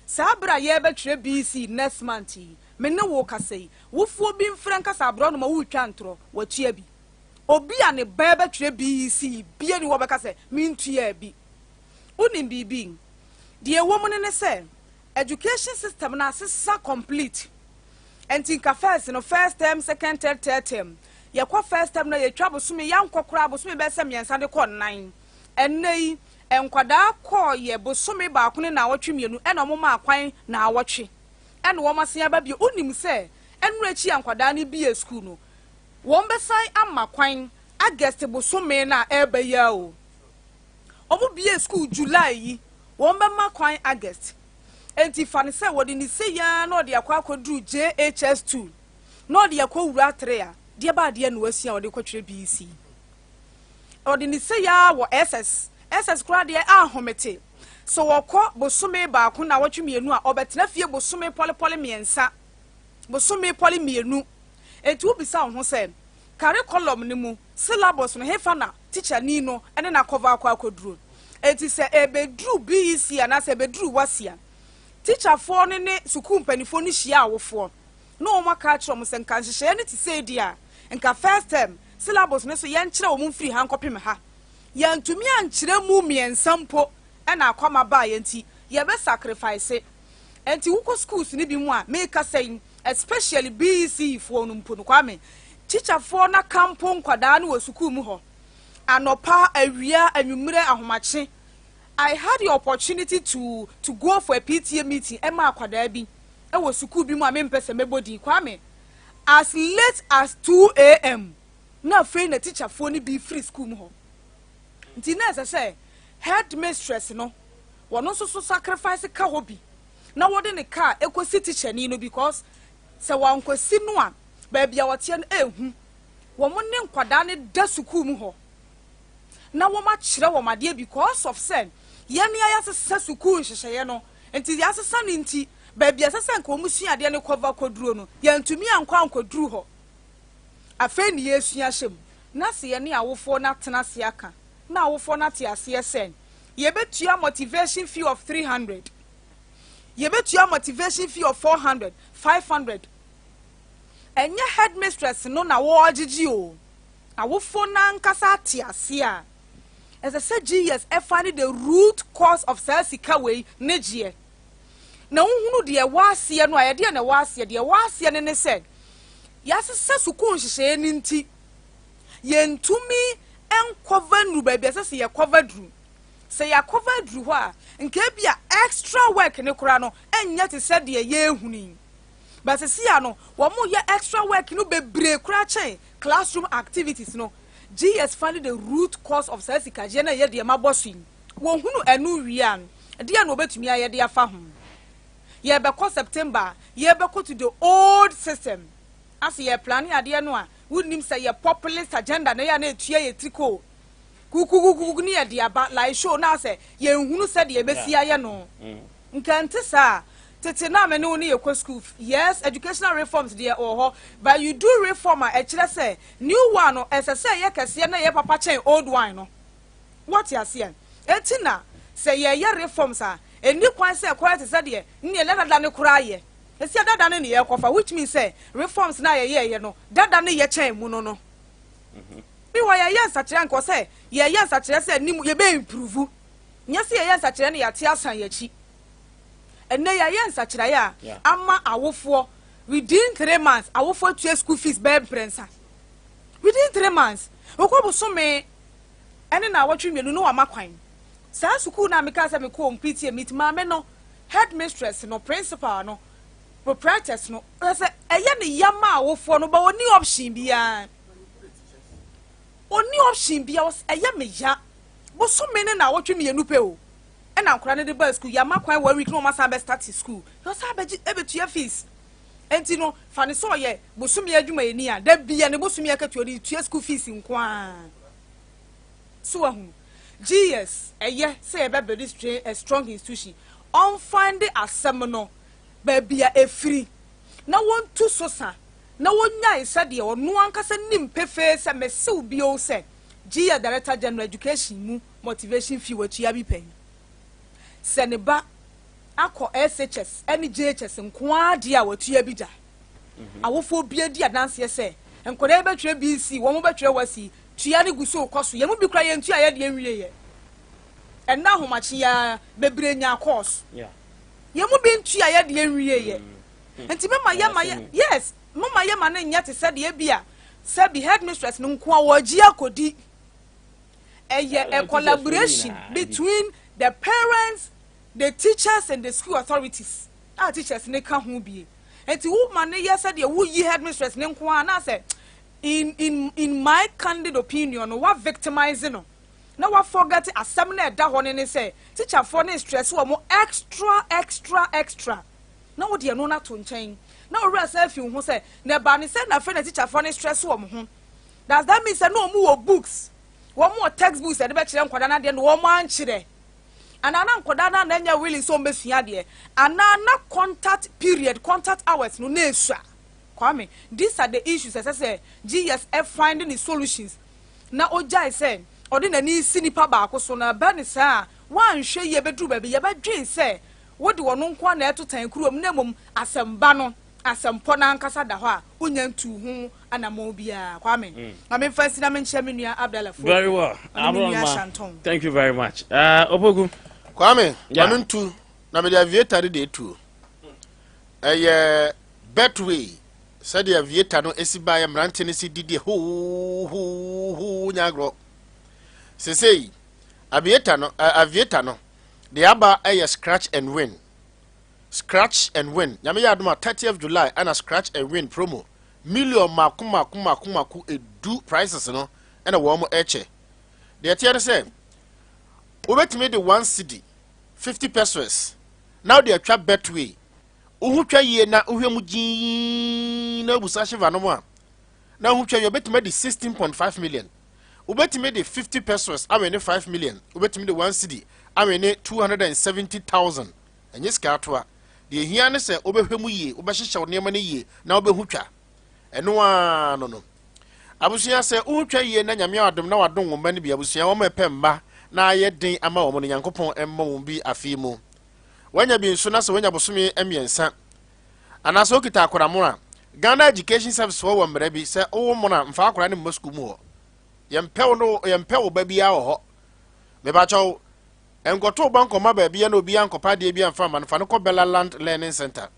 Speaker 1: sabra ye betwe BC next month me ne wo kasei wo fuo bi mfran kasa abro no ma wo twa ntro wo tua bi obi a ne ba betwe BC bia ni wo be kase me ntua bi unim bibi de wo mu ne se education system na sisa complete enti nka first no first term second term third term yakwa first term na yetwa bosome yankokora bosome be se miensa de kɔ 9 ennei enkwada kɔ ye bosome ba ko ne na awotwe mienu ena mo ma akwan na awotwe ena wo masen aba bi onim se enru achi enkwada ne bi e school no wo mbesan ama kwan August bosome na eba ya o omo bi e school July yi wo mbema kwan August enti fane se wodi ni se ya na odi akwa akodru JHS2 na odi akowura 3 a de ba de na wasia odi kwetwere BC odi ni se ya wo SS kura de ahomete so wokɔ bosome ba ko na wotwe mienu a obetena fie bosome polepole miensa bosome pole mienu enti ubisa ho se curriculum ni mu syllabus no hefa na teacher ni no ene na cover akwa akodru enti se ebedru BC ana se ebedru wasia teacher for ne sukuu mpanifo ni hia awofo no o maka krom se nka nhyehyɛ ne ti say dia nka first term syllabus ne so yen kyerɛ wo mu free han kopem ha yen tumi ankyerɛ mu miensampo ena akwama ba yenti ye be sacrifice enti wuko schools ni bi mu a make say especially BC for no mpo no kwame teacher for na kampo nkwada na wo sukuu mu ho anopa awia anwumire ahomache I had the opportunity to go for a PTA meeting Emma akwada bi e wo sukuu bi mu a me mpese mebodi kwame as late as 2 a.m. na free na teacher for ni bi free school mu ho nti na say headmistress no wono so sacrifice ka hobi na wode ne car ekosi teacher ni no because se wankosi no a ba bia wote no ehu wo mo ne nkwada ne da sukuu mu ho na wo ma kyerɛ wo made because of sen yene ya sesa sukuu hyehyɛ no enti ya sesa ne nti ba bia sesa nka wo sua ade ne cover koduro no ya ntumi ankwa ankoduru ho afei ne yesua hyem na se yene awofo na tena se aka na awofo na te ase sen ye betua motivation fee of 300 ye betua motivation fee of 400 500 enye headmistress no na wo agigi o awofo na nkasa te ase a as I said GS find the root cause of sasika way negie na unhunu de waase no ayede na waase de waase ne said yasesa sukuu hyehyɛ ni nti yentumi encover nu ba bia sɛ ye cover dru sɛ ya cover dru ho a nke bia extra work ne kora no enya te sɛ de ye ehuni but sɛ ya no wo mo ye extra work no bebre kora kyɛn classroom activities no GS find the root cause of sasika je na ye de ma bosin wo hunu anu wian de ya no betumi aye de afa ho ye be ko September ye be ko to the old system as ye plan ade no a wunim say ye populist agenda na ya na etua ye triko kukukuku ni ye de aba like show na say ye hunu say de ye besi aye no nkante sa tete na me no ye ko school yes educational reforms there or but you do reform a kire say new one no say ye kese na ye papa chen old one no what you say etina say ye reforms a eni kwan say quite say de ni le dada ne kura ye esi dada ne ye kofa which means say reforms na ye no dada ne ye chen mu no bi wa ye nsakire nko say ye nsakire say ni ye be improve nya say ye nsakire ne ya te asan ye chi enne ya nsakire ya ama awofo within 3 months awofo to school fees be prensa within 3 months okobo so me ene na awotwe mienu no amakwan sa school na meka say me ko PTA meet ma me no headmistress no principal no proprietors no say eye ne yama awofo no ba oni option bia was eye me ya bo so me ne na awotwe mienu pe o ena nkora ne de ba school yama kwan 1 week no ma sa be start school yo sa be ebetua fees enti no fane so ye bosumi adwuma eni a da bia ne bosumi akatua di tua school fees nkwa so ahu GS eye say be be a strong institution on find the asem no ba bia efiri na won tu so sa na wonya isa de ono ankasa nim pefe se mesew bio se GS Director General Education mu motivation fee watua bi pen seneba akọ SHS ene JHS nkoa de a watua bi da awofo bia di adanse se enkoda betwe BC wo mo betwe wasi tua ne guso koso ye mo bi kra ye ntua ye de enwie ye enna homachi ya bebre nya course ye mu bi ntu ya de enwie ye enti me ma ye yes mama ye ma na nya te said ye bia say be headmistress no nko awogi akodi a collaboration between the parents, the teachers and the school authorities. Our teachers ne ka ho bi enti wo ma ne ye said ye wo yi headmistress ne nko na say in my candid opinion what victimizing no na what forget asem na da ho ne say teacher for ne stress wo mo extra na wo de no na to nchen na wo rest if you ho say na ba ne say na friend teacher for ne stress wo mo ho does that mean say no mo wo books wo mo textbooks e de be kire nkwada na de no wo mo anchire ana na nkwada na na nya really so mbesua de ana na contact hours no na esua Kwame, these are the issues as I say GSF finding the solutions na oja say odi na ni sinipa ba akoso na ba ni sa wan hwe ye bedru ba bi ye ba dwen say wodi wono nko na etotan kurom na mom asemba no asempo na nkasa da ho a onya ntu hu anamo bia Kwame ame fancy na menche menua Abdallah
Speaker 2: very well thank you very much Obogu
Speaker 20: Kwame ntu na me dia vietare de tu betway said the aviator no esiba ya mrante ne si didi ho nyagro se say aviator no the aba scratch and win nyame ya adoma 30th July and scratch and win promo million maku edu prices no and a wo eche the tiare say obetime the 1 cedi 50 pesos now they atwa betway uhutwa ye na uhwemu jin na busa shiva no mo na uhutwa ye betime de 16.5 million ubetime de 50 pesos amene 5 million ubetime de 1 cedi amene 270,000 enye skatwa de hia ne se obehwemu ye obehyehyɛ ne ne ye na obehutwa eno a no abusia se uhutwa ye na nyame adom na wadom wo mane bia abusia wo mepemba na ye den ama wo mo nyankopɔn emma wo bi afi mu wanya bi nso na so wanya bosome emiensa anaso kita akoramura Ghana Education Service wo mra bi se wo mo na mfa akora ne mmasku mu ho yempew ba bia ho me ba chaw engoto banko ma ba bia na obi ankopa de bia mfa man fa ne ko Bella Land Learning Center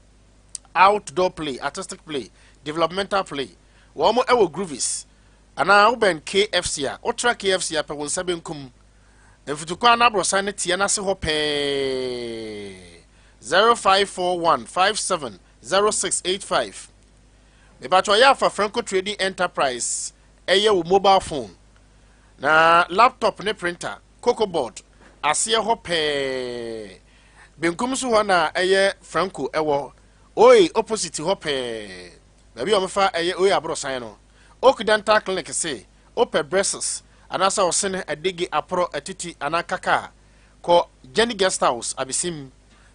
Speaker 20: outdoor play artistic play developmental play wo mo ewo groovies ana wo ben KFC a ultra KFC a pe won sabe nkum Mfutukwa na brosa ne tie na se ho pe 0541570685 me ba cho ya fa Franco Trading Enterprise eye wo mobile phone na laptop ne printer cocoa board ase ho pe benkum so ho na eye Franco ewo oi opposite ho pe ba bi o mfa eye oi abrosan no Occidental Clinic say open breasts anasa osene adege apro atiti anakaka ko Jenny Guest House abisim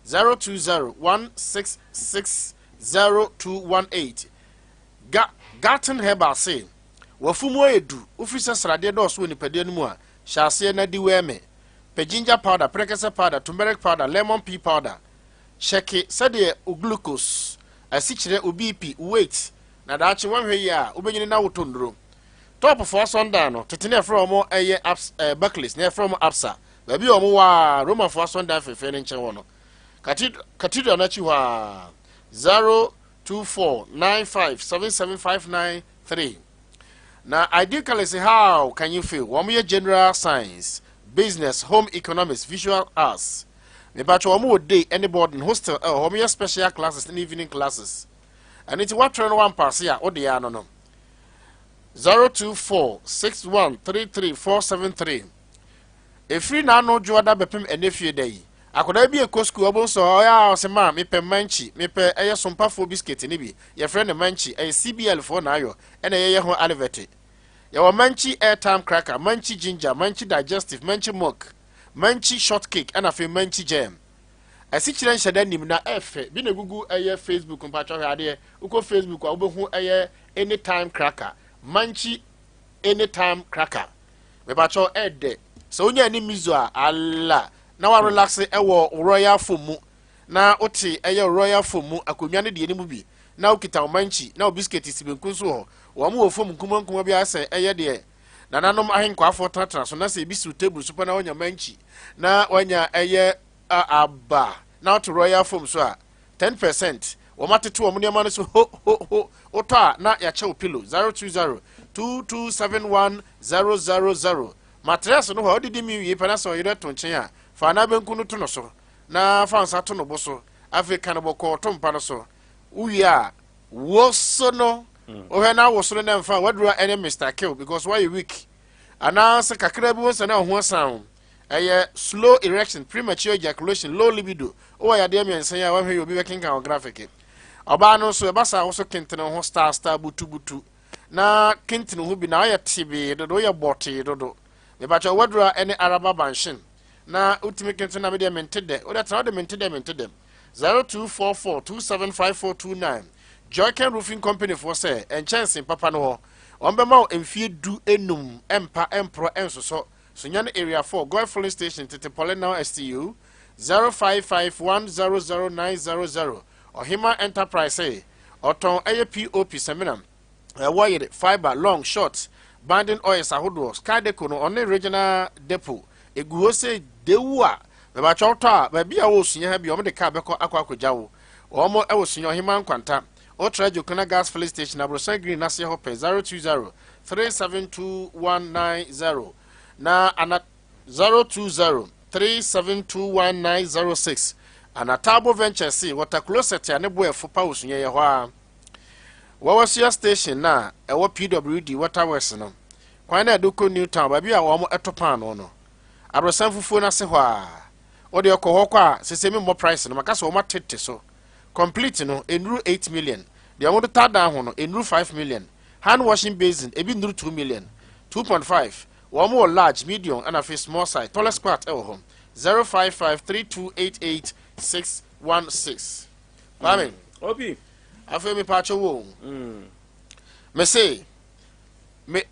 Speaker 20: 0201660218 Garten Herbal say wafumu edu ofisa srade do so nipade no mu a hyase na diweme ginger powder prekese powder turmeric powder lemon pea powder sheke sade glucose asichire obp weight na daachi wanhwe ya obenyini na wotondro top for Sunday no tetene from eye apps Buckley's near from Absa baby omo wa Roma for Sunday fefe ne nche wono cathedral na chi wa 0249577593 na ideally say how can you feel one year general science business home economics visual arts me ba cho omo day any board in hostel home year special classes and evening classes and it's what turn one pass here o de ya no 0246133473 efri na no juada bepem enefie dai akoda bi ekosku obonso ya osema mepe manchi mepe eye sompa fo biscuit ni bi ye friend manchi eye CBL fo na ayo ena ye ho alivete ye wa manchi airtime cracker manchi ginger manchi digestive manchi milk manchi shortcake ena fe manchi jam asikiren sheda nim na efe bi na gugu eye Facebook mpatwa ade uko Facebook a obehu eye anytime cracker manchi anytime cracker me ba cho ede so onya ni mizo a alla na wa relax ewo royal foam na oti eye royal foam akonwa ne de ni mu bi na ukita manchi na biscuit sibenku so ho wo mu foam kuma bi ase eye de na nanom ahenkwa afo tratra so na se bi su table super na onya manchi na onya eye aba now to royal foam so 10%. Wamati wo munema no so ho ota na ya chew pillow 02022711000 mattress no ho didi mi wi pana so yire to nchen a fa na benku no to no so na fa nsa to no bo so african boko to mpa no so uwi a wo so no o he na wo so na mfa wadura any Mr. Kill because why you weak ana se kakra bi wo se na ho sound slow erection premature ejaculation low libido o ya de mi ensan ya wa hwe obi be kinka o graphic oba no so e basa wo so kentene ho star butu na kentene ho bi na ya tibi do ya boti do me ba cha wadura any araba banshin na ultimate kentene na me de mentede o da tra de mentede 0244275429 Joyken Roofing Company for say and chance papa no on be ma emfie du enum empa empro enso so Sunyani area 4 Goy Filling Station Titipole now STU 0551000900 Ohima Enterprise Oton APOP Seminam wire fiber long short banding oil sahodo sky deco no on regional depot eguo se dewa me ba chota ba bia wo sunya bi o de ka beko akwakojawo o mo e wo sunya Ohima Nkwanta o trajo kana gas filling station abrosan green na se hope 020372190 na ana 02037219006 ana Tabo Venture C water closet ya ne boy fopa osunye ye ho a wawasia station na ewo PWD Waterworks no kwan na edoko Newtown ba bia wo mo etopan no abrosan fufuo na se ho a wo de okọ kwa sesemi mo price no makasa wo matete so complete no enru 8 million de wo de tada ho no enru 5 million hand washing basin ebi enru 2 million 2.5 one more large, medium, and a small size. Tallest squat at home 05532886616. Kwame,
Speaker 2: Obi,
Speaker 20: I feel me patch wo. Me say, me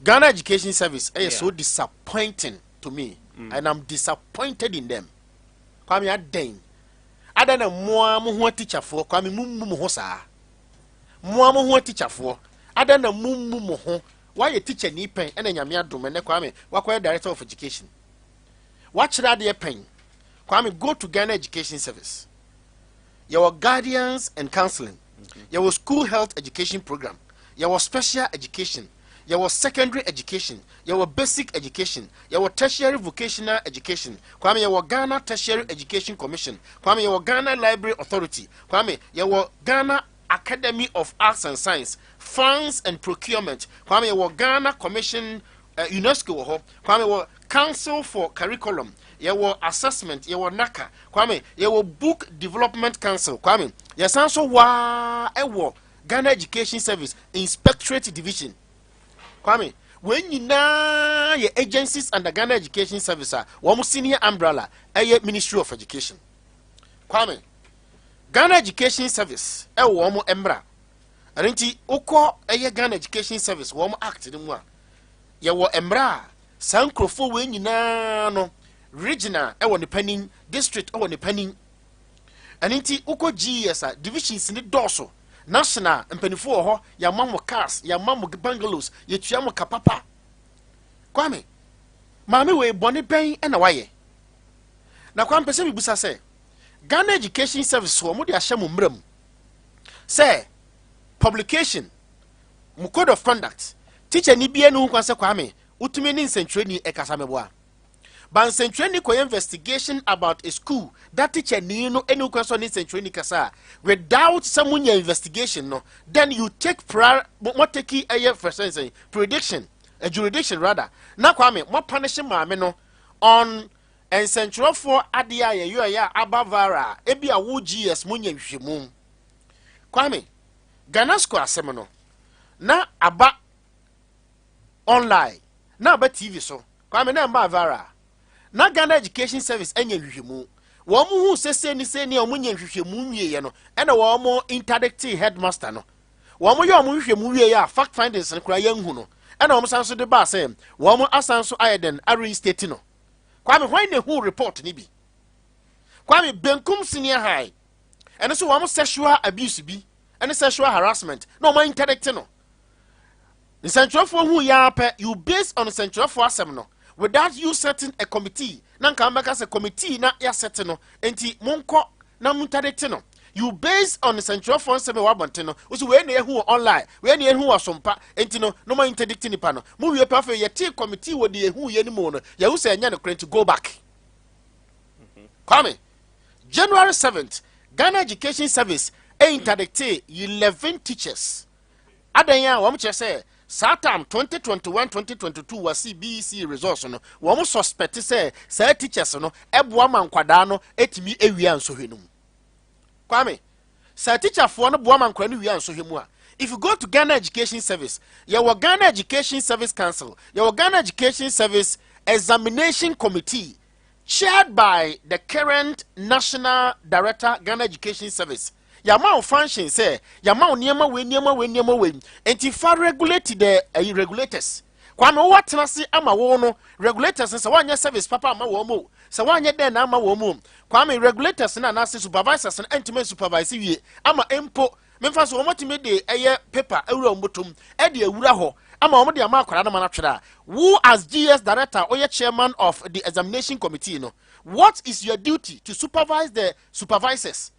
Speaker 20: Ghana Education Service is so disappointing to me, and I'm disappointed in them. Kwame, I dang. I don't know more mo teacher for. Kwame, mumu ho sa. More mo teacher for. I don't know mumu ho. Why a teacher ni pen and nyame adom ne Kwame wakwa director of education watch that dey pen Kwame go to Ghana Education Service your guardians and counseling your school health education program your special education your secondary education your basic education your tertiary vocational education Kwame your Ghana Tertiary Education Commission Kwame your Ghana Library Authority Kwame your Ghana Academy of Arts and Science, Funds and Procurement, Kwame wo Ghana Commission, UNESCO ho, Kwame wo Council for Curriculum, wo Assessment, wo NACA, Kwame wo Book Development Council, Kwame yasanso wa wo Ghana Education Service Inspectorate Division, Kwame when you na your agencies under Ghana Education Service are one senior umbrella, Ministry of Education, Kwame. Ghana Education Service wo mo embra anti ukọ Ghana Education Service wo mo act ni mu a ye wo embra sankrofo we nyina no regional wo ne panin district wo ne panin anti ukọ GS divisions ni doso national mpanifo ho ya mamo cars ya mamo bungalows ye tua mo kapapa Kwame maame we boni pen na waye na kwa mpese bibusa se Ghana Education Service wo mo de ahye mo mram say publication mo code of conduct teacher ni bia no kwanse Kwame utumi ni nsentreni ekasa meboa ban nsentreni ko investigation about a school that teacher ni no eni kwanse ni nsentreni kasa without someone investigation no then you take prior what take for sense prediction a jurisdiction rather na Kwame mo punish maame no on and central for Adea Akye Abia ebi a wo GS munya hwehwemu Kwame Ghana school asemno na aba online na aba TV so Kwame na mba vara na Ghana Education Service enya hwehwemu wo mu hu sese ni omunya hwehwemu nwie no ena wo mo interdict headmaster no wo mo ye omu hwehwemu wie ya fact findings no kura yanhu no ena wo mo sanso de ba say wo mo asanso ayeden reinstate no Kwame why ne who report ni bi Kwame benkum senior high and so one sexual abuse bi and sexual harassment no man interdict no the central for who ya you based on the central for asem no without you setting a committee na nka mbeka se committee na ya set no enti monko na muntadete no you based on the central fund sebe wabonte no usu we na ehu online we na ehu Sompa enti no no ma interdict nipa no mu wie pa fe ye tea committee wo de ehu ye ni mu no ya wo se anya no to go back Kwame January 7th Ghana Education Service interdict 11 teachers adanya wo mche say Satam 2021-2022 was CBC resource no wo mo suspect say say teachers no eboa mankwada no etimi ewia nsohwenum Kwame say teacher for no boa mankwada no wia nsohwemu a if you go to Ghana Education Service your Ghana Education Service Council your Ghana Education Service Examination Committee chaired by the current National Director Ghana Education Service Yama function say Yama niema we enti fa regulate the regulators kwame wo watena se ama wo no regulators say wanya service papa ama wo mo say wanya den na ama wo mo kwame regulators na na supervisors na enti supervise wie ama empo memfa so wo motime de eye paper ewura mbotom e de ewura ho ama wo de ama akwara na mana twera who as GS director or chairman of the examination committee no what is your duty to supervise the supervisors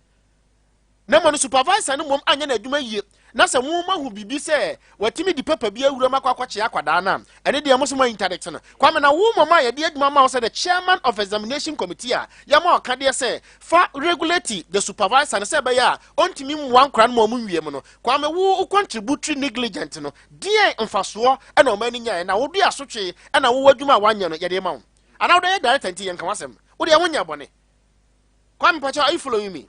Speaker 20: na mo supervisor no mom anya na adwuma yie na se mo ma hu bibi se watimi di papa bi awura makwache akwada na ene de mo so ma interdict no kwame na wo mama ye de adwuma ma say the chairman of examination committee a ya ma oka de say fa regulate the supervisor na say be ya ontimi mwa nkra no mo wie mo no kwame wo contributory negligent no de mfaso na o mani nya na wo du asotwe na wo adwuma wanya no ye de ma wo ana wo de director nti ye nka wasem wo de wonya bone kwame pacha are you following me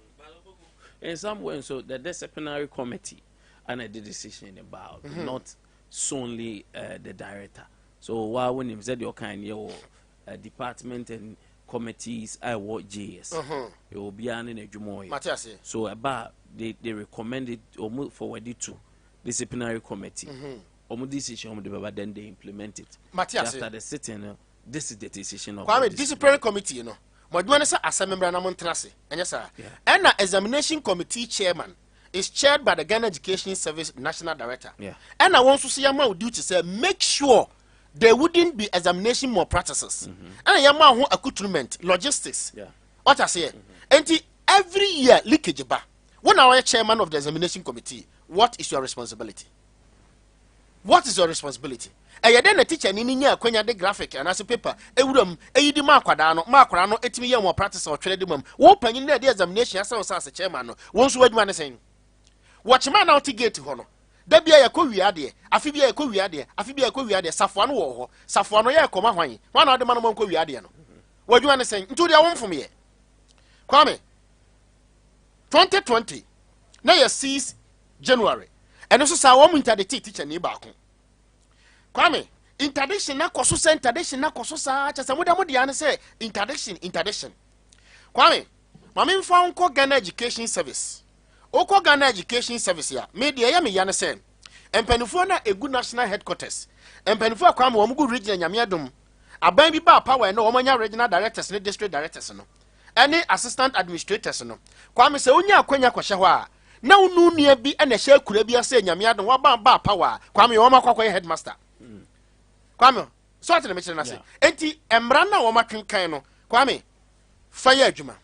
Speaker 2: in some way? So the disciplinary committee and the decision about not solely the director. So while when you said your kind your department and committees I work JS it will be an in a jumoy. So about they recommended or move forward to disciplinary committee or decision then they implement it. After the sitting this is the decision of
Speaker 20: the disciplinary committee, you know. Modwana sa asamembra na montrase enya sa and the examination committee chairman is chaired by the Ghana Education Service National Director and I want to see yama duty say make sure there wouldn't be examination more practices and yama ho accoutrement logistics what I say and every year leakage ba when our chairman of the examination committee what is your responsibility eye den na teacher ni nya akwanya de graphic and as paper ewuram eyidi ma akwada no etimi ye mo practice o twere de mam wo panyin na de examination asa o as chairman no won so adwuma ne sen watchman na outigate ho no da bia ye ko wiade afi bia ye ko wiade safo no wo ho safo no ye koma hwan na ode ma no ko wiade no wadwuma ne sen ntu de wo mfom ye Kwame 2020 na ye 6 January eno so sa wo mu interdict teacher ni ba ko Kwame, interdiction na koso sa interdiction na koso sa cha samuda mo dia ne say interdiction. Kwame, mama mfa onko Ghana Education Service. Oko Ghana Education Service ya. Me dia ya me ya ne say. Empanifo na egu national headquarters. Empanifo Kwame wo mugu regional nyamiadom. Aban bi ba power na wo manya regional directors ne district directors no. Any assistant administrators no. Kwame se onya akwanya kwahye ho a na unu nua bi na hye akura bi ase nyamiadom wa ba power. Kwame wo makwakwye headmaster. Kwame, so ati na mechire na se. Enti emra na wo makenkan no, Kwame, fire adwuma.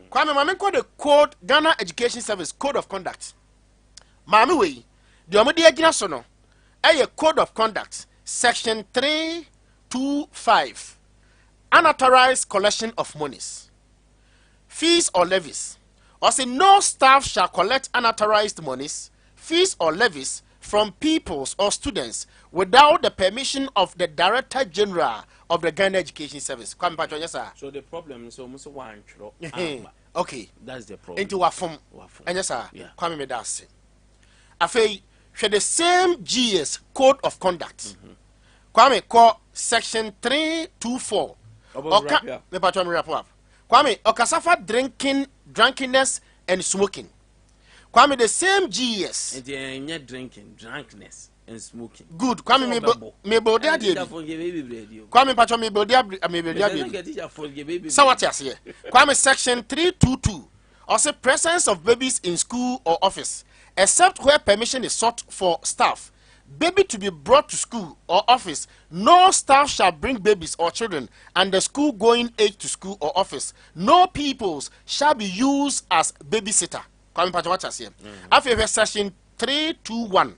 Speaker 20: Kwame, mame ko the code Ghana Education Service Code of Conduct. Mame we, de omo de agina so no. Eye Code of Conduct section 325. Unauthorized collection of monies, fees or levies. Or say no staff shall collect unauthorized monies, fees or levies from peoples or students without the permission of the Director General of the Ghana Education Service.
Speaker 2: So the problem is almost one.
Speaker 20: Okay,
Speaker 2: that's the problem.
Speaker 20: Into what form? And yes, sir. Kwame me that's it. Afei, share the same GS Code of Conduct. Kwame call section 324. Oka me patwa me rap up. Kwame okasafa drunkenness and smoking. Kwame the same GS.
Speaker 2: And you're drinking, drunkenness and smoking.
Speaker 20: Good. Kwame me body adi. Kwame patwa me body adi. So what you say? Kwame section 322. Also presence of babies in school or office, except where permission is sought for staff, baby to be brought to school or office, no staff shall bring babies or children under school going age to school or office. No peoples shall be used as babysitter. After section 321,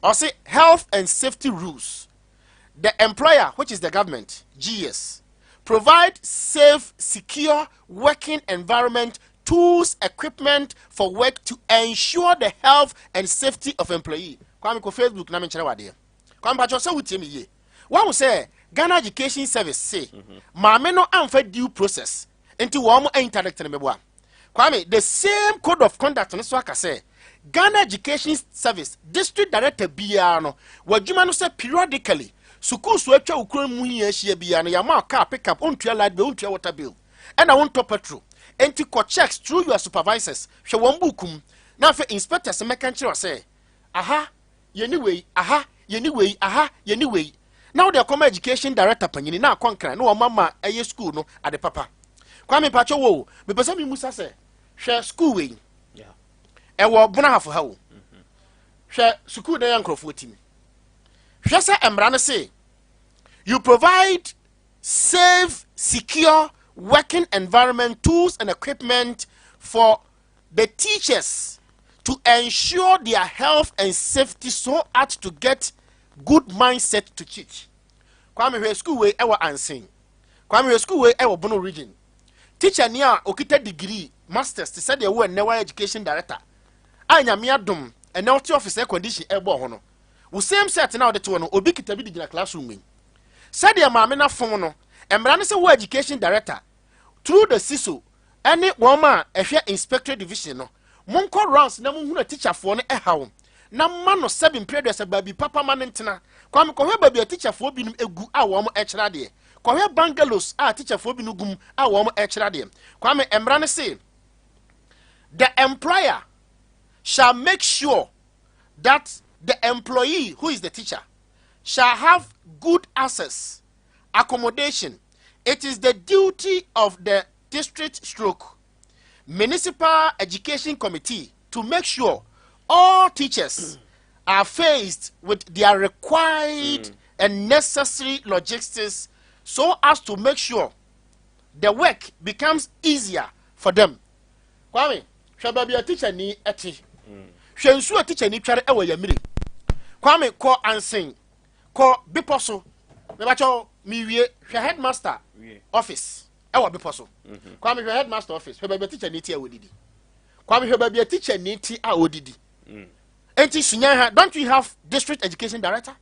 Speaker 20: or say health and safety rules. The employer, which is the government, GS, provide safe, secure working environment, tools, equipment for work to ensure the health and safety of employee. Kwame ko Facebook na menkyere wade. Kwame pacho say wutie me ye. One say Ghana Education Service say maame no amfa due process enti wo mo interact ne meboa. Kwame the same code of conduct no so aka say Ghana Education Service district director bia no wadwuma no say periodically suku so atwa ukura mu hia hia bia no yama car pick up ontua light bill ontua water bill and I want to petrol enti ko checks through your supervisors hwe won bukum na fa inspectors make kire say aha anyway now the common education director panyini na konkran no mama eye school no ade papa kwame pacho wo me pese mi musa se hwe school we e wo bona hafo ha wo hwe school na yankrofo timi hwe se emra no se you provide safe, secure working environment, tools and equipment for the teachers to ensure their health and safety so as to get good mindset to teach. Kwame we school we ewa ansing. Kwame we school we ewa Bono region. Teacher niya okita degree, masters, to say they were never education director. Anya mi adum, and now to officer condition ebo hono. We same set now the two no obi kita bi di classroom. Said the mamena phone no, and brand say we education director through the CISO, any woman a share inspector division no. Monko rounds na munhuna teacher for ne ehaw na man no 7 periods baby papa man ntina kwam ko hwe baby teacher for binum egu a wo mo ekira de ko hwe bungalows a teacher for binu gum a wo mo ekira de kwam emra ne say the employer shall make sure that the employee who is the teacher shall have good access accommodation. It is the duty of the district stroke Municipal Education Committee to make sure all teachers are faced with their required and necessary logistics so as to make sure the work becomes easier for them. Kwame, shababi a teacher ni eti. Shensu a teacher ni tware ewa yamiri. Kwame ko ansing ko biposo. Mebacho miwie headmaster office. Ewa biposo. Kwame your headmaster office. Hwe teacher ni ti a wodidi. Kwame hwe teacher ni ti a wodidi. Enti Sunyani, don't we have district education director?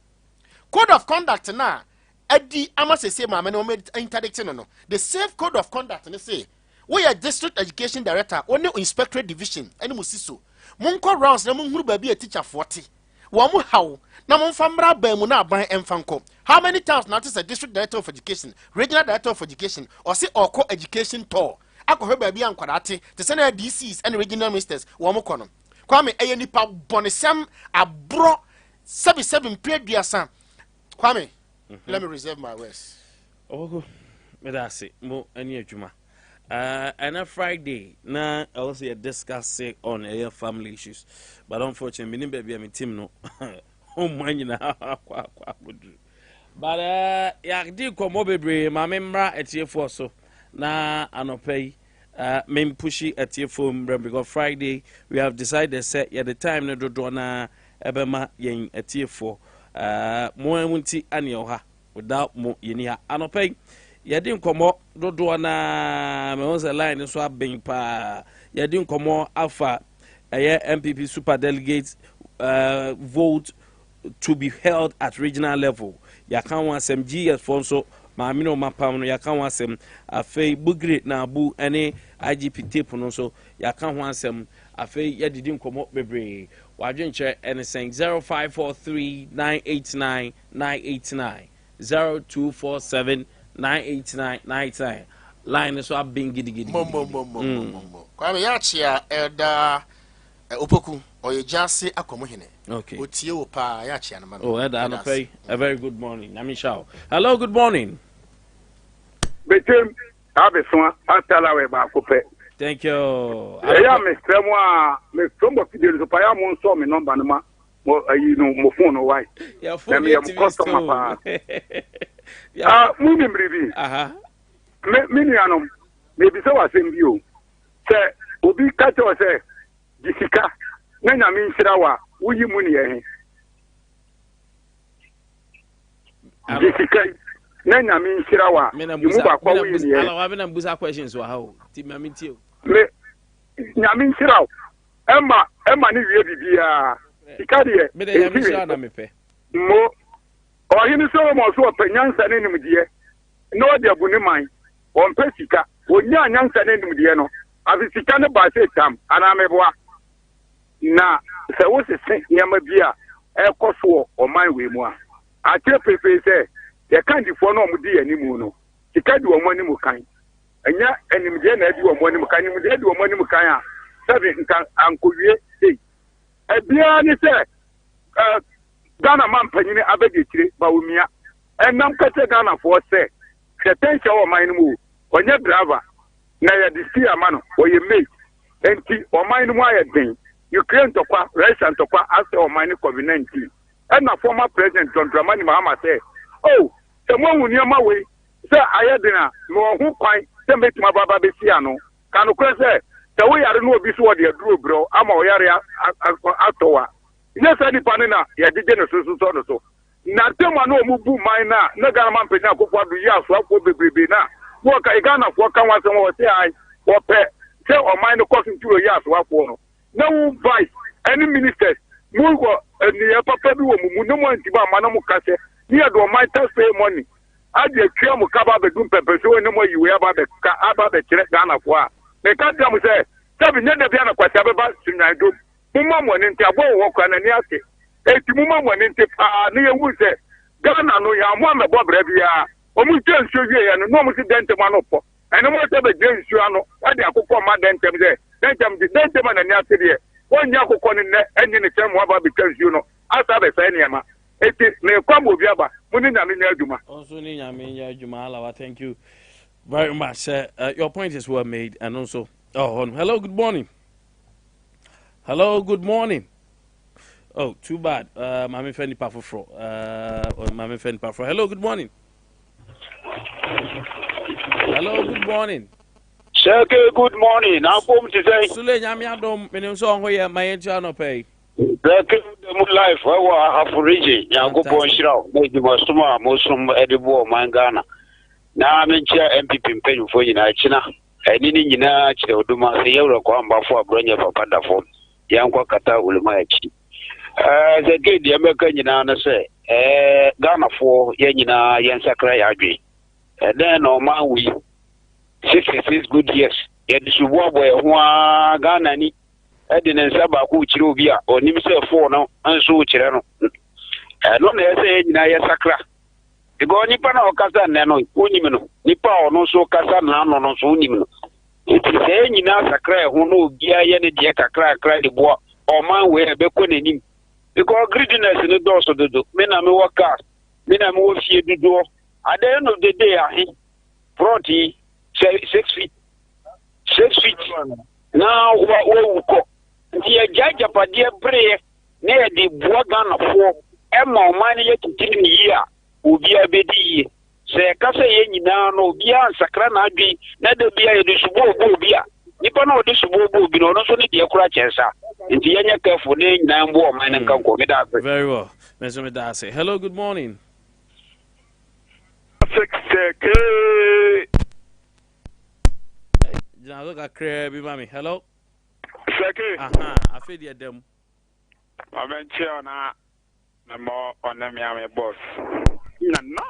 Speaker 20: Code of conduct na edi amase say ma no interdict no. The safe code of conduct ne say we are district education director only inspectorate division any musiso. Monko rounds na monhuru ba bi a teacher 40. Wo mu haw na monfa mra ba mu na aban emfanko. How many times now is a district director of education, regional director of education, or say oko education tour? Ako hwe bia nkwadate te se na DCs and regional ministers wo mo kono. Kwame eye nipa bonesam abro 77 period. Kwame, let me reserve my words.
Speaker 2: Oh, me da say mo ani adwuma. And a Friday na I was here discussing on air family issues, but unfortunately, me baby am team no. Oh man, na kwa budu. But ya di komo bebre ma memra etiefo so na anopay mem pushy etiefo mbrem because Friday we have decided set ya the time na dodo na ebema yen etiefo mo enwunti ane oha without mo yeni ha anopay ya di komo dodo na me won line so aben pa ya di komo afa MPP super delegates vote to be held at regional level. Ya kan wan sem GS fonso ma mi no mapam no ya kan wan sem afei bugre na abu ene IGP tape no so ya kan wan sem afei ya didi nkomo bebre wadwen che ene sen 0543989989 0247989999 line so abin gidigidi
Speaker 20: mo kwa me ya chia eda opoku oye jase akomo hene.
Speaker 2: Okay.
Speaker 20: Otie wo pa ya chia na man.
Speaker 2: Oh, Eda pay a very good morning. Nami Shao. Hello, good morning.
Speaker 7: Betem abeso atala we ba kope.
Speaker 2: Thank you.
Speaker 7: Ya me stremo a me sombo fidel so pa ya mo nso me number no ma. mo phone no why
Speaker 2: ya phone me customer pa
Speaker 7: mu nimribi me nuanom me bi se wasem bi o se obi ka che o se disika na nyame nhyira wa wuyi mu ne ye disika na nyame nhyira wa mu ba kwa wuyi ne ye
Speaker 2: ala wa be na mbusa questions wa ha o ti me tie o
Speaker 7: me nyame nhyira o Emma ni wie bibia sikadie
Speaker 2: me de nyame nhyira na mepe
Speaker 7: mo ohini so mo so opanyansa ne nimdie no de abuni man on pesika onya nyansa ne nimdie no abisika ne ba se tam ana meboa na se wo se nyama bia ekoso o man we mu a ate pepe se ye kandifo no omudi animu no sikadi wo mo animu kan enya animdie na adi wo mo animu kan animdie adi wo mo animu kan a sabe nkan ankowie sei ebia ni se Ghana man panyini abegitire ba umia enam kete Ghana for se kretensha wo man mu onye driver na ya disi amano oye mate enti o man mu ayeden Ukraine tokwa Russia tokwa ase o man COVID-19 na former president John Dramani Mahama say oh se mo wuni ma we se ayedina mo hu kwan se metima baba be sia no kanu kwen se we yare no obi so wo de aduro bro ama o yare atowa yes any panina ya dije no so na tema no mu bu man na Ghana man penya akofo adu ya so akwo bebrebe na wo ka Ghana fo kan wa se wo se ai wo pe se o man no cost nturo ya so akwo no na wo vice any ministers mu ko ni ya papa bi wo mu no mo ntiba ma na mu kase ni ya do man tax pay money ade twa mu kaba be dum pepe so ni mo yiwe aba be kire Ghana fo a me ka dia mu se bi nyada bia na kwasi abeba Sunyani do mumma mo ne ntia bo wo kwa na ni ase eti mumma mo ne ntia pa ne yewu se Ghana no ya mo amebo bra bia o mu je nsuo wie ya no mo si dente ma no po ene mo se be je nsuo ano ade akokọ ma dente me de dente ma na ni ase de wonya akokọ ne ne enyi ne tem aba be nsuo no asa be fa ne ma eti me kwa mo bi aba mo ni nyame nya adwuma
Speaker 2: also ni nyame nya adwuma alawa thank you very much your point is well made and also hello good morning. Hello, good morning. Oh, too bad. Mami Fendi Pafofro. Mami Fendi Pafofro. Hello, good morning. Hello, good morning.
Speaker 16: Seke, good morning. I'm home to say.
Speaker 2: Sule nyami adom menim so ho ye mayentia no pay.
Speaker 16: Seke, the life I have origin. Yango po nshira. Maybe mostuma mosum edibo mangana. Na mencha MPP mpenyu fo nyina china. Nini nyina chire oduma se yewro kwa mbafo abronya papa dafo. Yankwa kata ulema yachi zeke di ameka nyina na se Ghana for ye nyina yansakra ya adwe then no man we 66 good years ye disubo aboy ho Ghana ni edine nsaba ku chire obi a onim se 4 no anso chire no no na ye nyina yansakra ego nipa na okasa ne no unim no nipa ono so kasa na no so unim no iti se nyina sakra ho no bia ye ne de kakra de bo o man we be ko nanim because greediness no do so dodo me na me waka me na me wo fie dodo at the end of the day ahi proti 6 feet now wo ko die jaja pa die bre ne de bo Ghana fo e ma o man ye tutini ni ya obi abedi se kasa ye nyina no bia sakra na adwi na da bia ye de subo obo bia nipa na odi subo obo bi no so ne de kura chensa nti ye nya careful ne nyina mbo o man nkan ko me da
Speaker 2: very well meso me da say hello good morning
Speaker 16: seke
Speaker 2: ja look at crab bi mami hello
Speaker 16: seke
Speaker 2: afi de dem
Speaker 16: amenche na mo onam ya me boss na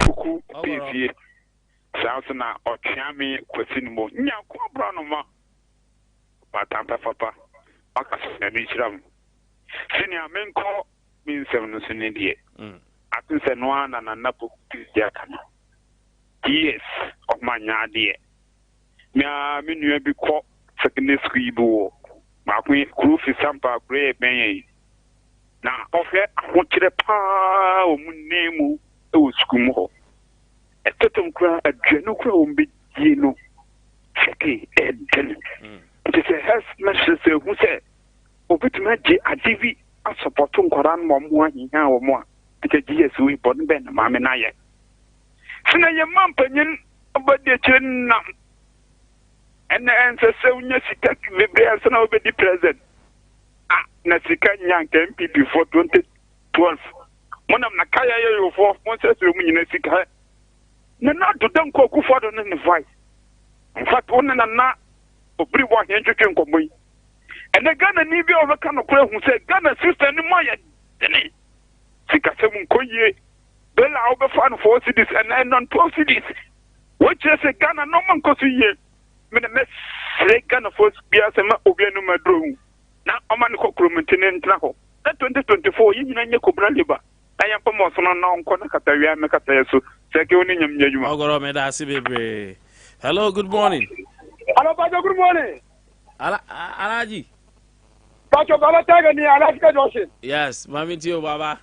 Speaker 16: kuku pv sounds na otiami kwesinu nya ko bra no ma patampa papa aka se ni chiram senior menko min sem no sini die atin se no ana na napo dia kana yes of manya die mia menu bi ko secondary school bu ma ku kru fi Sompa kru ben na ofe ahotire pa o munemu e wo skumu ho etetem kra adwanu kra o mbedie no seke eden it is a health message who say obituma je adivi
Speaker 7: a support nkoran mo mo ahinya wo mo a ike GS we bon ben ma me na ye sina ye mampanyin obade chenna ene ense se unya sika bebre ansa na obedi president na sika nyanka MPP for 2012 monam na kaya ye yo for mo se se munyina sika na do dan ko ku for do ne voice in fact wonna na obri wa hen twetwe nkomoyi ene Ghana ni bi o beka no kura hu se Ghana sister ni mo ya deni sika se mun koyie bela o be fa no for cities and non 12 cities which is Ghana no man ko su ye me na me Ghana for bia se ma obi anu madro na o man ko kromentene ntra ho na 2024 yi nyina nye kobra leba ayan pa mo so no nko na kata wi ame kata yeso se ke oni nyam nyadwuma
Speaker 2: ogoro me da si bebre. Hello, good morning.
Speaker 9: Hello, Pacho, good morning.
Speaker 2: Alaji.
Speaker 9: Pacho, Baba Tiger ni Alaska Johnson.
Speaker 2: Yes, mami tio baba.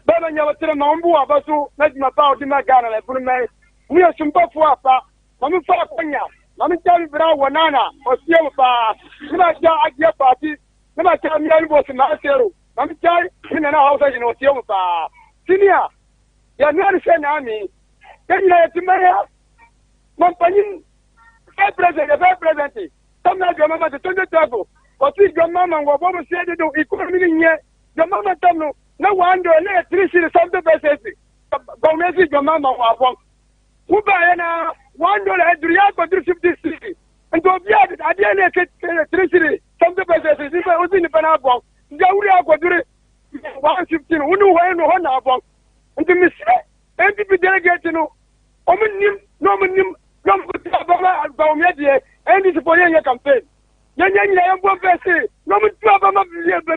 Speaker 9: Baba nyawa tira maombu abasu na jumapa odima Ghana le bunu me. Mwe sumpa fuapa. Mami fara kwanya. Mami tabi bra wanana osiyo ba. Nima cha Akye party. Nima cha miyali bosi na asero. Mami cha mina na hausa jino osiyo ba. Senior. Ya nani sena ami. Kenya yetimaya. Mampanyin vice president tamna jomama de 2012 osi jomama ngobo mo siede do economy nye jomama tamno na wando le 3 something percent gomesi jomama wa bon kuba yana wando le duriya ko 350 ndo biya adie ne 3 something percent sifa osi ni bana bon jawuri akodure 115 unu wa no na bon ndo misre NPP delegate no omunim no munim no baba baumia die endi sipoye ye campaign nyanya nyina ye mbo pese no mutu baba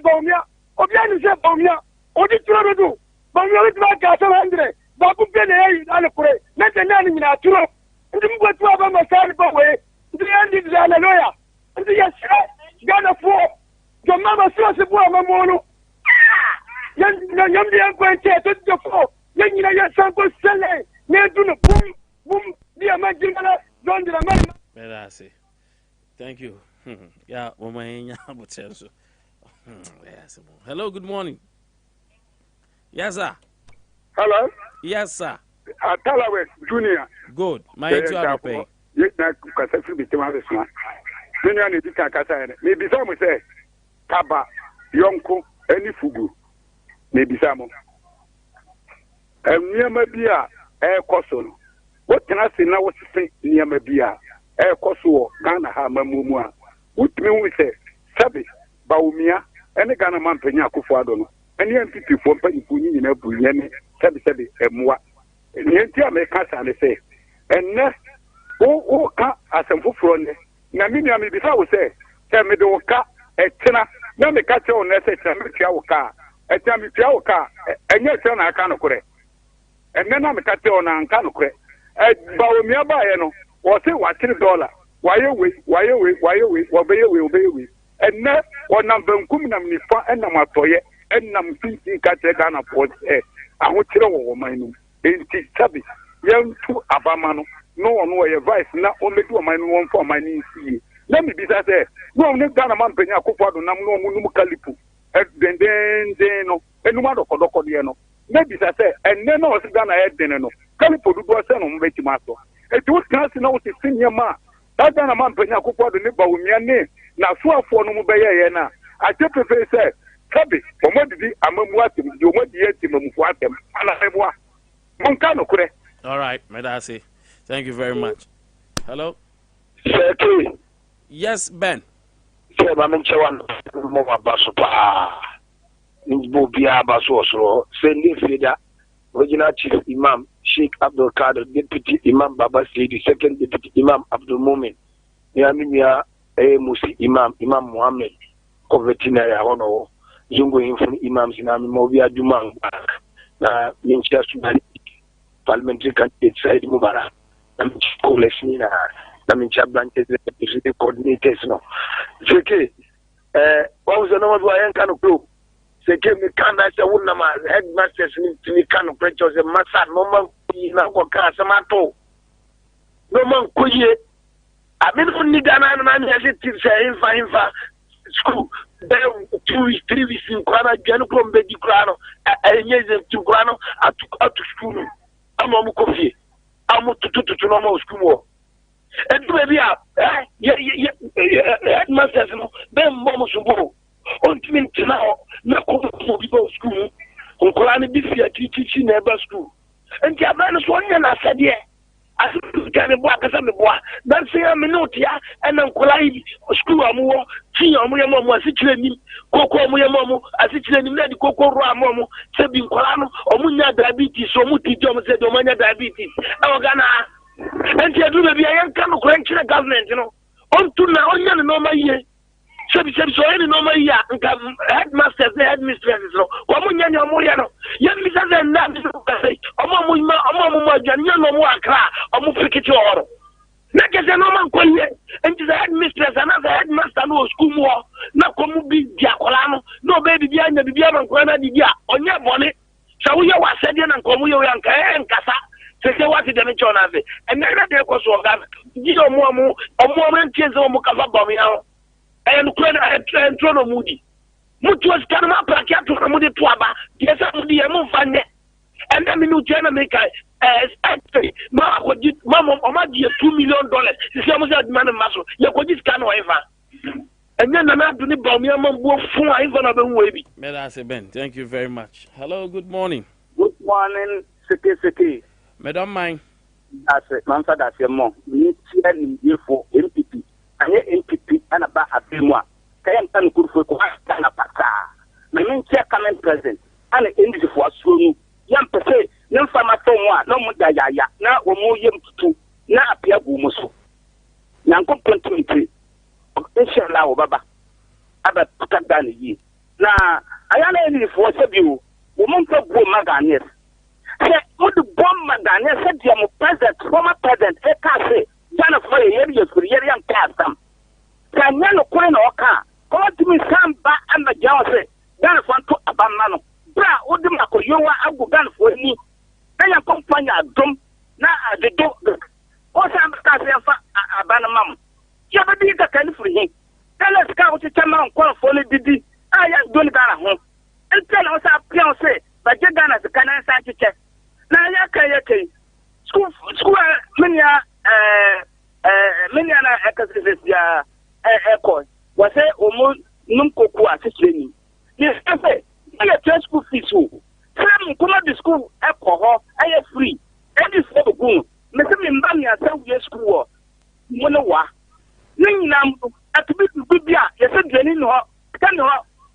Speaker 9: baumia obia ni se baumia odi turo do baumia we twa ka 700 babu be ne yi ale kure na tena ni nyina turo ndi mbo tu baba masari ba we ndi endi zana loya ndi yesre gana fo jo mama so se bo amamono nyam de enkwente to de fo nyina ye sanko sele ne du no bum dia majingala dondira mari
Speaker 2: Merci. Thank you. Yeah, woman so. Yes. Hello, good morning. Yes, sir.
Speaker 7: Hello.
Speaker 2: Yes, sir.
Speaker 7: Atalawe Junior.
Speaker 2: Good. My to pay.
Speaker 7: Yet na kasa fi bitima besma. Junior ni dika kasa ene. Me bisa mo se kaba yonko eni fugu. Me bisa mo. Niyama bia koso no. Wotena se na wosese niyama bia koso Ghana ha mamumu a. Wutimi hu se sabe baumia ene Ghana man panya akufo ado no. Ene MPP fo mpanyifo nyina bunye ne sabe emwa. Nienti America sa ne se enne o ka asemfoforo ne na mini am bisa wo se me de wo ka etena na me ka che o ne se me tua wo ka etia me tua wo ka enye che na aka no kore enne na me ka che o na aka no kore baumia ba ye no wo se wa $3 waye we obeye enne wonam bankum nam nifa enam atoye enam finti ka che Ghana po aho kire wo man no enti sabi yantu abama no ono ye vice na o medu man no won for man ni sie let me be say no ne Ghana man penya akofo do nam no mu kalipu den no enuma dokodoko de no me be say enne na o se Ghana e den no kalipu du do se no mo beti maso eti wo kan si na wo se sinya ma Ghana man penya akofo do ne bawumia ne na so afo no mo beye ye na aje pepe say sabi omodidi amamu atem di omodi atem amufu atem ana eboa monka no kure.
Speaker 2: All right, Medasi. Thank you very much. Hello.
Speaker 16: Sir.
Speaker 2: Yes, Ben.
Speaker 16: Sir, I'm chawan mo baso pa. Nbo bia baso osoro. Send Fida, original chief imam Sheikh Abdul Kader, deputy imam Baba Saidi, second deputy imam Abdul Mumin. Yamia Musi imam Muhammad Covetina ya wono. Zungo infun imam sinami mobia jumang na mincha sudani parliamentary candidate Said Mubarak na mincha na mincha branches the coordinators no seke what no wa yan kan club seke mi kan na se wonna ma headmasters ni kan preachers e masa no man na ko ka samato no man kuye amin ni Ghana na mi ase ti se infa school
Speaker 14: then 2 weeks 3 weeks in Krana Jan from Bedi Krano and to Grano at school. I'm on coffee. I'm to normal school. And maybe headmasters, then Momo Subo. On to now, no people school. On Krani Bifia teaching never school. And Japan is 1 year, I said, yeah. I can walk as a boy. That's a minute, and I'm colliding school. I'm more, see, I'm more situated. Coco, Muyamomo, as it's in the Coco Ramomo, Sabin Colano, or Munya diabetes, or Muti John said, Domania diabetes. I'm gonna, and you do be a young kind of grandchildren government, you know. On to now, only no my year. So any no my year, headmasters, the headmistresses, no, Wamunya Moyano, young Mrs. and Nabi, Omama, no more cry, or Mufiki or. Not as a normal query, and to the headmistress, another headmaster, no school more, no come be Diacolano, no baby behind the Biaman Grana Dia, on your bonnet. So we are said and Comuyo and Casa, say what is the mention of it, and then there was organ, Gido Momo, or Moment Tienzo Mukava Bomio. And Trono Moody. Mutuas Canama Placato Moody Twaba, yes, I'm the Amon and then you can make actually, Mamma, $2 million. It's almost that man and muscle. You could just can't ever. And then I'm not doing it by me. I'm going to go
Speaker 2: Ben, thank you very much. Hello, good morning.
Speaker 19: Good morning, City.
Speaker 2: Madam Mine.
Speaker 19: That's it, Mansa, that's your mom. We need for MPP. I hear MPP and about a Bimoa. Kayan Tan good for Kwana Pata. My main chair coming present. And the English for soon. Young per se, no farmer from one, no more Daya, now or more young to now appear Bumoso. Now complimentary. Inshallah, Baba. About Putadani. Now, I am only for you. Woman for Maganes. Say, what the bomb Maganes said, you are president, former president, a cafe, Jana for a year for Yerian Castam. Can you coin or car? Come to me, some back and the Jose, Dana Fanto Abamano. Bra, what the Mako, you are a gun for me. I am company at Drum, now at the door. Or some Cassia Abanamam. You have a big kind for him. Tell us how to come on, call for Didi. I am doing that home. And tell us our fiancé, but you're done as a canon Sanchez. Now, you school, many echo was a almost Numcoqua training. Yes, I say, I have school fees. Some come out the school, alcohol, I have free. And this for the goon. Mr. Mimbania, some year school. Monowa. Ninam, at the big Bibia, yes, a genuine hot. Can you?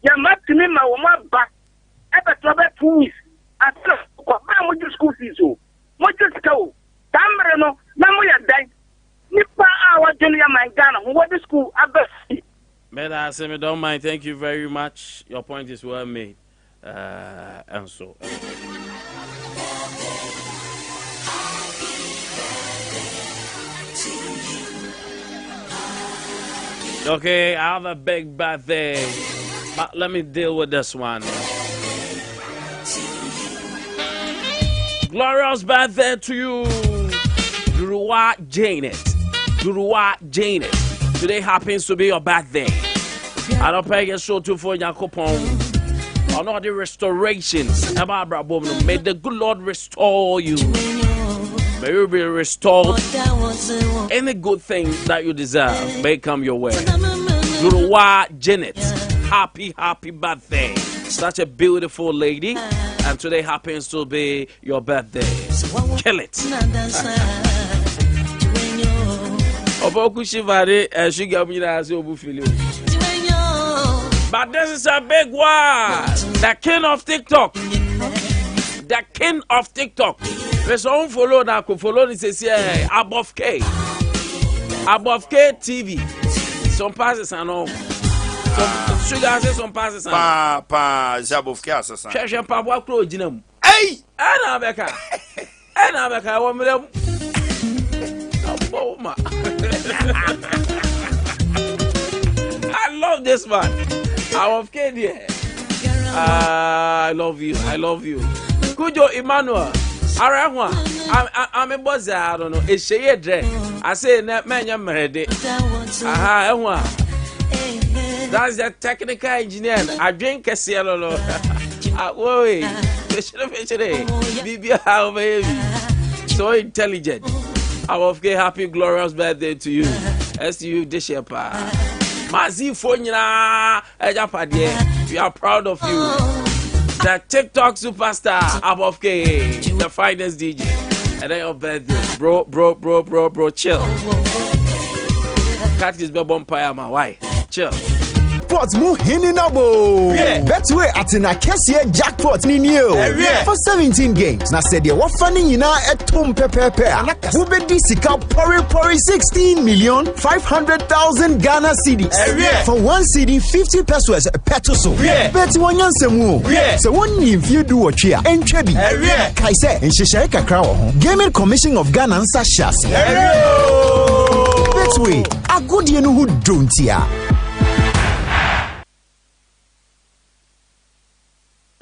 Speaker 19: You're not to me, my woman back. Ever trouble 2 weeks. At what the school fees? What just go? Tamreno, now we are dying. Nipa our junior my Ghana, what the school abbas.
Speaker 2: Men I say, don't mind, thank you very much. Your point is well made. And so. Okay, I have a big birthday, but let me deal with this one. Glorious birthday to you, Duruwa Janet. Today happens to be your birthday. I don't pay your show to for Yakopon. I know the restorations. May the good Lord restore you. May you be restored. Any good thing that you deserve may come your way. Duruwa Janet, happy birthday. Such a beautiful lady. And today happens to be your birthday. Kill it. But this is a big one. The king of TikTok. The king of TikTok. Let's all follow now. Follow this here. Above K TV. Some passes and all. Some sugar says some passes and all.
Speaker 21: Pa, above K assassin.
Speaker 2: Check pa boy close jinam.
Speaker 21: Hey!
Speaker 2: Ana beka. Wa me I love this man. Above K here. I love you. Kujo Emmanuel. I'm a buzzer. I don't know. It's shade. I say, man, you're married. That's the technical engineer. I drink a cielo. Wait, so intelligent. I will say happy glorious birthday to you. As you Deshepa. Mazi Fonya Ejapade. We are proud of you. The TikTok superstar above K, the finest DJ. And then your birthday. Bro, chill. Cat is Bompire, my wife. Chill.
Speaker 13: Jackpot mu hini nabo. Betway at an Acacia jackpot ni new. For 17 games. Na said you wafani yina etum pepepe. Wubedi sika pori 16,500,000 Ghana cedis. For 1 CD 50 pesos petoso. Bet wanyan semu. So one if you do what you entrebi. Kaise ensheshe kakra wo. Gaming Commission of Ghana nsa shas. Betway agudi enu hu dontia.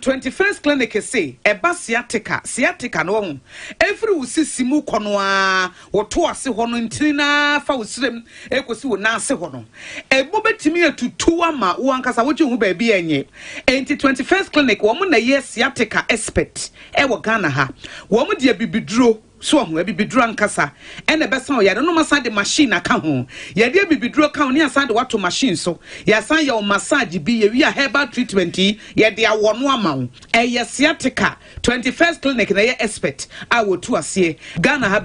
Speaker 15: 21st clinic say eba sciatica no every usisimu konoa woto ase ho no ntirina fa usrem ekosi wo na ase ho no ebo betimi atutu ama wo ankasa wo hu ba bi enye enti 21st clinic wo mo na ye sciatica expert e wo Ghana ha wo mo de bibiduro so ho bibiduro ankasa ene besa o yade no masa de machine aka ho yade bibiduro ka ho ne asa de wato machine so ya san ya o massage bi ye wi a herbal treatment yade awono ama wo e ye sciatica 21st clinic na ye expert a wo tu ase Ghana ha